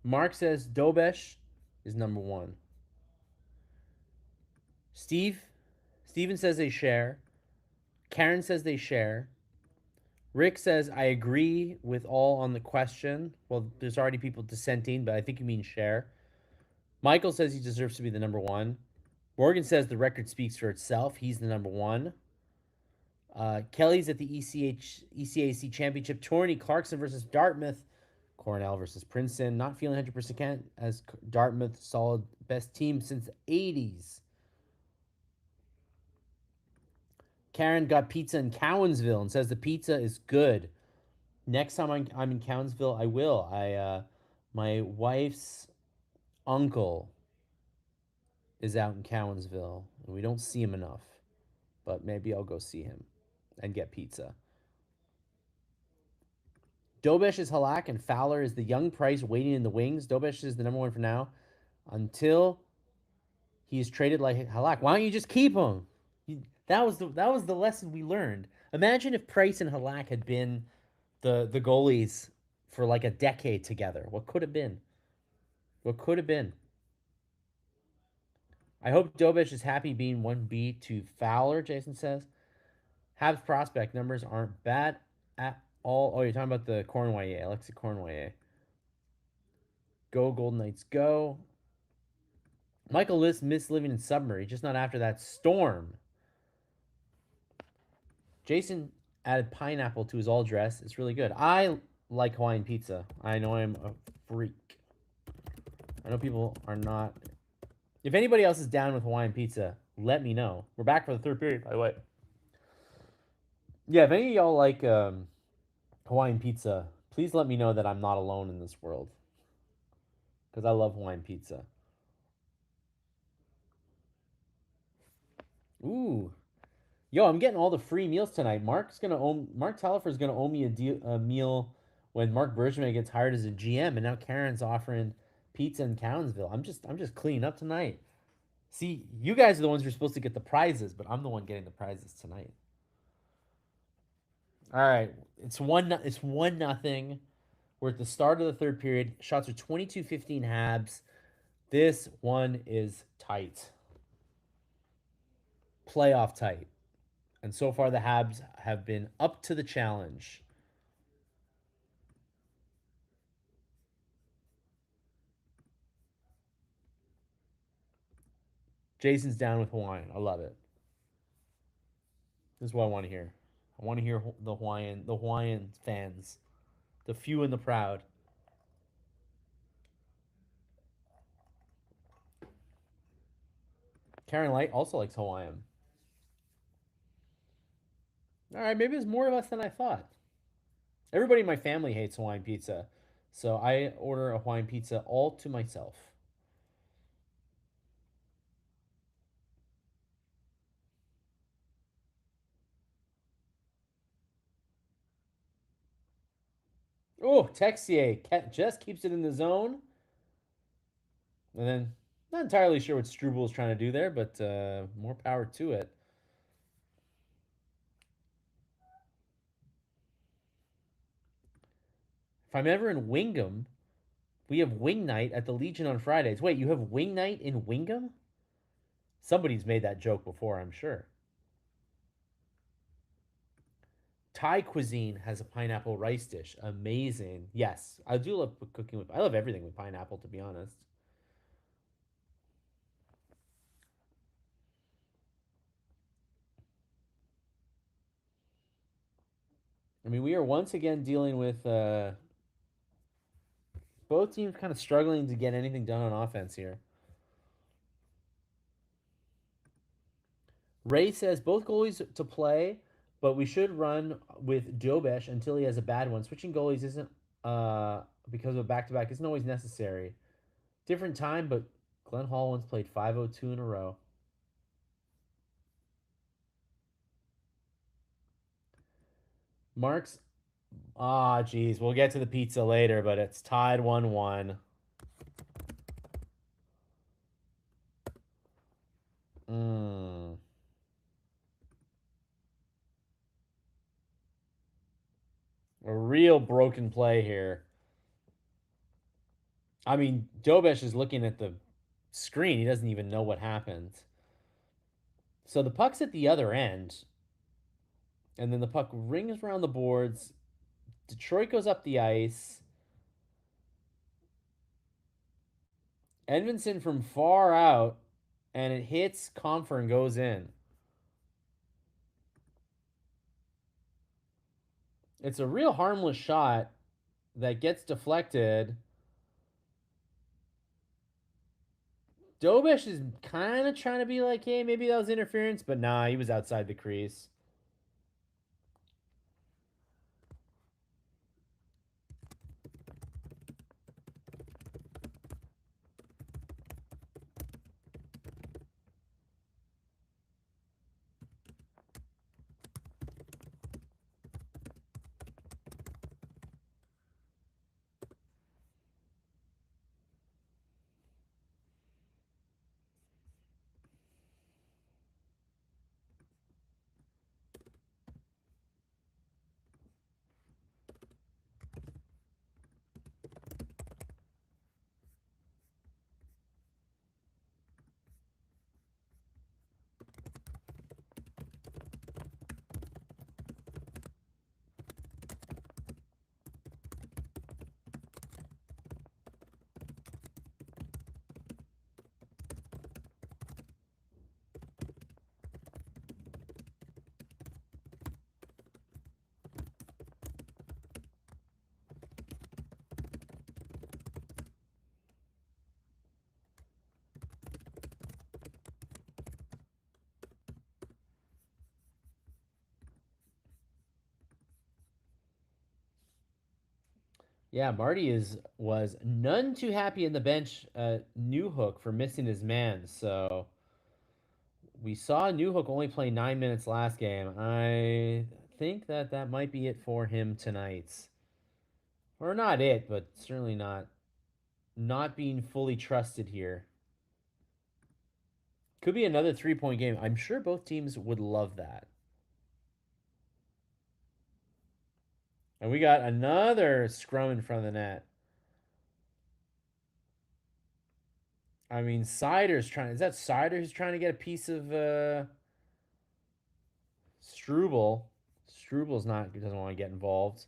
Mark says Dobesh is number one. Steven says they share. Karen says they share. Rick says, I agree with all on the question. Well, there's already people dissenting, but I think you mean share. Michael says he deserves to be the number one. Morgan says the record speaks for itself. He's the number one. Kelly's at the ECAC Championship tourney. Clarkson versus Dartmouth. Cornell versus Princeton. Not feeling 100% as Dartmouth solid best team since the 80s. Karen got pizza in Cowansville and says the pizza is good. Next time I'm in Cowansville, I will. My wife's uncle is out in Cowansville, and we don't see him enough. But maybe I'll go see him and get pizza. Dobesh is Halak and Fowler is the young Price waiting in the wings. Dobesh is the number one for now until he is traded like Halak. Why don't you just keep him? That was the lesson we learned. Imagine if Price and Halak had been the goalies for like a decade together. What could have been? What could have been? I hope Dobesh is happy being 1B to Fowler, Jason says. Habs prospect numbers aren't bad at all. Oh, you're talking about the Cornway, Alexi Cornway. Go Golden Knights, go. Michael List missed living in Sudbury, just not after that storm. Jason added pineapple to his all dress. It's really good. I like Hawaiian pizza. I know I'm a freak. I know people are not. If anybody else is down with Hawaiian pizza, let me know. We're back for the third period, by the way. Yeah, if any of y'all like Hawaiian pizza, please let me know that I'm not alone in this world. Because I love Hawaiian pizza. Ooh. Yo, I'm getting all the free meals tonight. Mark Tellifer's gonna owe me a meal when Mark Bergevin gets hired as a GM, and now Karen's offering pizza in Cowansville. I'm just cleaning up tonight. See, you guys are the ones who are supposed to get the prizes, but I'm the one getting the prizes tonight. All right, it's one nothing. We're at the start of the third period. Shots are 22-15 Habs. This one is tight. Playoff tight. And so far the Habs have been up to the challenge. Jason's down with Hawaiian. I love it. This is what I want to hear. I want to hear the Hawaiian fans, the few and the proud. Karen Light also likes Hawaiian. All right, maybe there's more of us than I thought. Everybody in my family hates Hawaiian pizza, so I order a Hawaiian pizza all to myself. Oh, Texier just keeps it in the zone, and then not entirely sure what Struble is trying to do there, but more power to it. If I'm ever in Wingham, we have wing night at the Legion on Fridays. Wait, you have wing night in Wingham? Somebody's made that joke before, I'm sure. Thai cuisine has a pineapple rice dish. Amazing. Yes, I do love cooking with. I love everything with pineapple, to be honest. I mean, we are once again dealing with both teams kind of struggling to get anything done on offense here. Ray says both goalies to play, but we should run with Dobesh until he has a bad one. Switching goalies isn't because of a back to back isn't always necessary. Different time, but Glenn Hall once played 502 in a row. Mark's geez, we'll get to the pizza later, but it's tied 1-1. Mm. A real broken play here. I mean, Dobesh is looking at the screen. He doesn't even know what happened. So the puck's at the other end, and then the puck rings around the boards. Detroit goes up the ice. Edmondson from far out, and it hits Comfer and goes in. It's a real harmless shot that gets deflected. Dobesh is kind of trying to be like, hey, maybe that was interference, but nah, he was outside the crease. Yeah, Marty was none too happy in the bench. Newhook for missing his man. So we saw Newhook only play 9 minutes last game. I think that might be it for him tonight, or not it, but certainly not being fully trusted here. Could be another 3 point game. I'm sure both teams would love that. And we got another scrum in front of the net. I mean, Sider's trying. Is that Sider who's trying to get a piece of Struble? Struble's not. Doesn't want to get involved.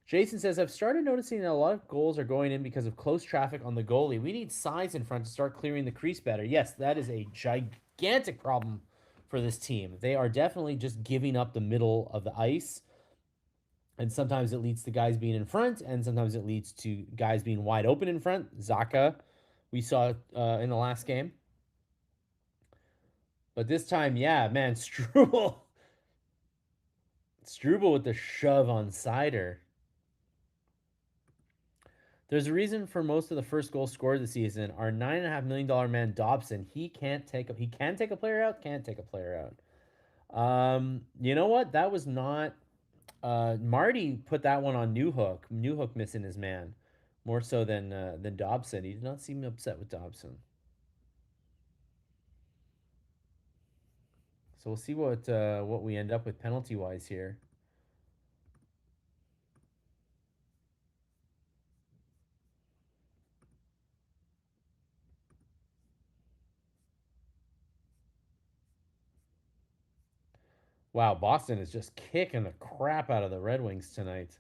Jason says, I've started noticing that a lot of goals are going in because of close traffic on the goalie. We need size in front to start clearing the crease better. Yes, that is a gigantic problem for this team. They are definitely just giving up the middle of the ice. And sometimes it leads to guys being in front, and sometimes it leads to guys being wide open in front. Zaka, we saw in the last game. But this time, yeah, man, Struble with the shove on Sider. There's a reason for most of the first goal scored this season. Our $9.5 million man Dobson, he can take a player out, can't take a player out. You know what? That was not Marty put that one on Newhook. Newhook missing his man more so than Dobson. He did not seem upset with Dobson. So we'll see what we end up with penalty wise here. Wow, Boston is just kicking the crap out of the Red Wings tonight.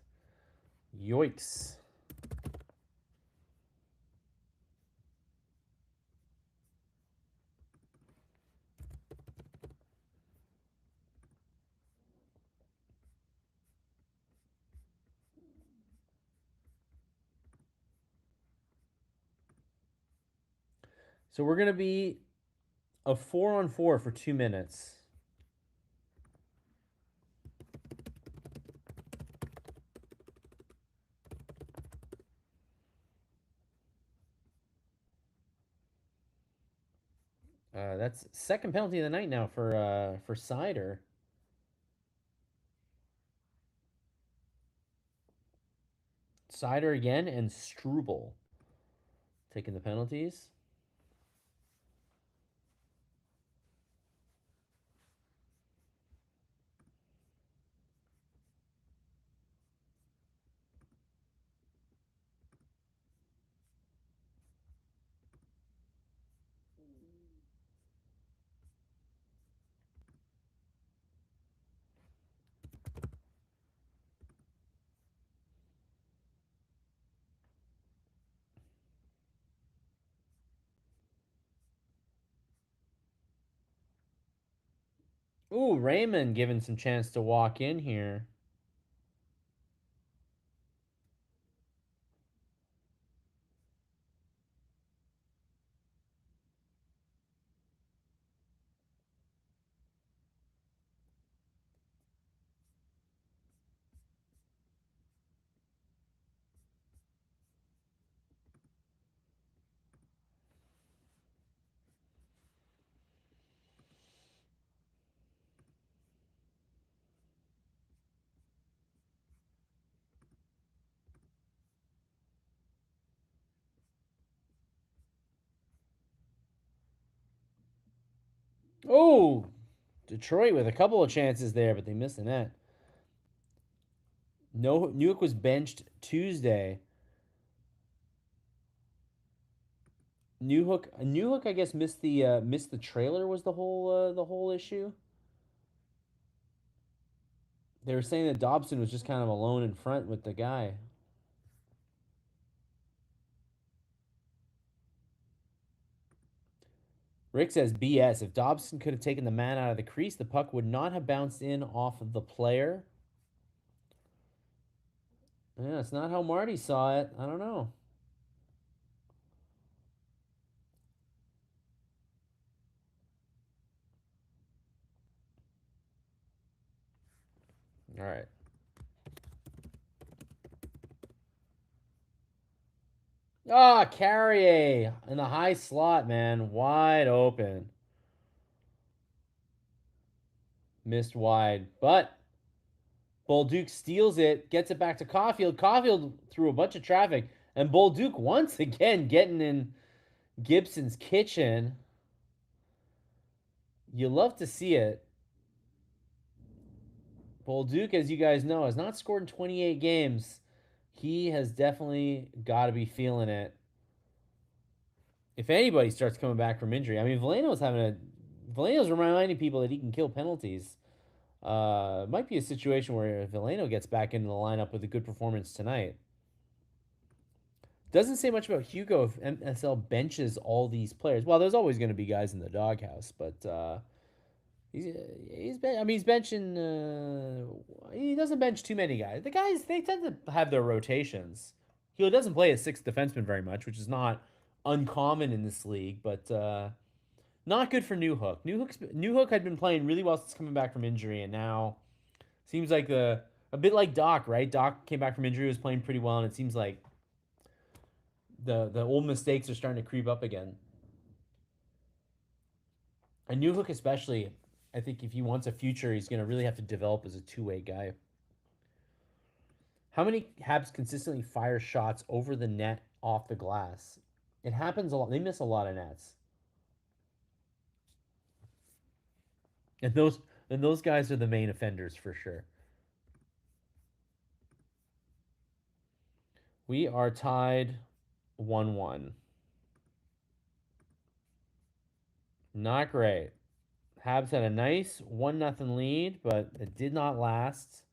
Yoicks. So we're going to be a 4-on-4 for 2 minutes. That's second penalty of the night now for Sider. Sider again and Struble taking the penalties. Ooh, Raymond given some chance to walk in here. Oh, Detroit with a couple of chances there, but they missed the net. No, Newark was benched Tuesday. Newhook, I guess missed the trailer was the whole issue. They were saying that Dobson was just kind of alone in front with the guy. Rick says BS. If Dobson could have taken the man out of the crease, the puck would not have bounced in off of the player. Yeah, it's not how Marty saw it. I don't know. All right. Ah, Carrier in the high slot, man, wide open. Missed wide, but Bolduc steals it, gets it back to Caulfield. Caulfield through a bunch of traffic, and Bolduc once again getting in Gibson's kitchen. You love to see it. Bolduc, as you guys know, has not scored in 28 games. He has definitely got to be feeling it. If anybody starts coming back from injury, I mean, Veleno's reminding people that he can kill penalties. Might be a situation where Veleno gets back into the lineup with a good performance tonight. Doesn't say much about Hugo if MSL benches all these players. Well, there's always going to be guys in the doghouse, but he's benching. He doesn't bench too many guys. The guys they tend to have their rotations. He doesn't play a sixth defenseman very much, which is not uncommon in this league, but not good for Newhook. Newhook had been playing really well since coming back from injury, and now seems like a bit like Dach, right? Dach came back from injury, was playing pretty well, and it seems like the old mistakes are starting to creep up again. And Newhook especially, I think if he wants a future, he's going to really have to develop as a two-way guy. How many Habs consistently fire shots over the net off the glass? It happens a lot. They miss a lot of nets, and those guys are the main offenders for sure. We are tied 1-1. Not great. Habs had a nice 1-0 lead, but it did not last.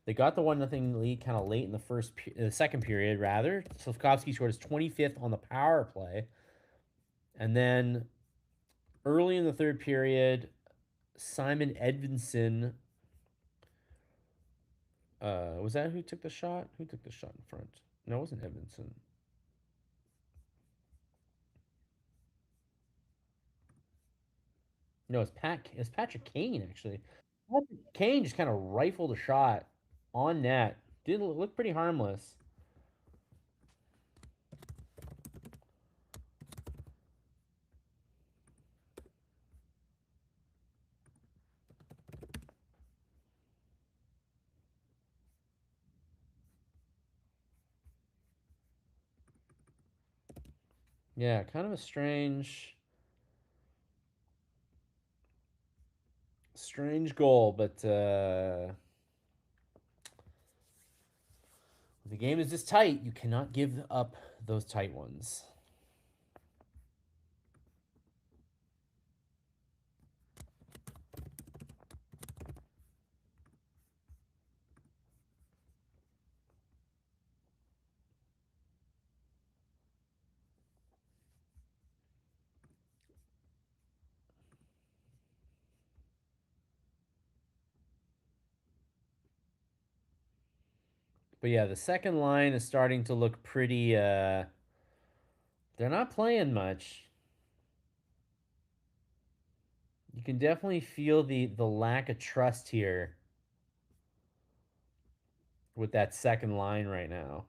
They got the 1-0 lead kind of late in the second period, rather. Slafkovsky scored his 25th on the power play. And then early in the third period, Simon Edvinsson. Was that who took the shot? Who took the shot in front? No, it wasn't Edvinsson. No, it's Patrick Kane, actually. Patrick Kane just kind of rifled a shot on net. Didn't look pretty harmless. Yeah, kind of a strange goal, but the game is this tight. You cannot give up those tight ones. But yeah, the second line is starting to look pretty. They're not playing much. You can definitely feel the lack of trust here with that second line right now.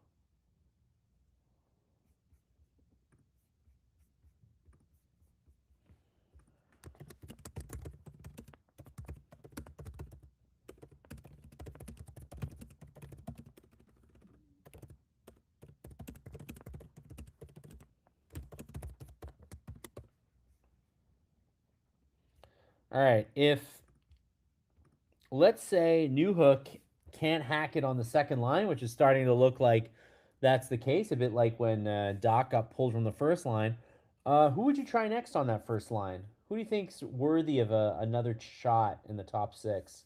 All right, if let's say New Hook can't hack it on the second line, which is starting to look like that's the case, a bit like when Dach got pulled from the first line. Who would you try next on that first line? Who do you think's worthy of another shot in the top six?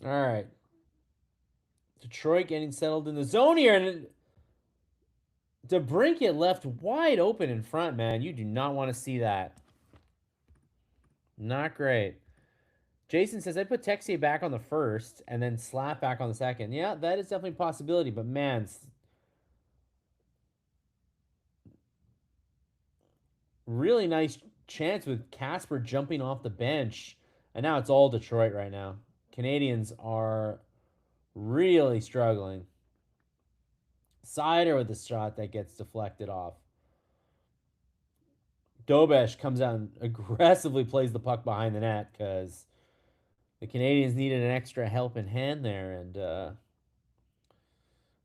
All right, Detroit getting settled in the zone here, and DeBrincat left wide open in front. Man, you do not want to see that. Not great. Jason says I put Texier back on the first and then Slap back on the second. Yeah, that is definitely a possibility. But man, really nice chance with Casper jumping off the bench. And now it's all Detroit right now. Canadiens are really struggling. Sider with the shot that gets deflected off. Dobesh comes out and aggressively plays the puck behind the net because the Canadiens needed an extra helping hand there. And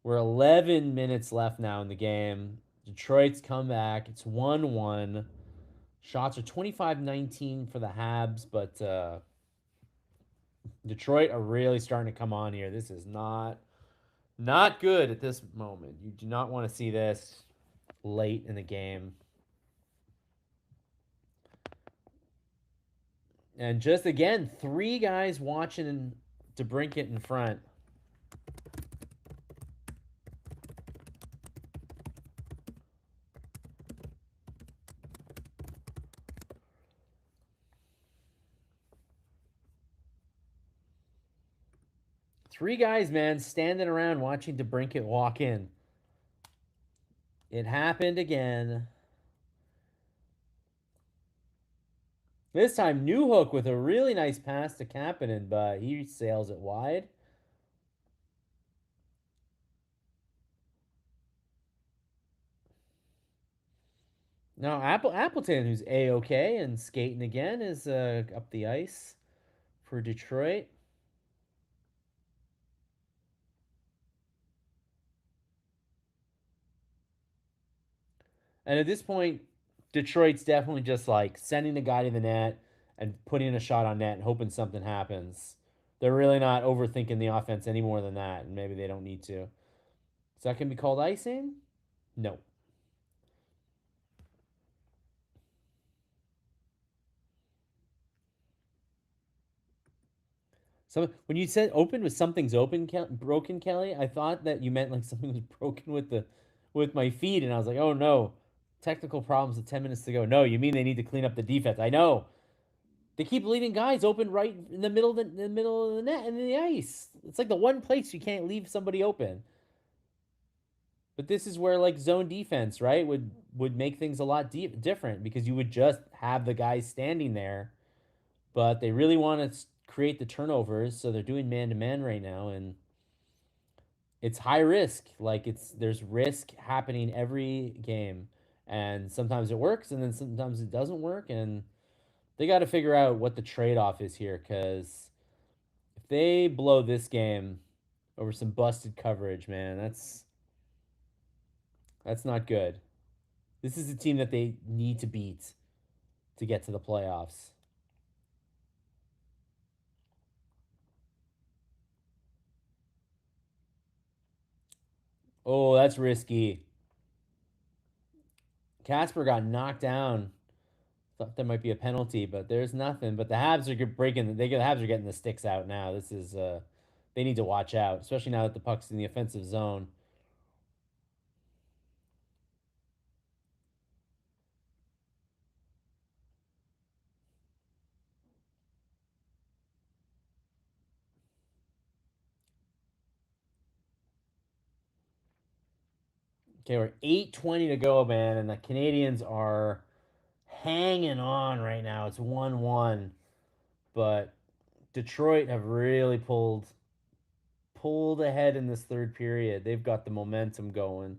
we're 11 minutes left now in the game. Detroit's come back. It's 1-1. Shots are 25-19 for the Habs, but Detroit are really starting to come on here. This is not good at this moment. You do not want to see this late in the game. And just again, three guys watching DeBrincat in front. Three guys, man, standing around watching DeBrincat walk in. It happened again. This time, Newhook with a really nice pass to Kapanen, but he sails it wide. Now, Appleton, who's A-OK and skating again, is up the ice for Detroit. And at this point, Detroit's definitely just like sending the guy to the net and putting a shot on net and hoping something happens. They're really not overthinking the offense any more than that, and maybe they don't need to. So that can be called icing? No. So when you said open with something's open, broken, Kelly, I thought that you meant like something was broken with my feed, and I was like, oh no, technical problems with 10 minutes to go. No, you mean they need to clean up the defense? I know. They keep leaving guys open right in the middle of the middle of the net and in the ice. It's like the one place you can't leave somebody open. But this is where like zone defense, right, would make things a lot different because you would just have the guys standing there, but they really want to create the turnovers, so they're doing man to man right now, and it's high risk. Like there's risk happening every game, and sometimes it works, and then sometimes it doesn't work, and they got to figure out what the trade off is here. Because if they blow this game over some busted coverage, man, that's not good. This is a team that they need to beat to get to the playoffs. Oh, that's risky. Casper got knocked down. Thought there might be a penalty, but there's nothing. But the Habs are breaking. The Habs are getting the sticks out now. This is they need to watch out, especially now that the puck's in the offensive zone. Okay, we're 8:20 to go, man, and the Canadiens are hanging on right now. It's 1-1, but Detroit have really pulled ahead in this third period. They've got the momentum going.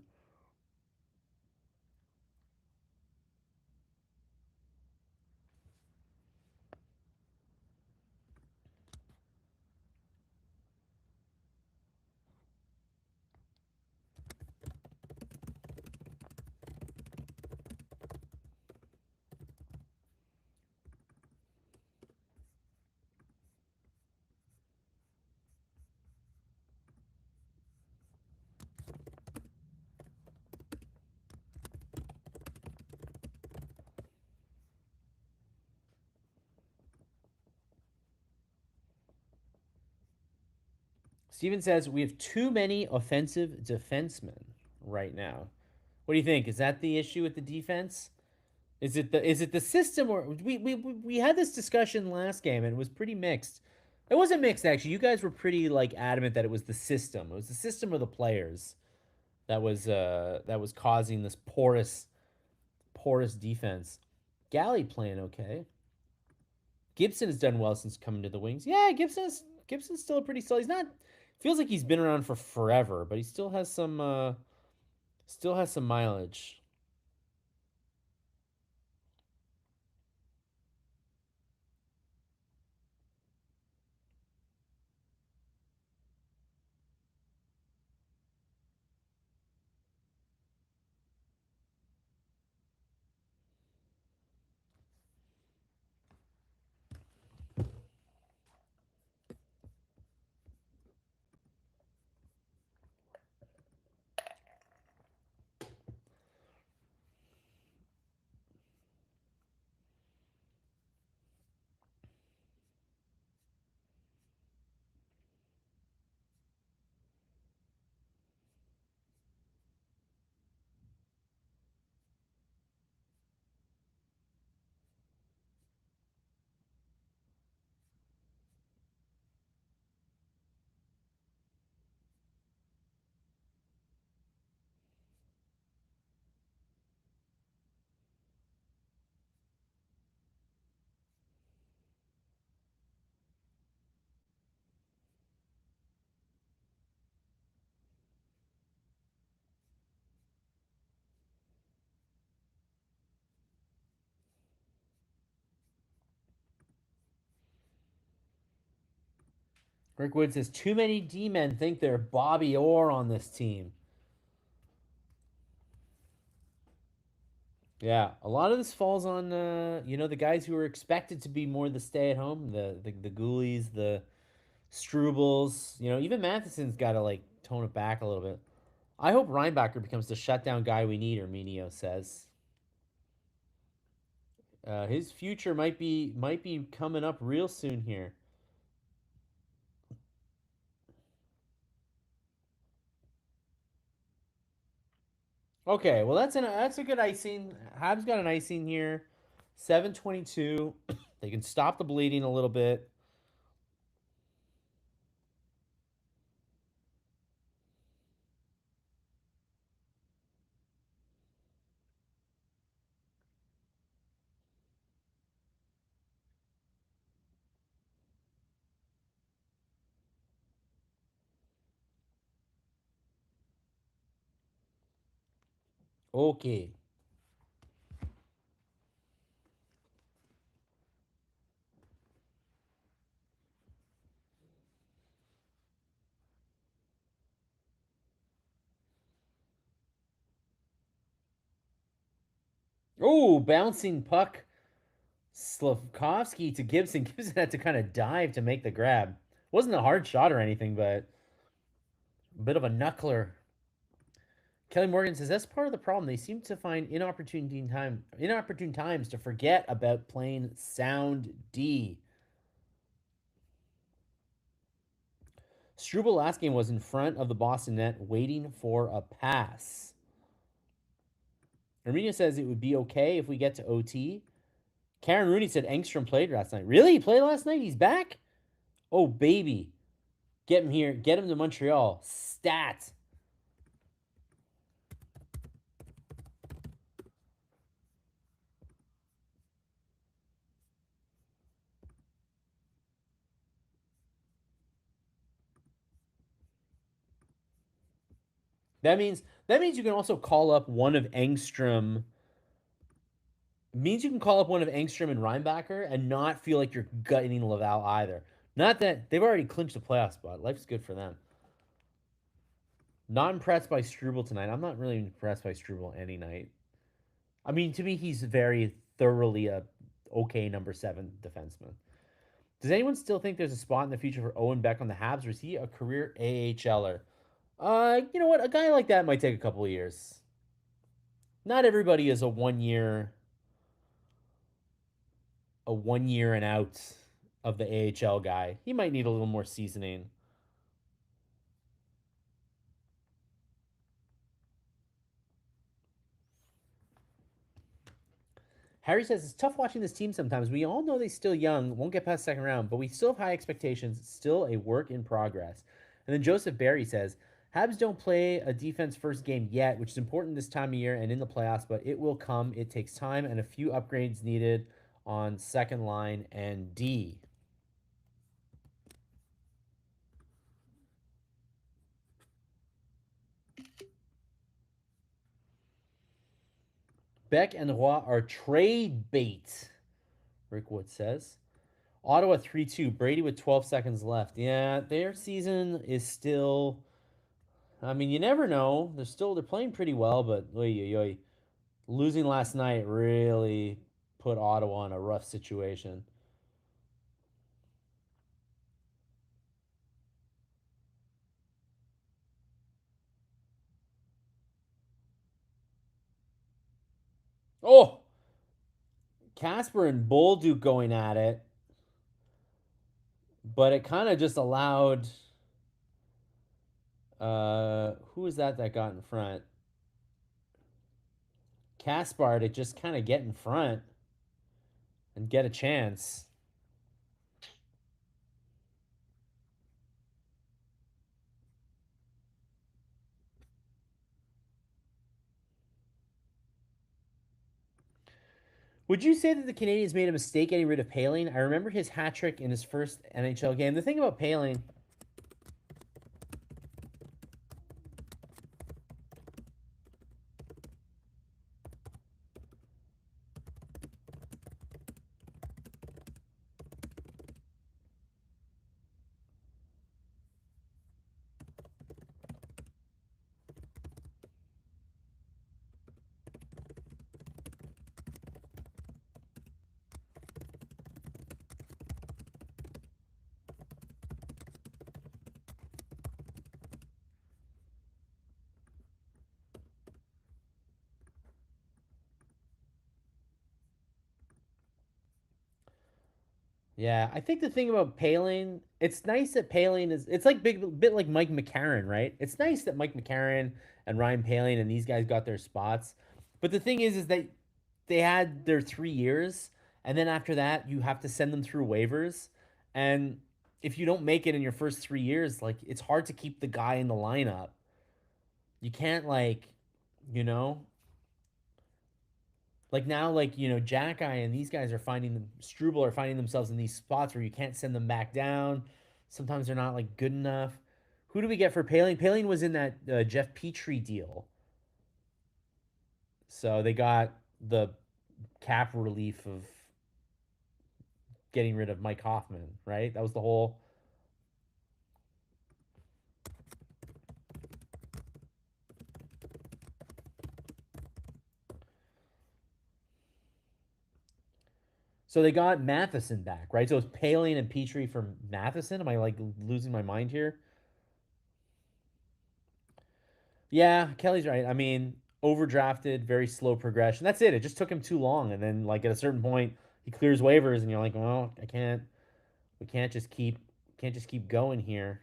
Steven says we have too many offensive defensemen right now. What do you think? Is that the issue with the defense? Is it the system, or we had this discussion last game and it was pretty mixed. It wasn't mixed actually. You guys were pretty like adamant that it was the system. It was the system of the players that was causing this porous defense. Galley playing okay. Gibson has done well since coming to the Wings. Yeah, Gibson's still a pretty solid. He's not feels like he's been around for forever, but he still has some mileage. Rick Wood says too many D men think they're Bobby Orr on this team. Yeah, a lot of this falls on the guys who are expected to be more the stay at home, the Goalies, the Strubles. Even Matheson's got to like tone it back a little bit. I hope Reinbacher becomes the shutdown guy we need. Arminio says his future might be coming up real soon here. Okay, well that's a good icing. Habs got an icing here. 7:22. They can stop the bleeding a little bit. Okay. Oh, bouncing puck. Slafkovsky to Gibson. Gibson had to kind of dive to make the grab. Wasn't a hard shot or anything, but a bit of a knuckler. Kelly Morgan says that's part of the problem. They seem to find inopportune times to forget about playing sound D. Struble last game was in front of the Boston net waiting for a pass. Arena says it would be okay if we get to OT. Karen Rooney said Engstrom played last night. Really? He played last night? He's back? Oh, baby. Get him here. Get him to Montreal. Stat. That means you can also call up one of Engstrom. Means you can call up one of Engstrom and Reinbacher and not feel like you're gutting Laval either. Not that they've already clinched a playoff spot. Life's good for them. Not impressed by Struble tonight. I'm not really impressed by Struble any night. I mean, to me, he's very thoroughly a okay number 7 defenseman. Does anyone still think there's a spot in the future for Owen Beck on the Habs, or is he a career AHLer? You know what? A guy like that might take a couple of years. Not everybody is a one year and out of the AHL guy. He might need a little more seasoning. Harry says it's tough watching this team sometimes. We all know they're still young, won't get past second round, but we still have high expectations. It's still a work in progress. And then Joseph Barry says Habs don't play a defense first game yet, which is important this time of year and in the playoffs, but it will come. It takes time and a few upgrades needed on second line and D. Beck and Roy are trade bait, Rick Wood says. Ottawa 3-2. Brady with 12 seconds left. Yeah, their season is still. I mean, you never know. They're playing pretty well, but oy, oy, oy. Losing last night really put Ottawa in a rough situation. Oh, Casper and Bolduc going at it, but it kind of just allowed. Who was that got in front? Caspar to just kind of get in front and get a chance. Would you say that the Canadiens made a mistake getting rid of Paling? I remember his hat trick in his first NHL game. The thing about Paling. Yeah, I think the thing about Paling, it's nice that Paling is. It's like bit like Mike McCarron, right? It's nice that Mike McCarron and Ryan Paling and these guys got their spots, but the thing is that they had their 3 years, and then after that, you have to send them through waivers, and if you don't make it in your first 3 years, like it's hard to keep the guy in the lineup. You can't you know, like now, Jack Eye and these guys are finding them. Struble are finding themselves in these spots where you can't send them back down. Sometimes they're not good enough. Who do we get for Paling? Paling was in that Jeff Petrie deal. So they got the cap relief of getting rid of Mike Hoffman, right? That was the whole. So they got Matheson back, right? So it's Paling and Petrie for Matheson. Am I like losing my mind here? Yeah, Kelly's right. I mean, overdrafted, very slow progression. That's it. It just took him too long, and then like at a certain point, he clears waivers, and you're like, well, I can't. We can't just keep going here.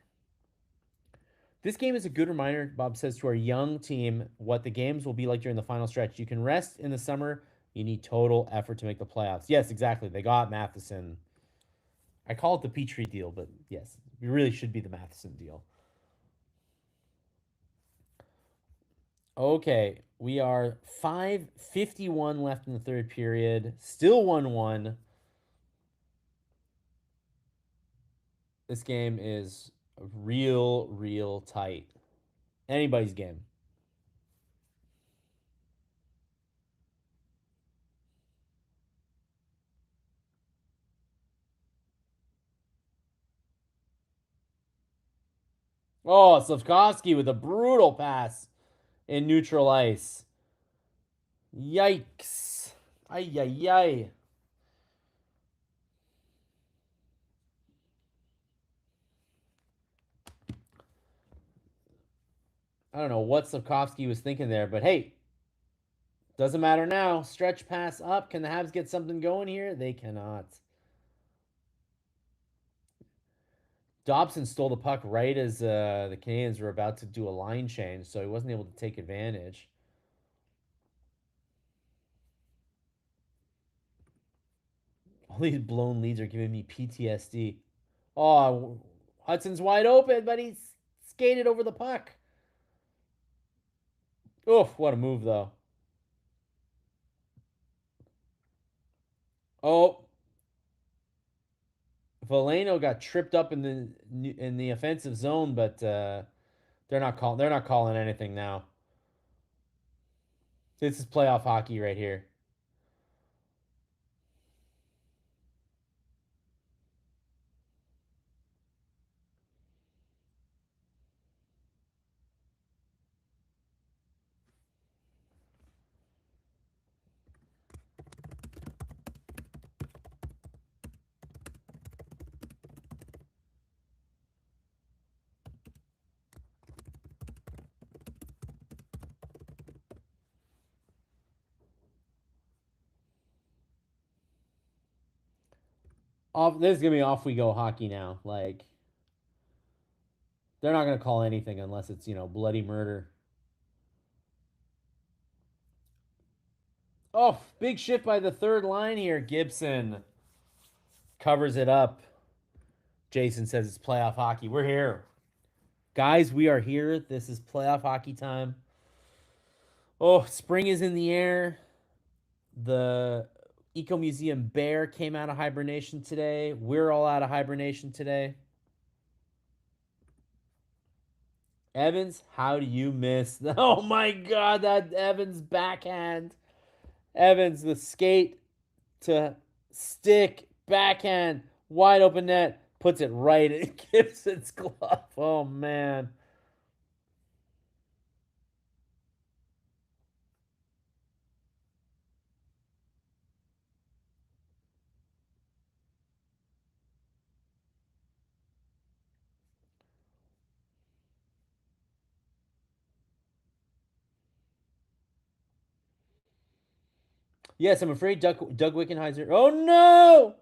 This game is a good reminder, Bob says, to our young team what the games will be like during the final stretch. You can rest in the summer. You need total effort to make the playoffs. Yes, exactly. They got Matheson. I call it the Petrie deal, but yes, it really should be the Matheson deal. Okay, we are 5:51 left in the third period. Still 1-1. This game is real tight. Anybody's game. Oh, Slafkovsky with a brutal pass in neutral ice. Yikes. Ay, ay, ay. I don't know what Slafkovsky was thinking there, but hey, doesn't matter now. Stretch pass up. Can the Habs get something going here? They cannot. Dobson stole the puck right as the Canadiens were about to do a line change, so he wasn't able to take advantage. All these blown leads are giving me PTSD. Oh, Hudson's wide open, but he's skated over the puck. Oof, what a move, though. Oh, Veleno got tripped up in the offensive zone, but they're not calling anything now. This is playoff hockey right here. Off. This is gonna be off we go hockey now. Like they're not gonna call anything unless it's bloody murder. Oh, big shift by the third line here. Gibson covers it up. Jason says it's playoff hockey. We're here. Guys, we are here. This is playoff hockey time. Oh, spring is in the air. The Eco Museum bear came out of hibernation today. We're all out of hibernation today. Evans, how do you miss? Oh my God, that Evans backhand. Evans, the skate to stick backhand, wide open net, puts it right in Gibson's glove. Oh man. Yes, I'm afraid Doug Wickenheiser. Oh no!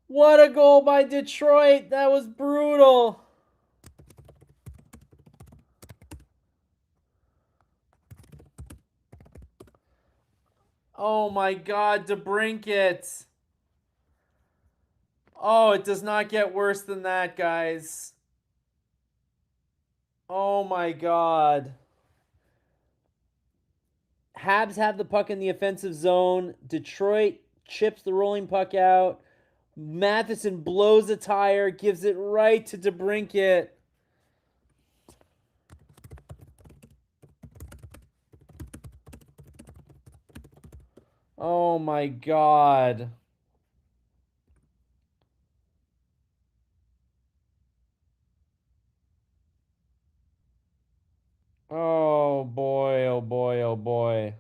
What a goal by Detroit! That was brutal. Oh my God, DeBrinket. Oh, it does not get worse than that, guys. Oh my God. Habs have the puck in the offensive zone. Detroit chips the rolling puck out. Matheson blows a tire, gives it right to DeBrinket. Oh my God. Oh boy, oh boy, oh boy.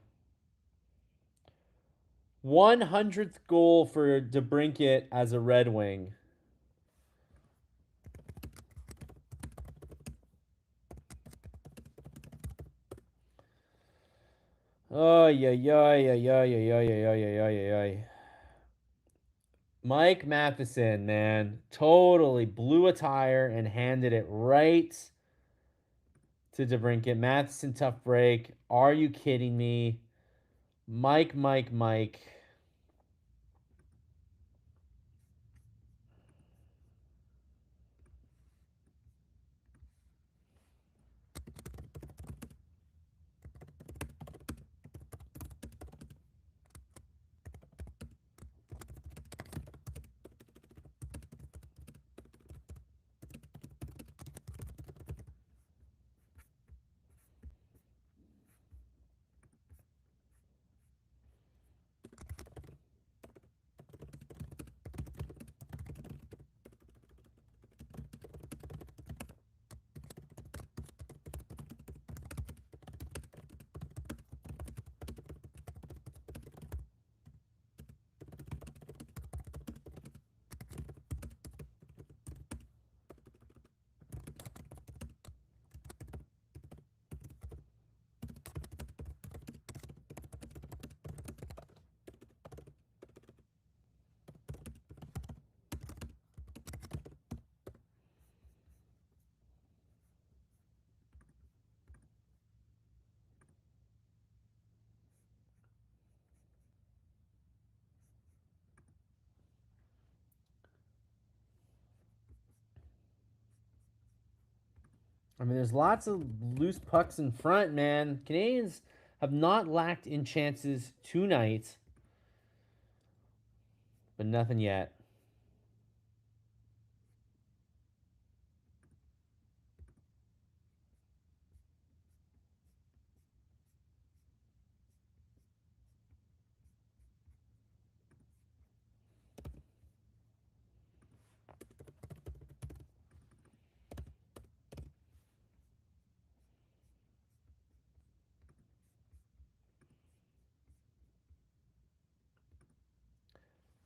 100th goal for DeBrincat as a Red Wing. Oh, yeah, yeah, yeah, yeah, yeah, yeah, yeah, yeah, yeah, yeah. Mike Matheson, man, totally blew a tire and handed it right to DeBrincat. Matheson, tough break. Are you kidding me? Mike. I mean, there's lots of loose pucks in front, man. Canadians have not lacked in chances tonight, but nothing yet.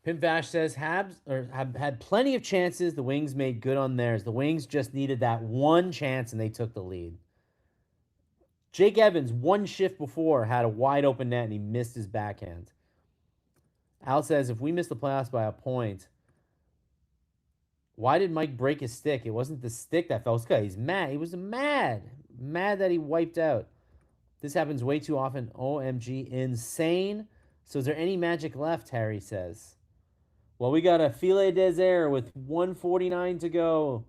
Pim Vash says Habs have had plenty of chances. The Wings made good on theirs. The Wings just needed that one chance and they took the lead. Jake Evans, one shift before, had a wide open net and he missed his backhand. Al says if we miss the playoffs by a point, why did Mike break his stick? It wasn't the stick that fell. He's mad. He was mad that he wiped out. This happens way too often. OMG, insane. So is there any magic left? Harry says. Well, we got a filet dessert with 149 to go.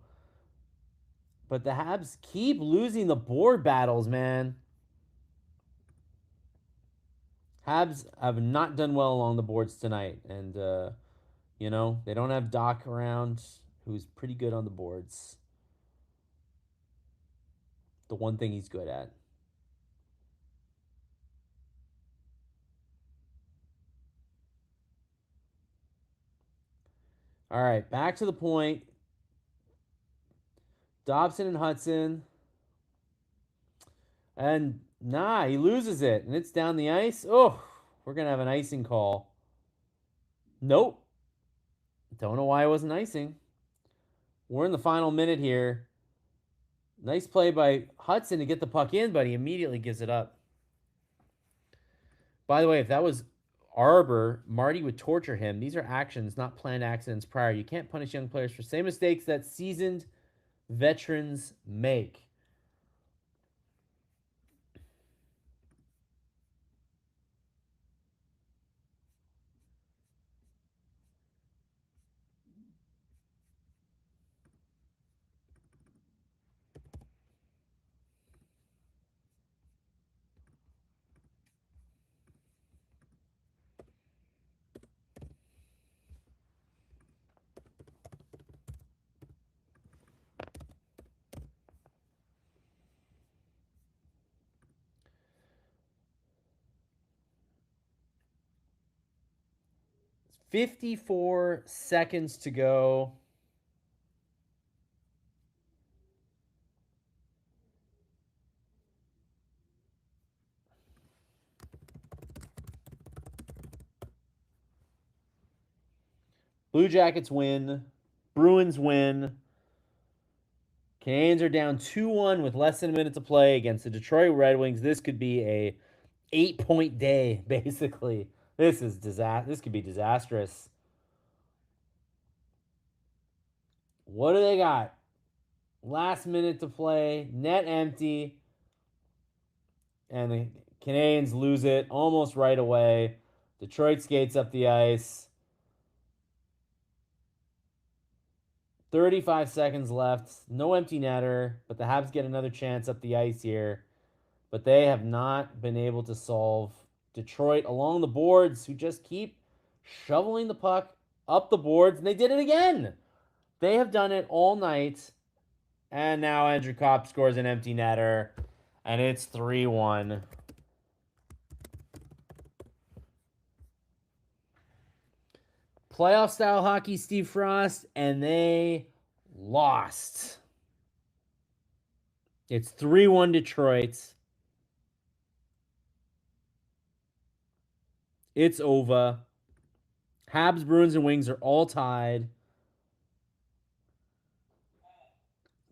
But the Habs keep losing the board battles, man. Habs have not done well along the boards tonight. And, they don't have Dach around, who's pretty good on the boards. The one thing he's good at. All right, back to the point. Dobson and Hudson. And he loses it. And it's down the ice. Oh, we're going to have an icing call. Nope. Don't know why it wasn't icing. We're in the final minute here. Nice play by Hudson to get the puck in, but he immediately gives it up. By the way, if that was Arbor, Marty would torture him. These are actions, not planned accidents prior. You can't punish young players for same mistakes that seasoned veterans make. 54 seconds to go. Blue Jackets win. Bruins win. Canadiens are down 2-1 with less than a minute to play against the Detroit Red Wings. This could be a 8-point day, basically. This is This could be disastrous. What do they got? Last minute to play, net empty, and the Canadiens lose it almost right away. Detroit skates up the ice. 35 seconds left. No empty netter, but the Habs get another chance up the ice here. But they have not been able to solve Detroit along the boards, who just keep shoveling the puck up the boards, and they did it again. They have done it all night, and now Andrew Kopp scores an empty netter, and it's 3-1. Playoff style hockey, Steve Frost, and they lost. It's 3-1 Detroit. It's over. Habs, Bruins, and Wings are all tied.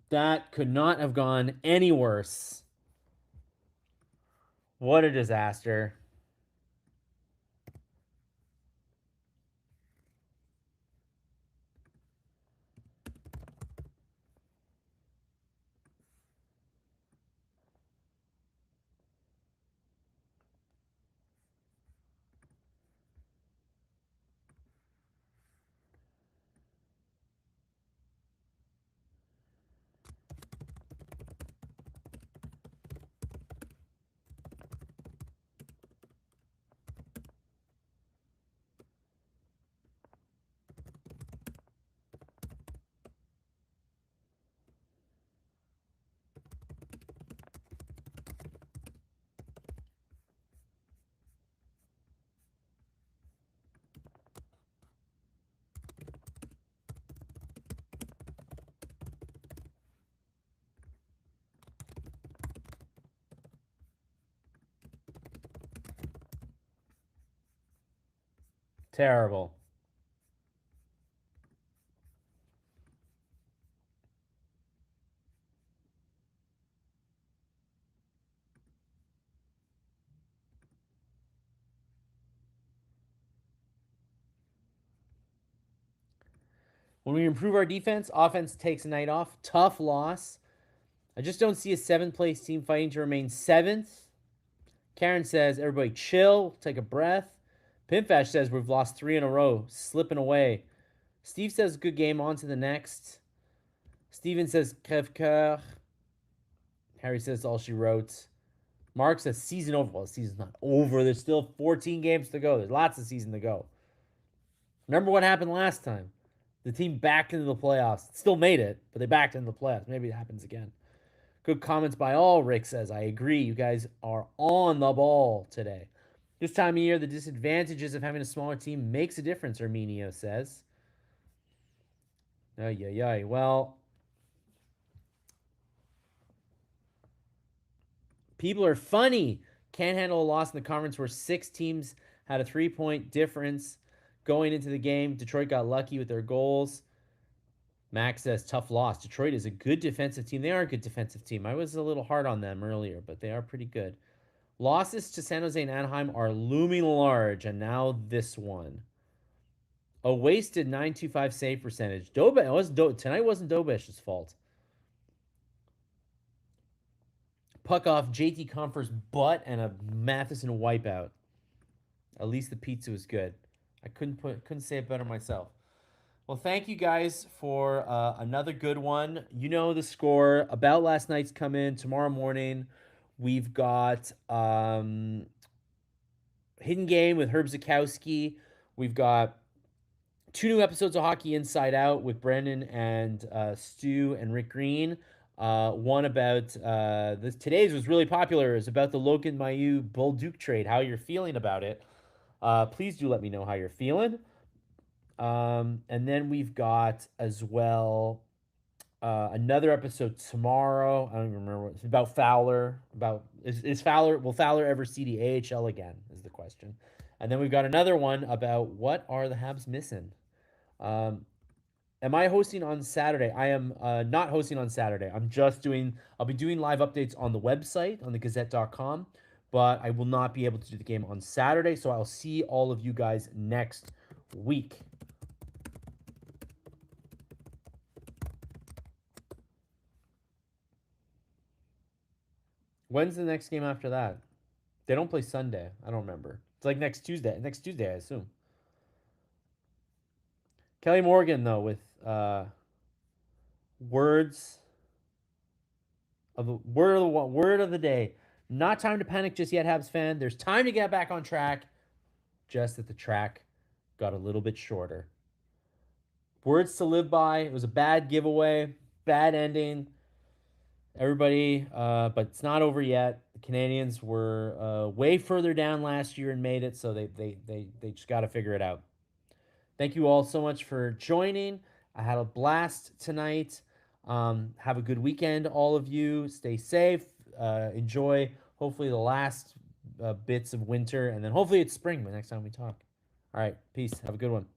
That could not have gone any worse. What a disaster. Terrible. When we improve our defense, offense takes a night off. Tough loss. I just don't see a seventh place team fighting to remain seventh. Karen says, everybody chill, take a breath. Pimpfash says, we've lost 3 in a row, slipping away. Steve says, good game, on to the next. Steven says, crève coeur. Harry says, all she wrote. Mark says, season over. Well, the season's not over. There's still 14 games to go. There's lots of season to go. Remember what happened last time? The team backed into the playoffs. Still made it, but they backed into the playoffs. Maybe it happens again. Good comments by all. Rick says, I agree. You guys are on the ball today. This time of year, the disadvantages of having a smaller team makes a difference, Arminio says. Ay. Well, people are funny. Can't handle a loss in the conference where 6 teams had a 3-point difference going into the game. Detroit got lucky with their goals. Max says, tough loss. Detroit is a good defensive team. They are a good defensive team. I was a little hard on them earlier, but they are pretty good. Losses to San Jose and Anaheim are looming large, and now this one. A wasted .925 save percentage. Tonight wasn't Dobesh's fault. Puck off JT Comfort's butt and a Matheson wipeout. At least the pizza was good. I couldn't say it better myself. Well, thank you guys for another good one. You know the score. About Last Night's come in tomorrow morning. We've got Hidden Game with Herb Zukowski. We've got 2 new episodes of Hockey Inside Out with Brendan and Stu and Rick Green. One about today's was really popular. It's about the Logan Mailloux Bolduc trade. How you're feeling about it? Please do let me know how you're feeling. And then we've got as well another episode tomorrow. I don't even remember what it's about. Fowler. About is Fowler, will Fowler ever see the AHL again? Is the question. And then we've got another one about what are the Habs missing. Um, am I hosting on Saturday? I am not hosting on Saturday. I'll be doing live updates on the website, on the gazette.com, but I will not be able to do the game on Saturday. So I'll see all of you guys next week. When's the next game after that? They don't play Sunday. I don't remember. It's like next Tuesday. Next Tuesday, I assume. Kelly Morgan, though, with words of the word of the day. Not time to panic just yet, Habs fan. There's time to get back on track. Just that the track got a little bit shorter. Words to live by. It was a bad giveaway, bad ending. Everybody, but it's not over yet. The Canadiens were way further down last year and made it, so they just got to figure it out. Thank you all so much for joining. I had a blast tonight. Have a good weekend, all of you. Stay safe. Enjoy, hopefully, the last bits of winter, and then hopefully it's spring by next time we talk. All right, peace. Have a good one.